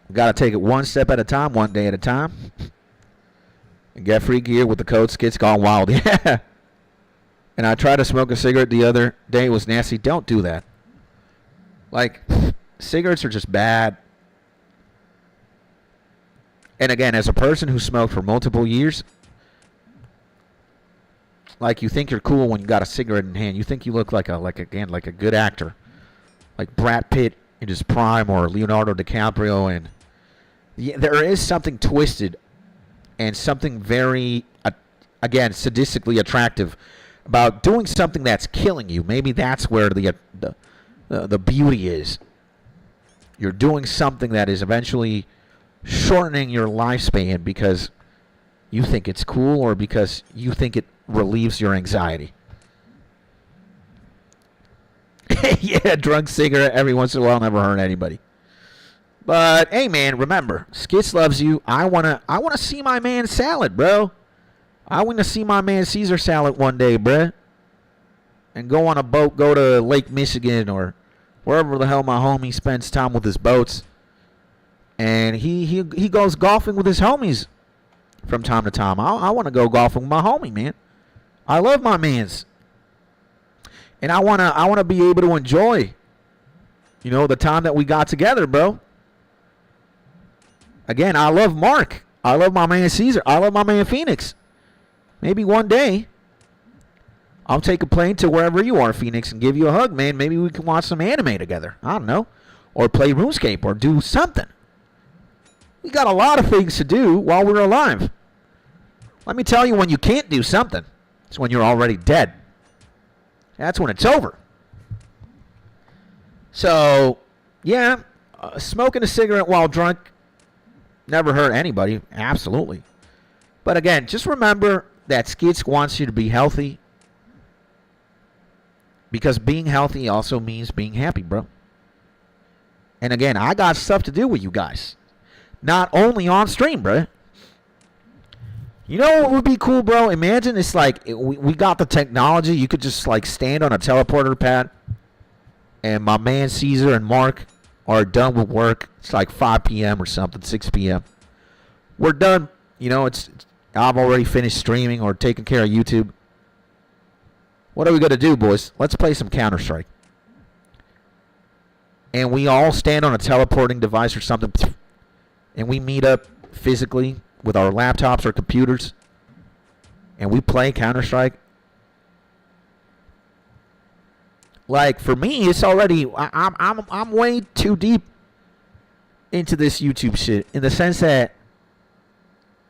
we got to take it one step at a time, one day at a time. And get free gear with the code Skits Gone Wild. Yeah. And I tried to smoke a cigarette the other day. It was nasty. Don't do that. Like, cigarettes are just bad. And again, as a person who smoked for multiple years, like, you think you're cool when you got a cigarette in hand. You think you look like a good actor, like Brad Pitt in his prime or Leonardo DiCaprio. And there is something twisted and something very, again, sadistically attractive about doing something that's killing you. Maybe that's where the beauty is. You're doing something that is eventually shortening your lifespan because you think it's cool or because you think it relieves your anxiety. Yeah, drunk cigarette every once in a while never hurt anybody. But hey, man, remember, Skits loves you. I wanna see my man Salad, bro. I want to see my man Caesar Salad one day, bruh. And go on a boat, go to Lake Michigan or wherever the hell my homie spends time with his boats. And he goes golfing with his homies from time to time. I want to go golfing with my homie, man. I love my mans. And I wanna be able to enjoy, you know, the time that we got together, bro. Again, I love Mark. I love my man Caesar. I love my man Phoenix. Maybe one day I'll take a plane to wherever you are, Phoenix, and give you a hug, man. Maybe we can watch some anime together. I don't know. Or play RuneScape or do something. We got a lot of things to do while we're alive. Let me tell you, when you can't do something, it's when you're already dead. That's when it's over. So, yeah, smoking a cigarette while drunk never hurt anybody. Absolutely. But again, just remember that Skits wants you to be healthy. Because being healthy also means being happy, bro. And again, I got stuff to do with you guys. Not only on stream, bro. You know what would be cool, bro? Imagine it's like we got the technology. You could just like stand on a teleporter pad. And my man Caesar and Mark are done with work. It's like 5 p.m. or something, 6 p.m. We're done. You know, I've already finished streaming or taking care of YouTube. What are we going to do, boys? Let's play some Counter-Strike. And we all stand on a teleporting device or something. And we meet up physically with our laptops or computers. And we play Counter-Strike. Like, for me, it's already... I'm way too deep into this YouTube shit. In the sense that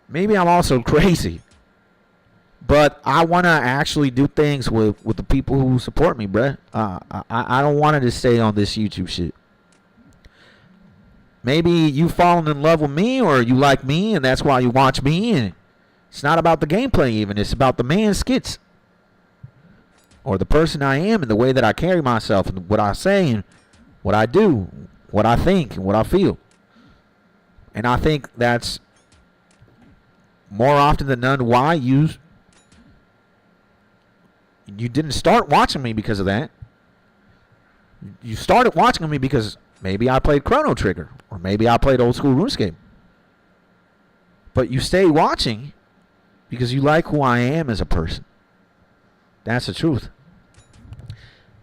maybe I'm also crazy. But I want to actually do things with the people who support me, bruh. I don't want to just stay on this YouTube shit. Maybe you've fallen in love with me or you like me and that's why you watch me. And it's not about the gameplay even. It's about the man Skits. or the person I am and the way that I carry myself and what I say and what I do, what I think and what I feel. And I think that's more often than none why you didn't start watching me because of that. You started watching me because maybe I played Chrono Trigger or maybe I played old school RuneScape. But you stay watching because you like who I am as a person. That's the truth.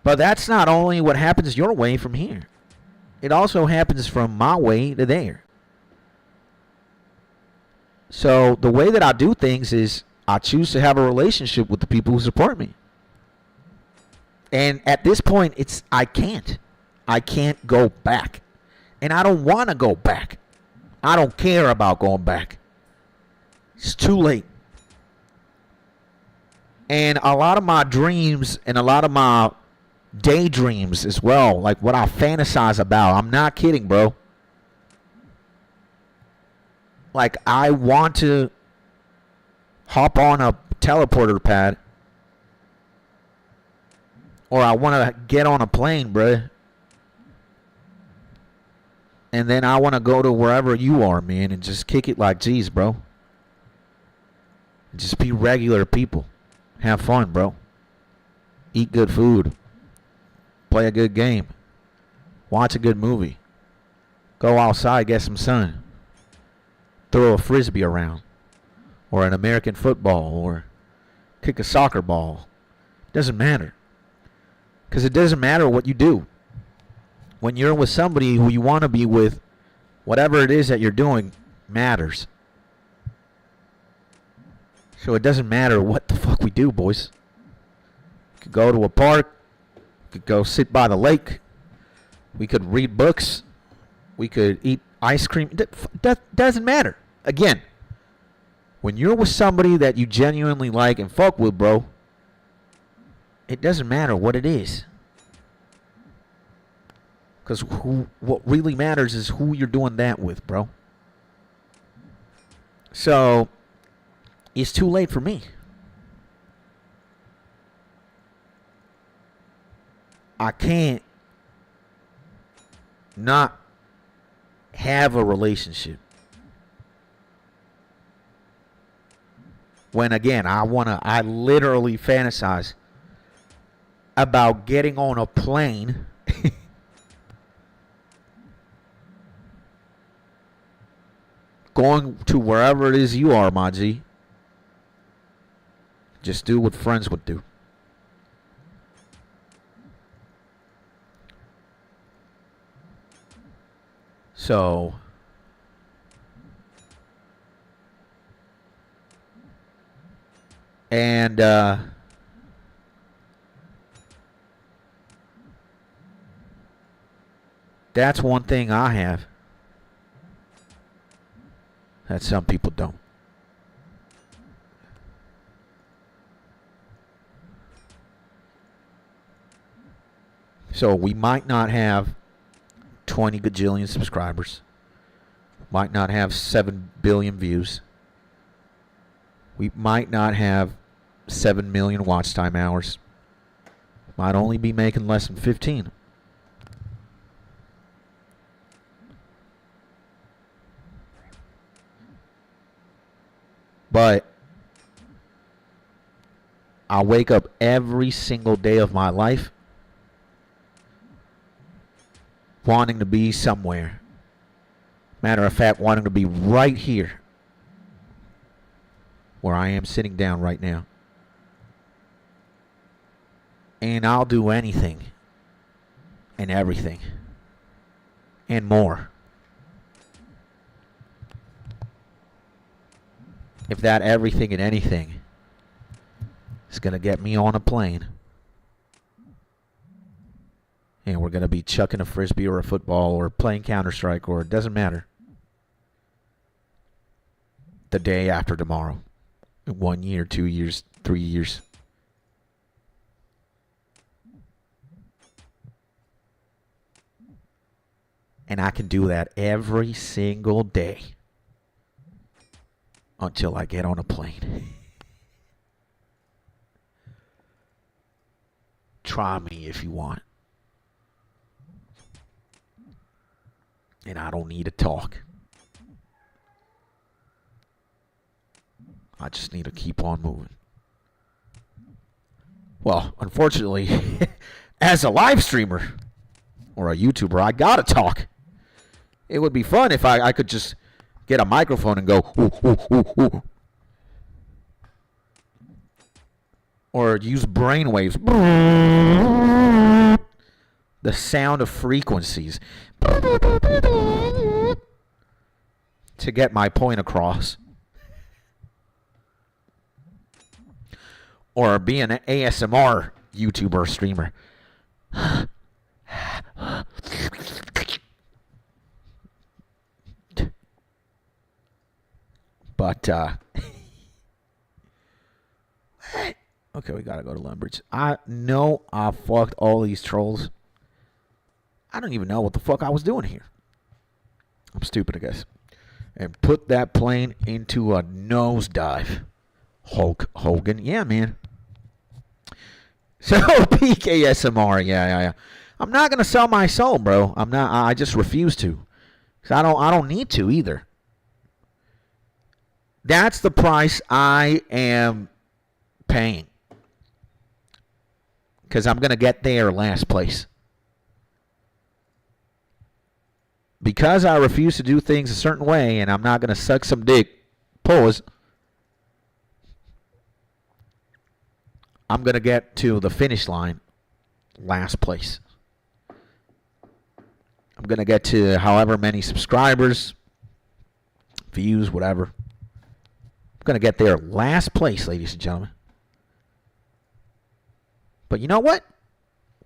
But that's not only what happens your way from here. It also happens from my way to there. So the way that I do things is I choose to have a relationship with the people who support me. And at this point, I can't go back. And I don't want to go back. I don't care about going back. It's too late. And a lot of my dreams and a lot of my daydreams as well, like what I fantasize about, I'm not kidding, bro. Like, I want to hop on a teleporter pad, or I want to get on a plane, bro. And then I want to go to wherever you are, man, and just kick it like G's, bro. Just be regular people. Have fun, bro. Eat good food. Play a good game. Watch a good movie. Go outside, get some sun. Throw a frisbee around, or an American football, or kick a soccer ball. Doesn't matter. Because it doesn't matter what you do. When you're with somebody who you want to be with, whatever it is that you're doing matters. So it doesn't matter what the fuck we do, boys. We could go to a park. We could go sit by the lake. We could read books. We could eat ice cream. That doesn't matter. Again, when you're with somebody that you genuinely like and fuck with, bro, it doesn't matter what it is. Because what really matters is who you're doing that with, bro. So, it's too late for me. I can't not have a relationship. When again, I literally fantasize about getting on a plane going to wherever it is you are, my G. Just do what friends would do. So, and that's one thing I have that some people don't. So we might not have 20 gajillion subscribers. Might not have 7 billion views. We might not have 7 million watch time hours. Might only be making less than 15. But I wake up every single day of my life wanting to be somewhere. Matter of fact, wanting to be right here where I am sitting down right now. And I'll do anything and everything and more if that everything and anything is going to get me on a plane and we're going to be chucking a frisbee or a football or playing Counter-Strike, or it doesn't matter, the day after tomorrow, 1 year, 2 years, 3 years. And I can do that every single day until I get on a plane. Try me if you want. And I don't need to talk. I just need to keep on moving. Well, unfortunately, as a live streamer or a YouTuber, I gotta talk. It would be fun if I could just get a microphone and go, ooh, ooh, ooh, ooh. Or use brainwaves. The sound of frequencies. To get my point across. Or be an ASMR YouTuber streamer. But, okay, we gotta go to Lumbridge. I know I fucked all these trolls. I don't even know what the fuck I was doing here. I'm stupid, I guess. And put that plane into a nosedive. Hulk Hogan. Yeah, man. So, peak ASMR. Yeah. I'm not going to sell my soul, bro. I'm not. I just refuse to. Because I don't need to either. That's the price I am paying. Because I'm going to get there last place. Because I refuse to do things a certain way and I'm not going to suck some dick, pause, I'm going to get to the finish line last place. I'm going to get to however many subscribers, views, whatever. I'm going to get there last place, ladies and gentlemen. But you know what?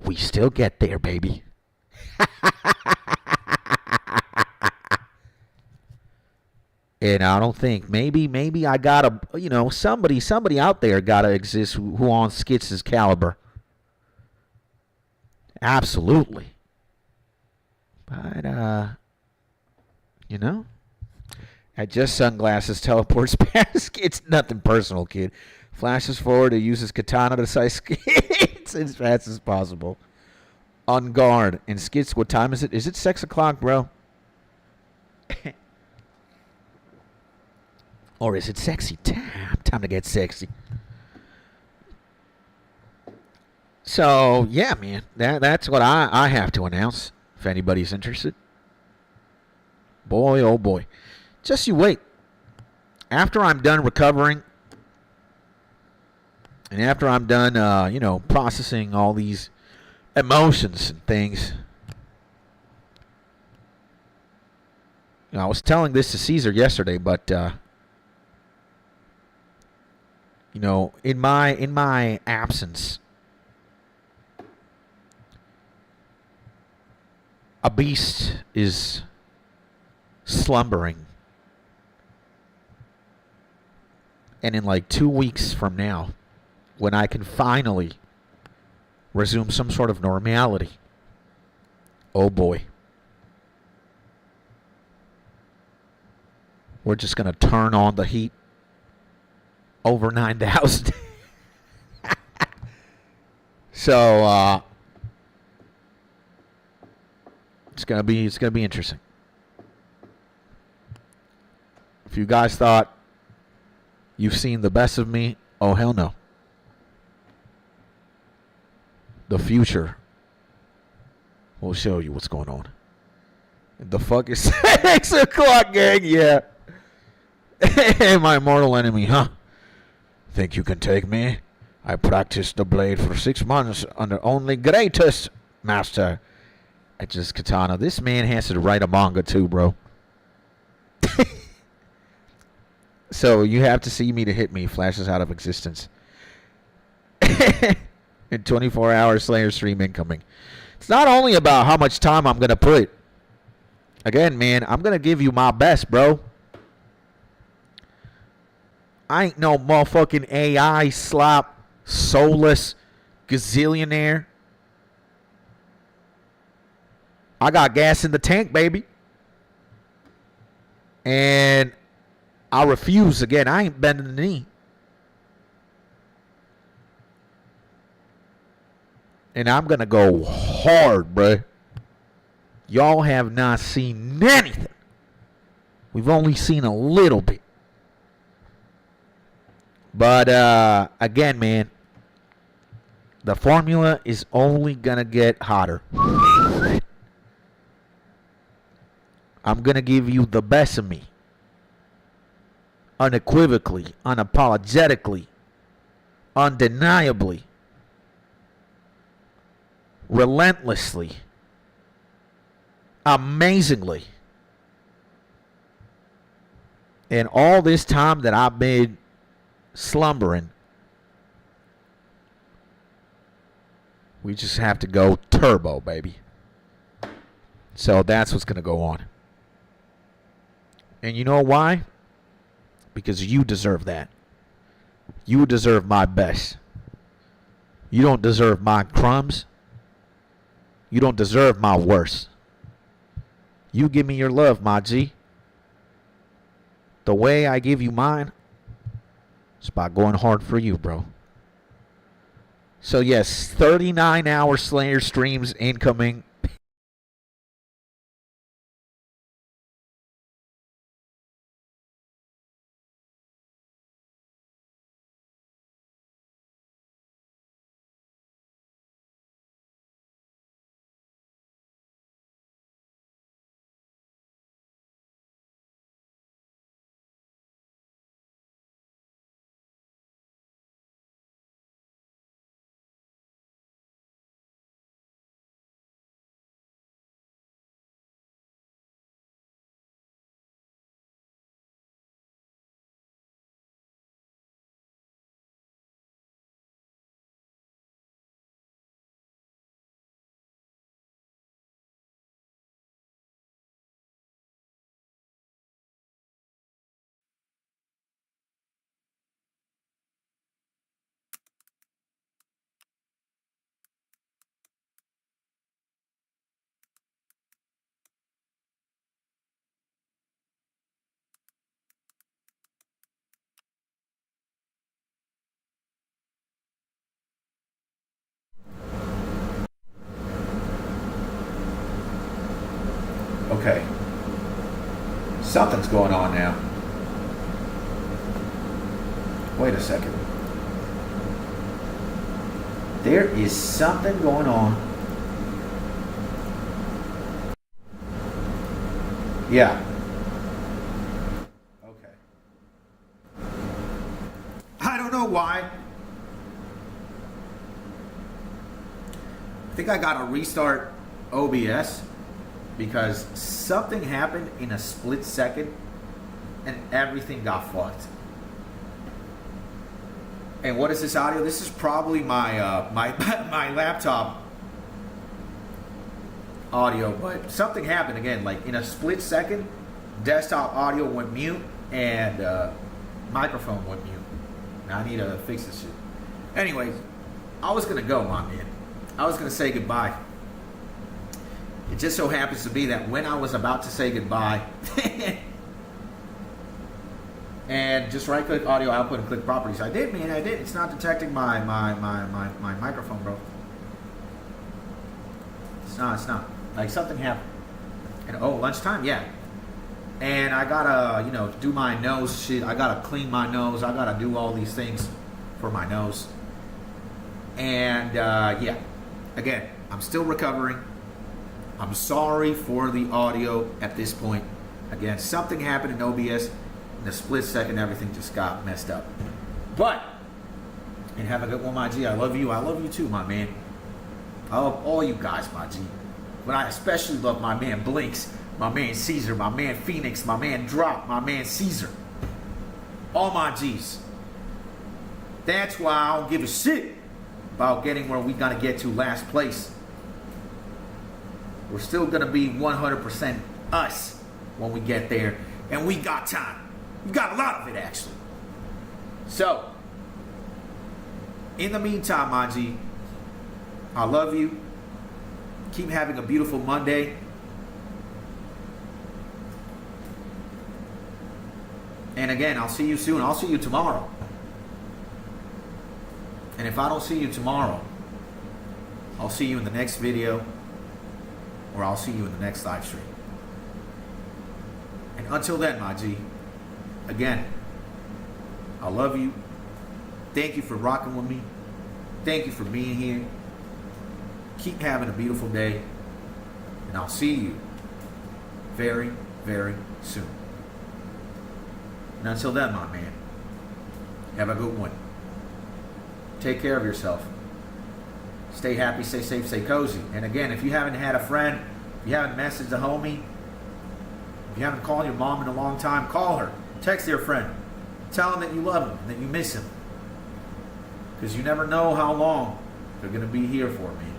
We still get there, baby. And I don't think maybe I gotta, somebody out there gotta exist who on Skits' caliber. Absolutely. But adjust sunglasses, teleports past. It's nothing personal, kid. Flashes forward and uses katana to size Skits as fast as possible. On guard. And Skits, what time is it? Is it 6 o'clock, bro? Or is it sexy time? Time to get sexy. So, yeah, man. That's what I have to announce, if anybody's interested. Boy, oh boy. Just you wait. After I'm done recovering, and after I'm done, processing all these emotions and things. I was telling this to Caesar yesterday, but... in my absence, a beast is slumbering. And in like 2 weeks from now, when I can finally resume some sort of normality, oh boy, we're just going to turn on the heat. Over 9,000. So it's gonna be interesting. If you guys thought you've seen the best of me, oh hell no. The future will show you what's going on. The fuck is 6 o'clock, gang? Yeah. Hey, my mortal enemy, huh? Think you can take me? I practiced the blade for 6 months under only greatest master. I just katana. This man has to write a manga too, bro. So you have to see me to hit me. Flashes out of existence. In 24 hours, Slayer stream incoming. It's not only about how much time I'm going to put. Again, man, I'm going to give you my best, bro. I ain't no motherfucking AI slop, soulless gazillionaire. I got gas in the tank, baby. And I refuse again. I ain't bending the knee. And I'm going to go hard, bruh. Y'all have not seen anything. We've only seen a little bit. But, again, man, the formula is only going to get hotter. I'm going to give you the best of me. Unequivocally, unapologetically, undeniably, relentlessly, amazingly. And all this time that I've been slumbering, we just have to go turbo, baby. So that's what's going to go on. And you know why? Because you deserve that. You deserve my best. You don't deserve my crumbs. You don't deserve my worst. You give me your love, my G. The way I give you mine is by going hard for you, bro. So yes, 39-hour Slayer streams incoming. Okay. Something's going on now. Wait a second. There is something going on. Yeah. Okay. I don't know why. I think I gotta restart OBS because something happened in a split second and everything got fucked. And what is this audio? This is probably my my laptop audio, but something happened again. Like in a split second, desktop audio went mute and microphone went mute. Now I need to fix this shit. Anyways, I was gonna go, my man. I was gonna say goodbye. It just so happens to be that when I was about to say goodbye, and just right click audio output and click properties. I did, man. I did. It's not detecting my microphone, bro. It's not. Like something happened. And oh, lunchtime, yeah. And I gotta, do my nose shit. I gotta clean my nose. I gotta do all these things for my nose. And yeah. Again, I'm still recovering. I'm sorry for the audio at this point. Again, something happened in OBS. In a split second, everything just got messed up. But, and have a good one, my G. I love you. I love you too, my man. I love all you guys, my G. But I especially love my man Blinks, my man Caesar, my man Phoenix, my man Drop, my man Caesar. All my G's. That's why I don't give a shit about getting where we gotta get to last place. We're still gonna be 100% us when we get there. And we got time. We got a lot of it, actually. So, in the meantime, my G, I love you. Keep having a beautiful Monday. And again, I'll see you soon. I'll see you tomorrow. And if I don't see you tomorrow, I'll see you in the next video, or I'll see you in the next live stream. And until then, my G, again, I love you. Thank you for rocking with me. Thank you for being here. Keep having a beautiful day. And I'll see you very, very soon. And until then, my man, have a good one. Take care of yourself. Stay happy, stay safe, stay cozy. And again, if you haven't had a friend, if you haven't messaged a homie, if you haven't called your mom in a long time, call her. Text your friend. Tell them that you love him and that you miss him. Because you never know how long they're going to be here for, man.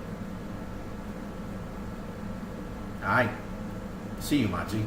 Alright. See you, my G.